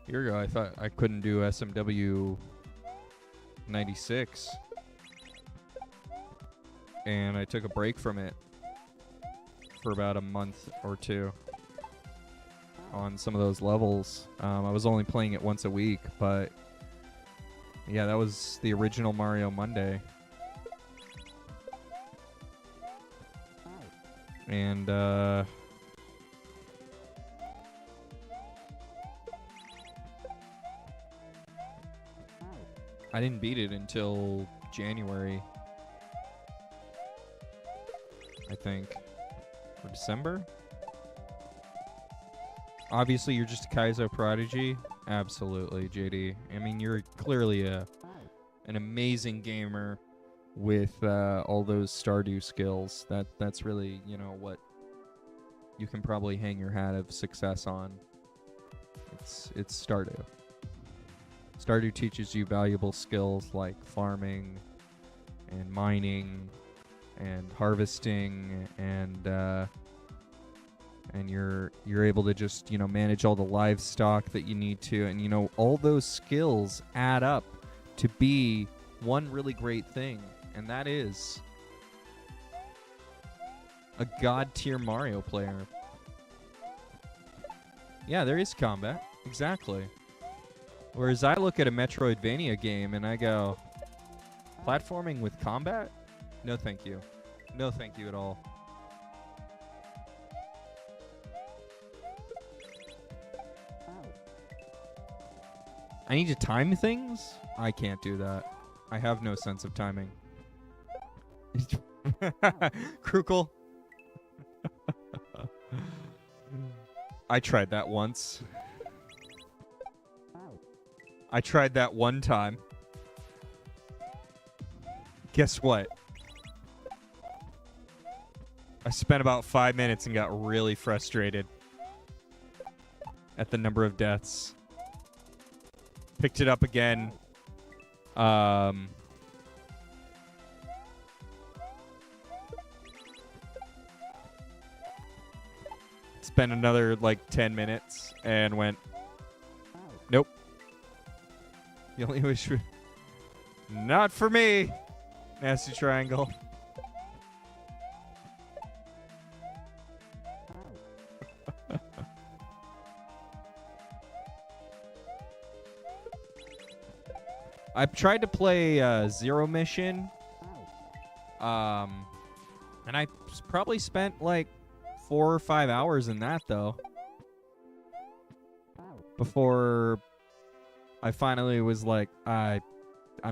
year ago I thought I couldn't do SMW 96. And I took a break from it for about a month or two on some of those levels. I was only playing it once a week, but yeah, that was the original Mario Monday. And I didn't beat it until January, I think, or December. Obviously, you're just a Kaizo prodigy. Absolutely, JD. I mean, you're clearly an amazing gamer with all those Stardew skills. That's really, you know, what you can probably hang your hat of success on. It's Stardew. Stardew teaches you valuable skills like farming and mining and harvesting, and you're able to just, you know, manage all the livestock that you need to, and you know, all those skills add up to be one really great thing, and that is a god tier Mario player. Yeah, there is combat, exactly. Whereas I look at a Metroidvania game and I go, platforming with combat? No thank you. No thank you at all. I need to time things? I can't do that. I have no sense of timing. Krukle. I tried that once. I tried that one time. Guess what? I spent about 5 minutes and got really frustrated at the number of deaths. Picked it up again. Spent another like 10 minutes and went, nope. The only wish, not for me. Nasty triangle. I tried to play Zero Mission. And I probably spent like 4 or 5 hours in that though. Before I finally was like, I'm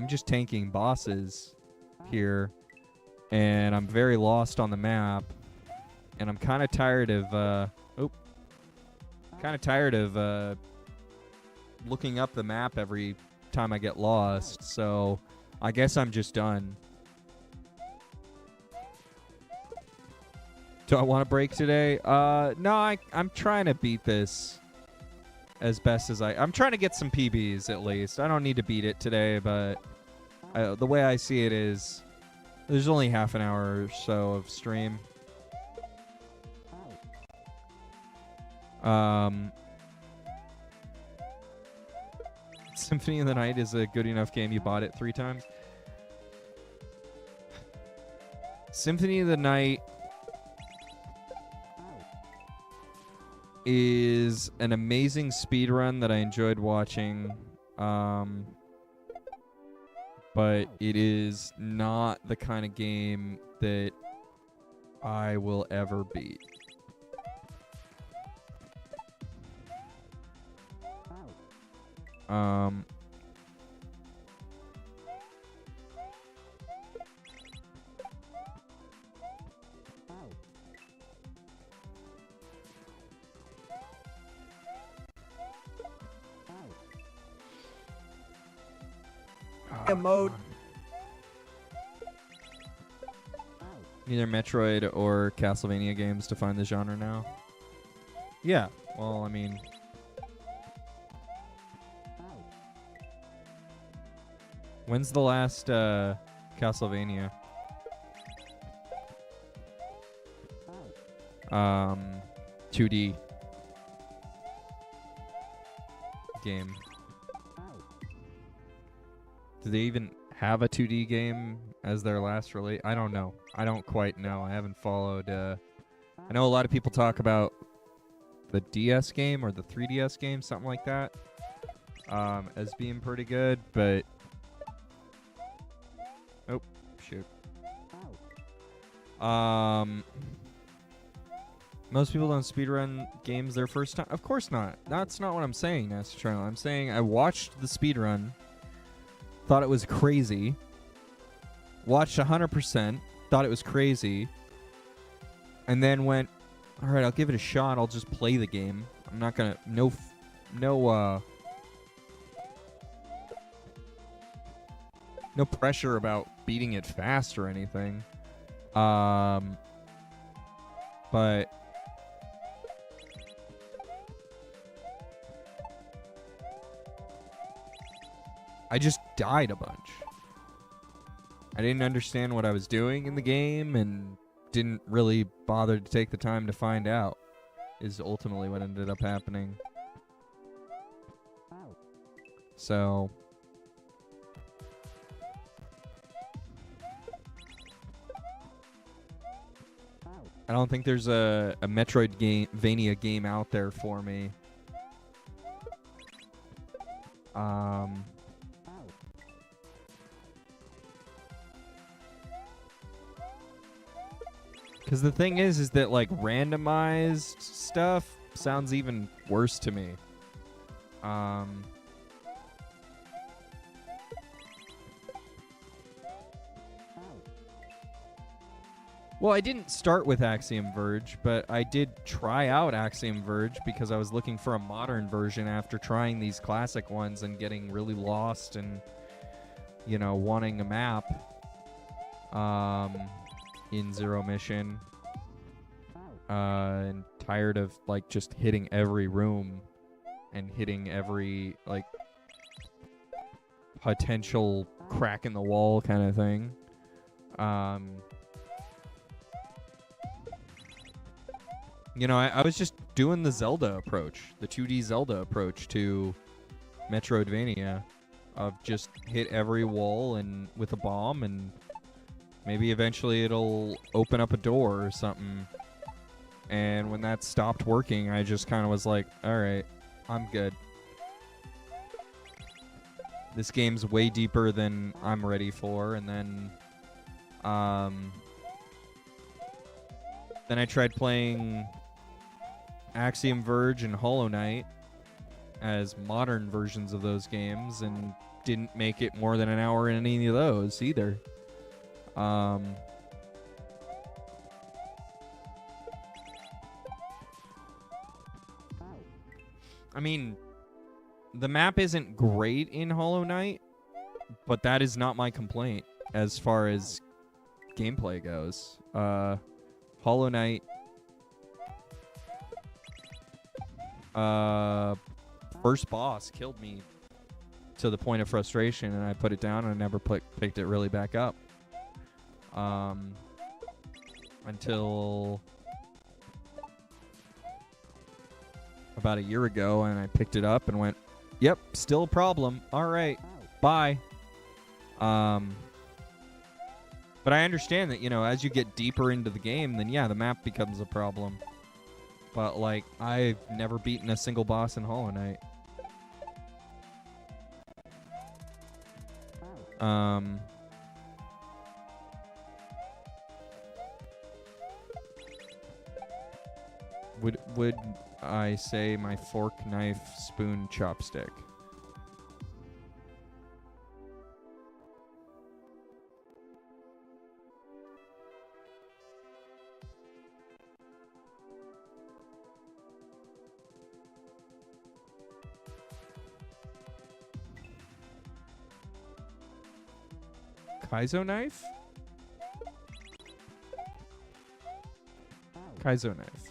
just tanking bosses here, and I'm very lost on the map, and I'm kind of tired of looking up the map every time I get lost. So I guess I'm just done. Do I want to break today? No, I'm trying to beat this as best as I'm trying to get some PBs at least. I don't need to beat it today, but the way I see it is there's only half an hour or so of stream. Symphony of the Night is a good enough game. You bought it 3 times. Symphony of the Night is an amazing speedrun that I enjoyed watching, but it is not the kind of game that I will ever beat.
Mode.
Neither Metroid or Castlevania games define the genre now. Yeah, well, I mean, when's the last Castlevania? 2D game. Do they even have a 2D game as their last release? I don't know. I don't quite know. I haven't followed. I know a lot of people talk about the DS game or the 3DS game, something like that, as being pretty good, but... Oh, shoot. Most people don't speedrun games their first time. Of course not. That's not what I'm saying, Nasty Trial. I'm saying I watched the speedrun, thought it was crazy, watched 100%, thought it was crazy, and then went, all right, I'll give it a shot. I'll just play the game. I'm not gonna, no pressure about beating it fast or anything. But I just died a bunch. I didn't understand what I was doing in the game and didn't really bother to take the time to find out, is ultimately what ended up happening. So I don't think there's a Metroidvania game out there for me. Because the thing is that like randomized stuff sounds even worse to me. Well, I didn't start with Axiom Verge, but I did try out Axiom Verge because I was looking for a modern version after trying these classic ones and getting really lost and, you know, wanting a map in Zero Mission. And tired of, like, just hitting every room and hitting every, like, potential crack in the wall kind of thing. You know, I was just doing the Zelda approach, the 2D Zelda approach to Metroidvania, of just hit every wall and with a bomb, and maybe eventually it'll open up a door or something. And when that stopped working, I just kind of was like, all right, I'm good. this game's way deeper than I'm ready for, and then I tried playing Axiom Verge and Hollow Knight as modern versions of those games, and didn't make it more than an hour in any of those either. I mean, the map isn't great in Hollow Knight, but that is not my complaint as far as gameplay goes. Hollow Knight, first boss killed me to the point of frustration, and I put it down and I never picked it really back up. Until about a year ago, and I picked it up and went, yep, still a problem. All right, bye. But I understand that, as you get deeper into the game, then yeah, the map becomes a problem. But, like, I've never beaten a single boss in Hollow Knight. Would I say my fork, knife, spoon, chopstick? Kaizo knife? Kaizo knife.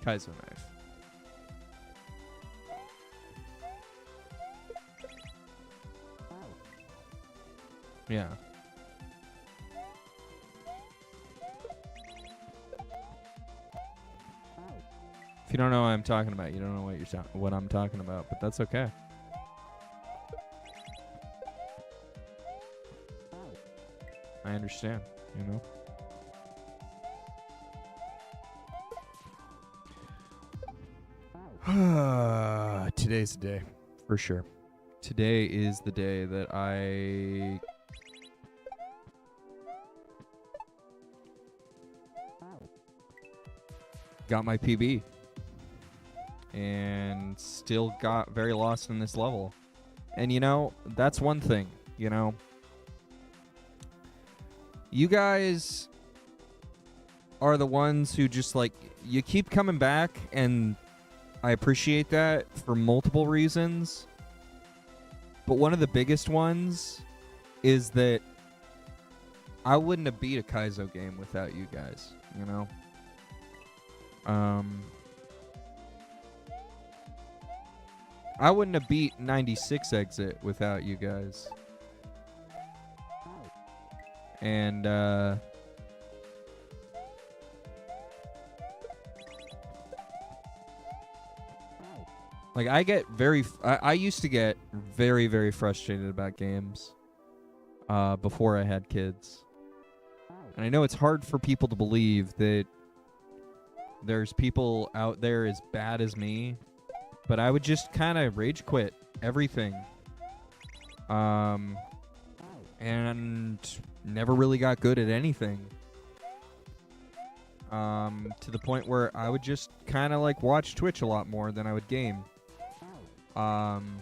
Kaizo knife. Yeah. If you don't know what I'm talking about, you don't know what I'm talking about, but that's okay. I understand, Today's the day, for sure. Today is the day that I got my PB. And still got very lost in this level. And that's one thing, You guys are the ones who just, like, you keep coming back, and I appreciate that for multiple reasons. But one of the biggest ones is that I wouldn't have beat a Kaizo game without you guys, I wouldn't have beat 96 Exit without you guys. And, like, I used to get very, very frustrated about games before I had kids. And I know it's hard for people to believe that there's people out there as bad as me, but I would just kind of rage quit everything. And never really got good at anything. To the point where I would just kind of, like, watch Twitch a lot more than I would game. When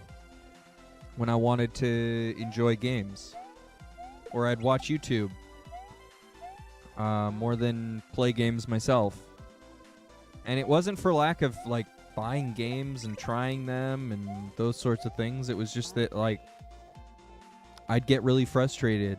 I wanted to enjoy games. Or I'd watch YouTube more than play games myself. And it wasn't for lack of, like, buying games and trying them and those sorts of things. It was just that, like, I'd get really frustrated.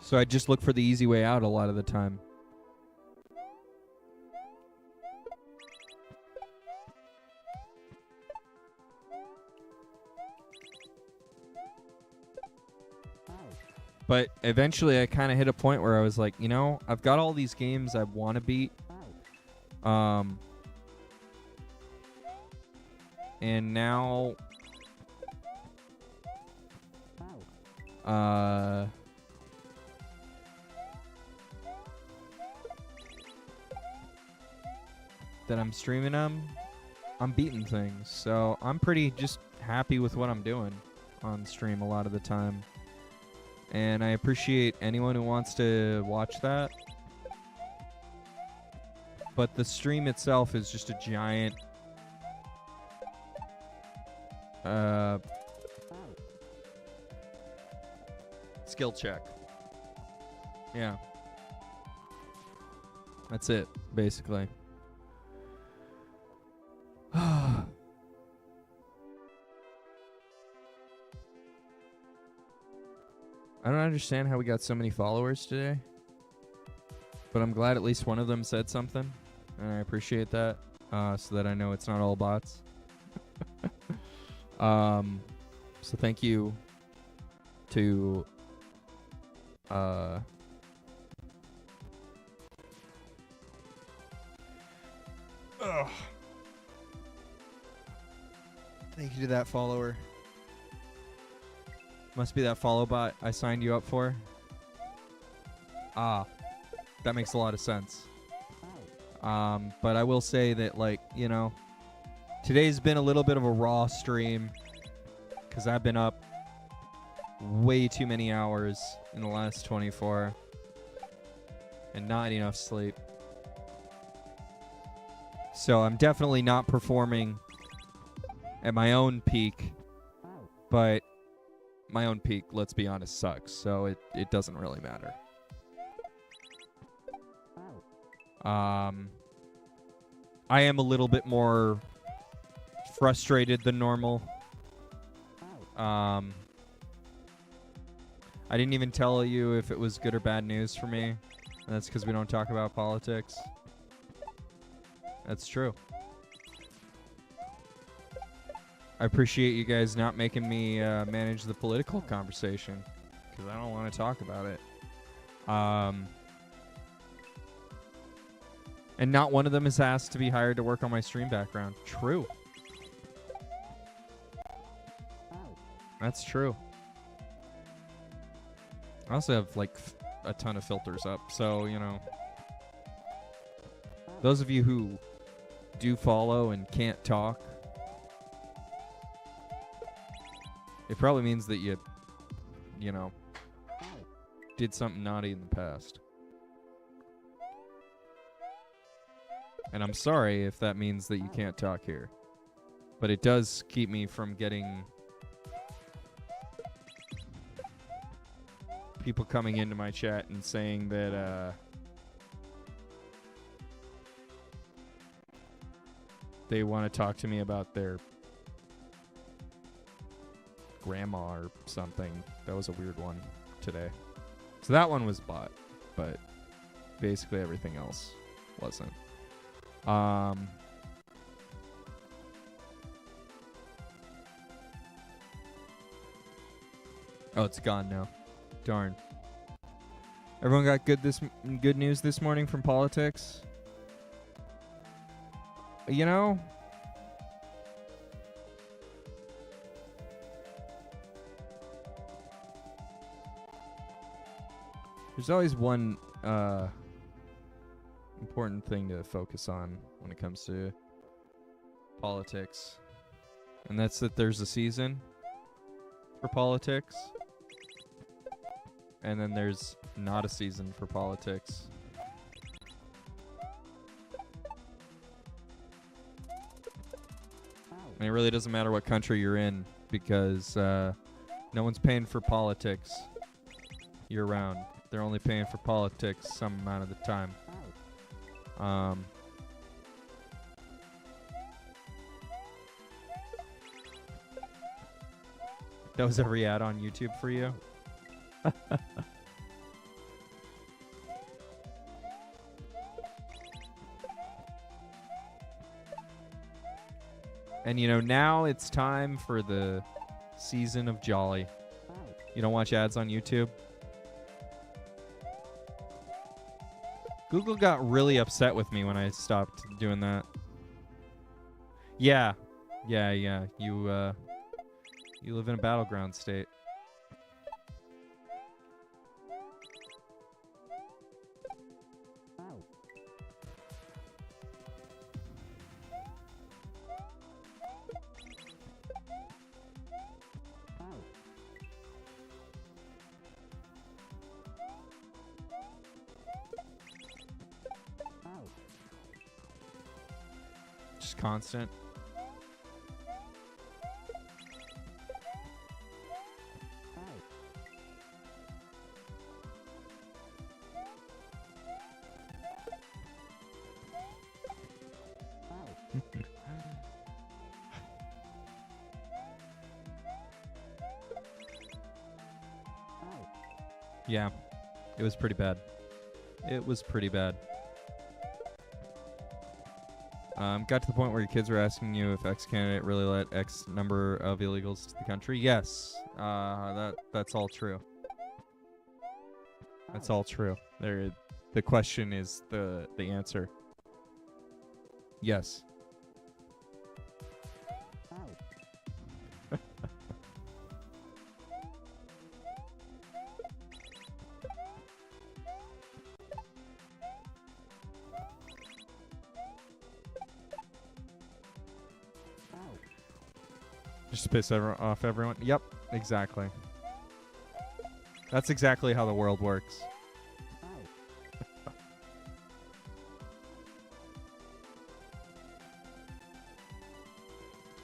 So I just look for the easy way out a lot of the time. But eventually I kind of hit a point where I was like, I've got all these games I want to beat, And now that I'm streaming them, I'm beating things. So I'm pretty just happy with what I'm doing on stream a lot of the time. And I appreciate anyone who wants to watch that. But the stream itself is just a giant skill check. Yeah. That's it, basically. I don't understand how we got so many followers today. But I'm glad at least one of them said something. And I appreciate that. So that I know it's not all bots. So thank you to thank you to that follower. Must be that follow bot I signed you up for. Ah, that makes a lot of sense. But I will say that, like, you know, today's been a little bit of a raw stream because I've been up way too many hours in the last 24 and not enough sleep. So I'm definitely not performing at my own peak, but my own peak, let's be honest, sucks. So it doesn't really matter. I am a little bit more frustrated than normal. I didn't even tell you if it was good or bad news for me. And that's because we don't talk about politics. That's true. I appreciate you guys not making me manage the political conversation because I don't want to talk about it. And not one of them is asked to be hired to work on my stream background. True. That's true. I also have, like, a ton of filters up. So, you know, those of you who do follow and can't talk, it probably means that you know, did something naughty in the past. And I'm sorry if that means that you can't talk here. But it does keep me from getting people coming into my chat and saying that they want to talk to me about their grandma or something. That was a weird one today. So that one was bot, but basically everything else wasn't. Oh, it's gone now. Darn. Everyone got good news this morning from politics? You know, there's always one important thing to focus on when it comes to politics, and that's that there's a season for politics, and then there's not a season for politics. And it really doesn't matter what country you're in, because no one's paying for politics year round. They're only paying for politics some amount of the time. That was every ad on YouTube for you? And you know, now it's time for the season of Jolly. You don't watch ads on YouTube? Google got really upset with me when I stopped doing that. Yeah. Yeah. You live in a battleground state. Just constant. Yeah, it was pretty bad. It was pretty bad. Got to the point where your kids were asking you if X candidate really let X number of illegals to the country. Yes, that's all true. That's all true. The question is the answer. Yes. Just piss off everyone. Yep, exactly. That's exactly how the world works.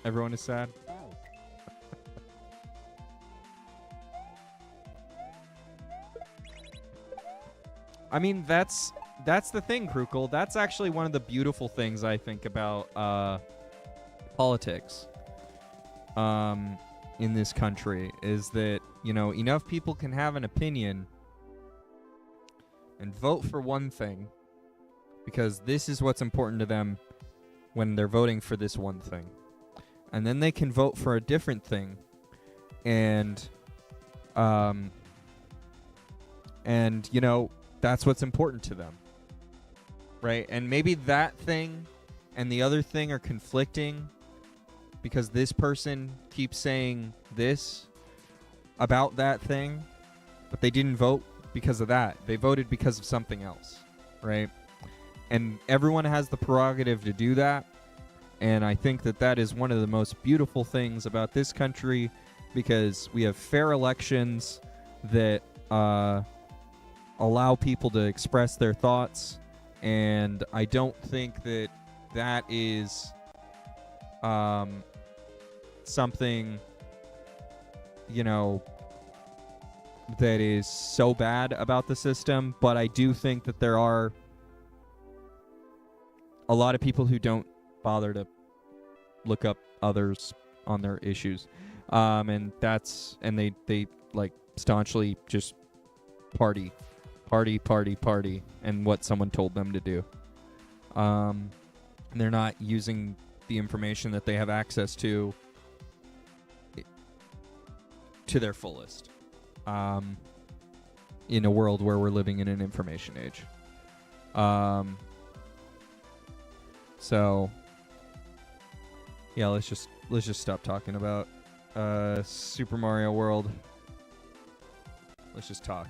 Everyone is sad. I mean, that's the thing, Krukul. That's actually one of the beautiful things I think about politics in this country is that, you know, enough people can have an opinion and vote for one thing because this is what's important to them when they're voting for this one thing. And then they can vote for a different thing and you know, that's what's important to them. Right? And maybe that thing and the other thing are conflicting because this person keeps saying this about that thing, but they didn't vote because of that. They voted because of something else, right? And everyone has the prerogative to do that, and I think that that is one of the most beautiful things about this country because we have fair elections that allow people to express their thoughts, and I don't think that that is something, you know, that is so bad about the system, but I do think that there are a lot of people who don't bother to look up others on their issues, and they like staunchly just party, and what someone told them to do. And they're not using the information that they have access to their fullest. In a world where we're living in an information age. So yeah, let's just stop talking about Super Mario World. Let's just talk.